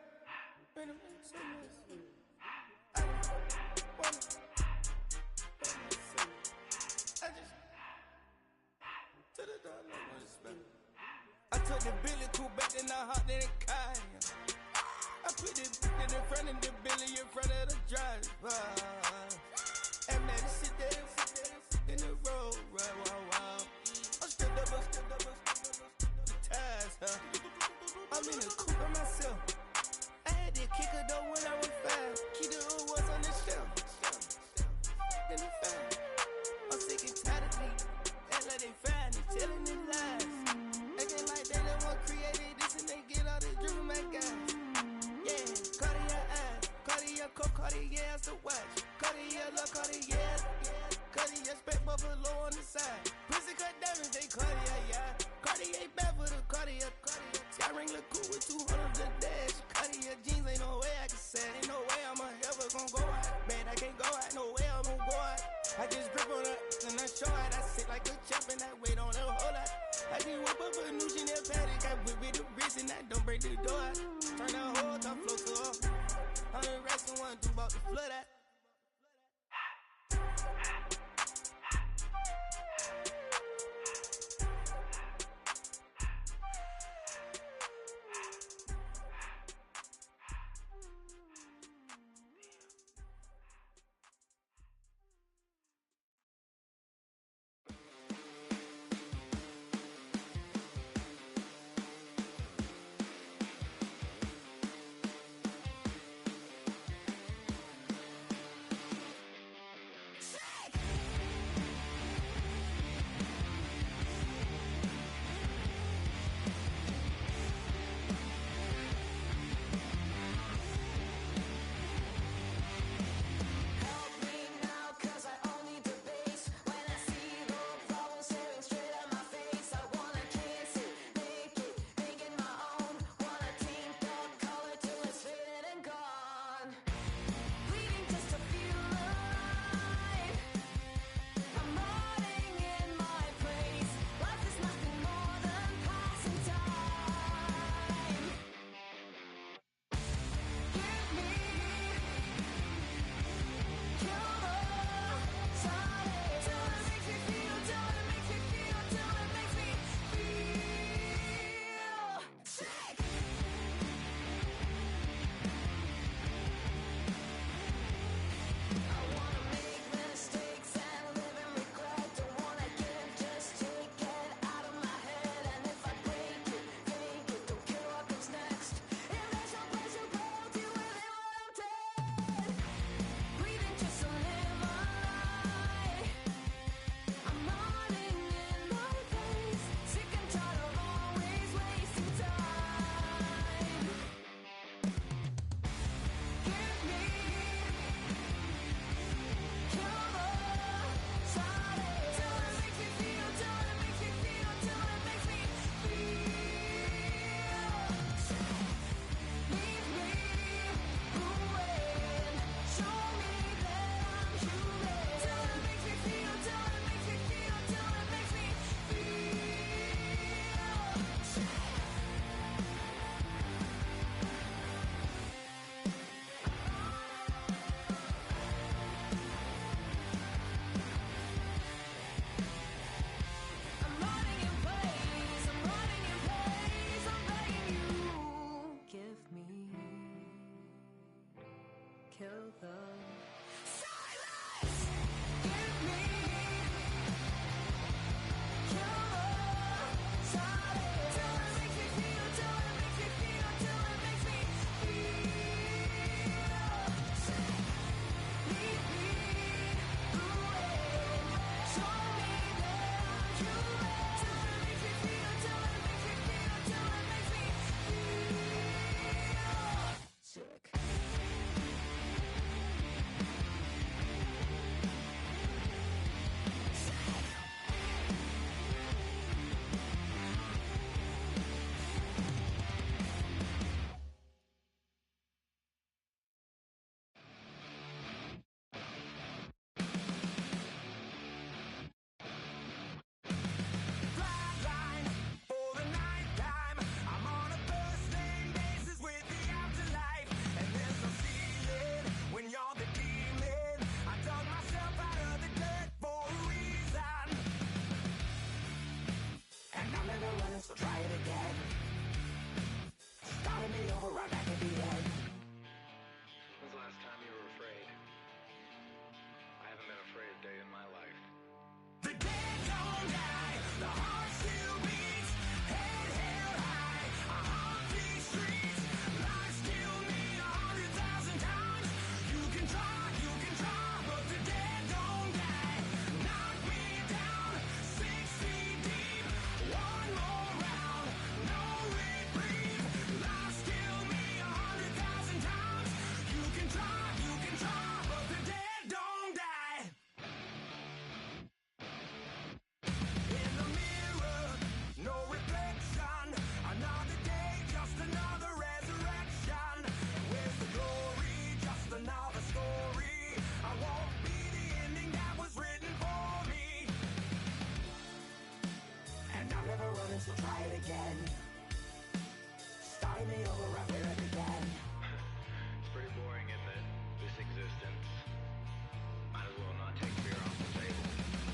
I took the Billy cool back and I hopped in the car. I put the in front of the Billy in front of the driver. And man, sit there in the road, right, wow. I'm still double, the tires, huh? I'm in the coupe by myself. I had to kick her though when I was 5. Keep the old was on the shelf. In the fan. I'm sick and tired of me. Act like they find it, telling them lies. Acting like they the one created this and they get all this drip from my guys. Yeah, Cartier eyes, Cartier coat, Cartier ass to watch. Cartier look, Cartier, Cartier spec buffalo on the side. Pussy cut diamonds, they Cartier, yeah. Cartier bad for the Cartier. Sky ring look cool with 200 the dash. Cartier jeans, ain't no way I can say. Ain't no way I'm ever gonna go out. Man, I can't go out, no way I'm gonna go out. I just grip on her and I show out. I sit like a champ and I wait on her whole lot. I just woke up a new Chanel paddock. I whip with the wrist and I don't break the door. Turn down whole top flow to up. 100 racks and one, two about to flood out. once, try it again. Start me over right where it began. It's pretty boring, isn't it? This existence. Might as well not take fear off the table.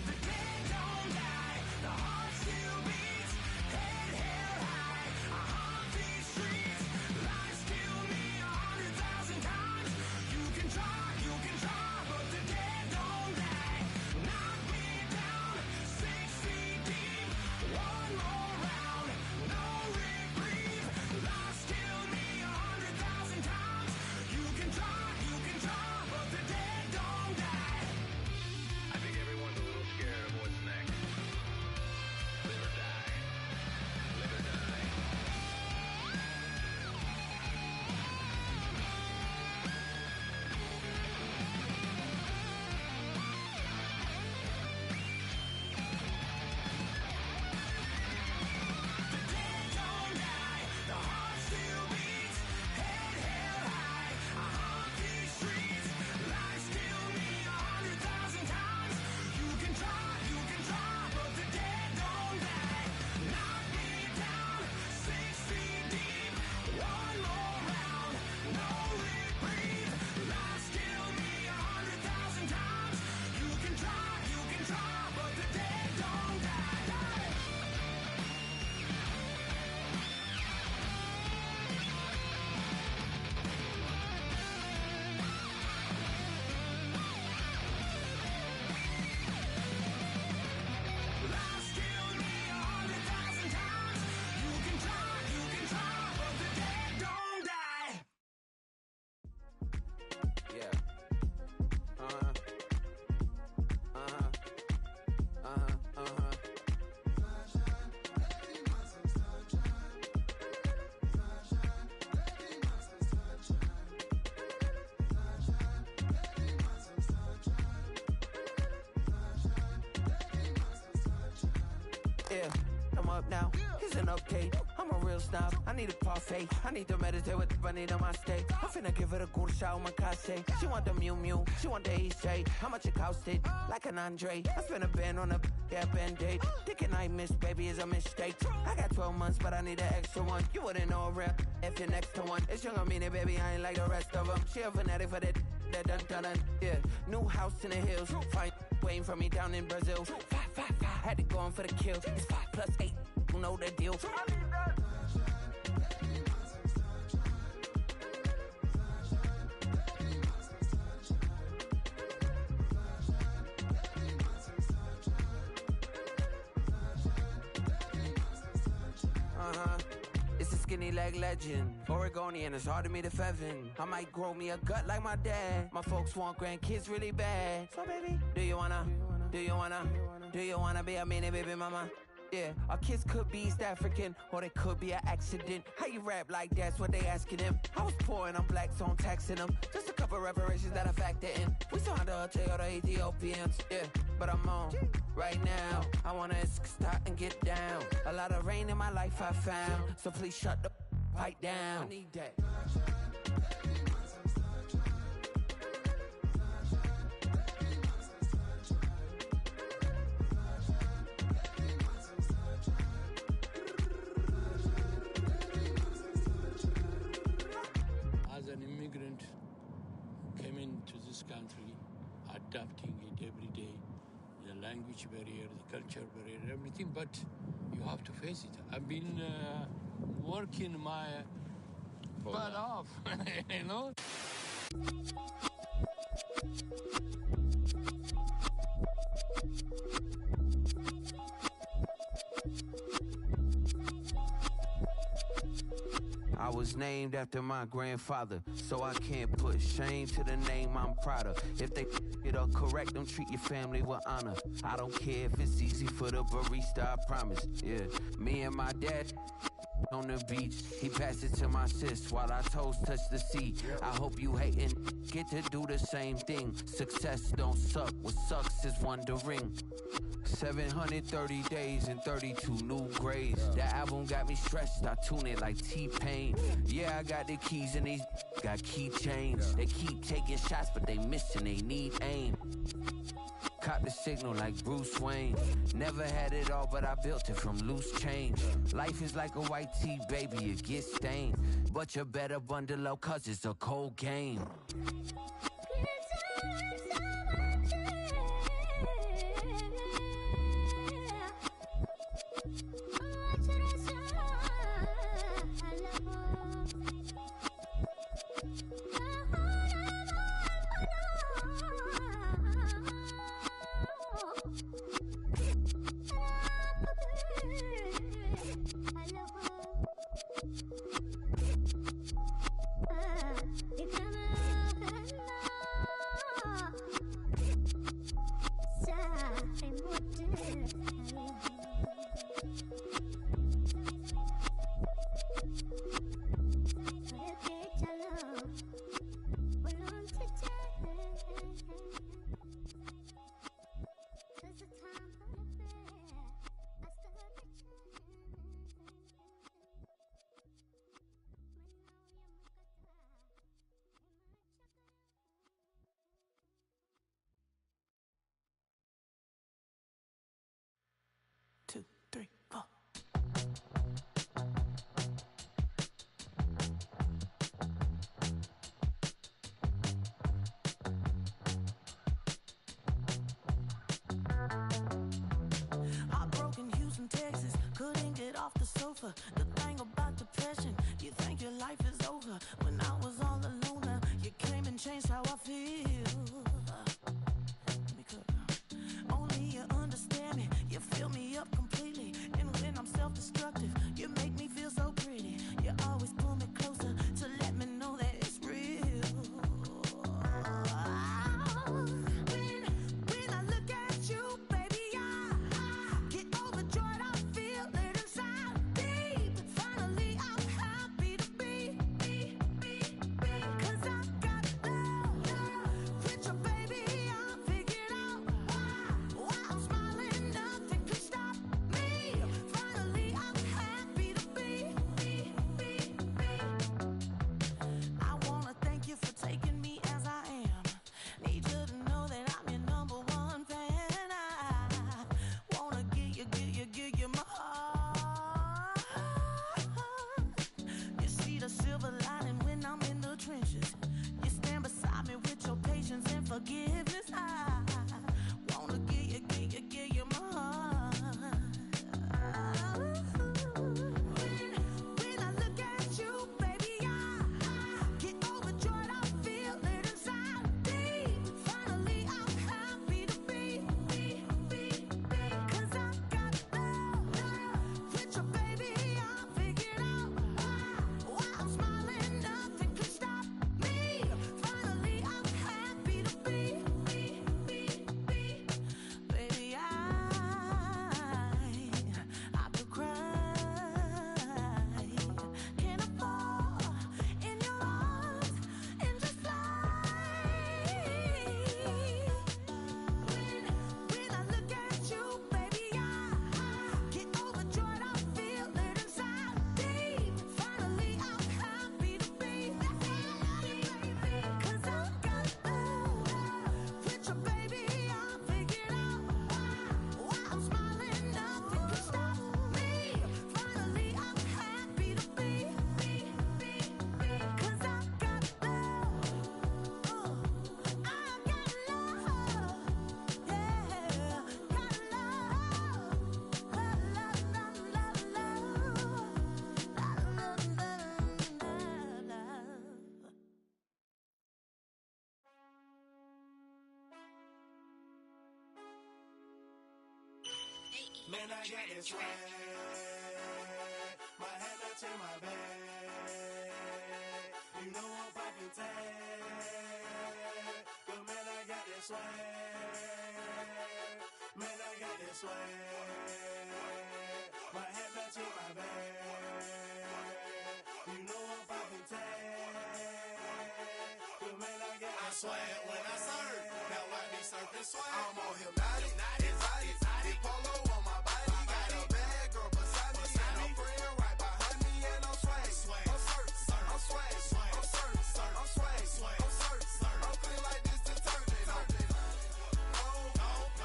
The dead don't die, the heart still beats. Head held high, I haunt these streets. Lies kill me 100,000 times. You can try, but the dead don't die. Knock me down 6 feet deep. One more round, no reprieve. Lies kill me 100,000 times. You can try, but the dead don't die. I think everyone's a little scared of what's next. Live or die. Live or die. The dead don't die, the heart still beats. Head held high, I haunt these streets. Lies kill me 100,000 times. You can try, but the dead don't die. Knock me down 6 feet deep. One more round, no reprieve. Lies kill me 100,000 times. You can try, but the dead don't die. Lies kill me 100,000 times. You can try, but the dead don't die. Yeah. Yeah, I'm up now. Here's an update. I'm a real snob. I need a parfait. I need to meditate with the bunny on my state. I'm finna give it a good shot on my casse. She want the Mew Mew. She want the EJ. How much it costed? Like an Andre. I spent a band on a band-aid. Thinking I missed, baby, is a mistake. I got 12 months, but I need an extra one. You wouldn't know a real if you're next to one. It's young, I mean it, baby, I ain't like the rest of them. She a fanatic for that dun. Yeah, new house in the hills. Fine, waiting for me down in Brazil. 5. Had to go on for the kill. It's 5 plus 8. You know the deal. It's a skinny leg legend. Oregonian, it's hard to meet a Fevin. I might grow me a gut like my dad. My folks want grandkids really bad. So baby, do you wanna be a mini baby mama? Yeah, our kids could be East African, or they could be an accident. How you rap like that's what they asking him. I was poor and I'm black, so I'm taxing them. Just a couple reparations that I factor in. We saw the Toyota Ethiopians, yeah, but I'm on right now. I wanna stop and get down. A lot of rain in my life I found, so please shut the pipe down. I need that. As an immigrant, came into this country, adapting it every day, the language barrier, the culture barrier, everything, but you have to face it. I've been working my butt off, you know? I was named after my grandfather, so I can't put shame to the name I'm proud of. If they it up correct, don't treat your family with honor. I don't care if it's easy for the barista, I promise. Yeah, me and my dad on the beach, he passed it to my sis while our toes touch the sea. I hope you hatin' get to do the same thing. Success don't suck, what sucks is wondering. 730 days and 32 new grades. That album got me stressed, I tune it like T-Pain. Yeah, I got the keys and these got keychains. They keep taking shots, but they missing, they need aim. Cop the signal like Bruce Wayne. Never had it all, but I built it from loose change. Life is like a white tee, baby, it gets stained. But you better bundle up, cause it's a cold game. The thing about depression, you think your life is over. When I was all alone, you came and changed how I feel. Let me cook. Only you understand me, you fill me up completely. And when I'm self-destructive, you make me feel so pretty. You always pull me closer to let me know that it's real. When I look at you, baby, I get overjoyed. I feel it inside. Finally, I'm happy to be, 'cause I got love with your baby. I figured out why I'm smiling. Nothing can stop me. Finally, I'm happy to be. I wanna thank you for taking me as I am. Need you to know that I'm your number one fan. I wanna give you my heart. You see the silver lining when I'm in the trenches. You stand beside me with your patience and forgiveness. I wanna give you my heart. When I look at you, baby, I get overjoyed. I feel it inside me. Finally, I'm happy to be, 'cause I got love with your baby. I figured out why I'm smiling. Nothing can stop me. Finally, I'm happy to be, baby. I could cry. Can I fall in your arms and just fly? When I look at you, baby, I get overjoyed. I feel it inside me. Finally, I'm happy to be, 'cause I got love with your baby. I figured out why I'm smiling. Nothing can stop me. Finally, I'm happy to be, 'cause I got love. I got love. Yeah, got Man, I got this swag. My head touching my bag. You know I'm poppin' tag. But man, I got this swag. Man, I got this swag. My head touching my bag. You know I'm poppin' tag. But man, I got this swag. When I surf, now I be surfing swag. I'm on hypnotic, exotic, polo on my body. Got a bad girl beside me, and a friend right behind me, and I'm swag. I'm surf, I'm swag, I'm surf, I'm swag, I'm surf, I'm clean like this detergent. No,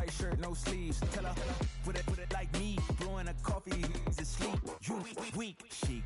white shirt, no sleeves. Tell her, with it like me, blowing a coffee, he's asleep. You weak, chic.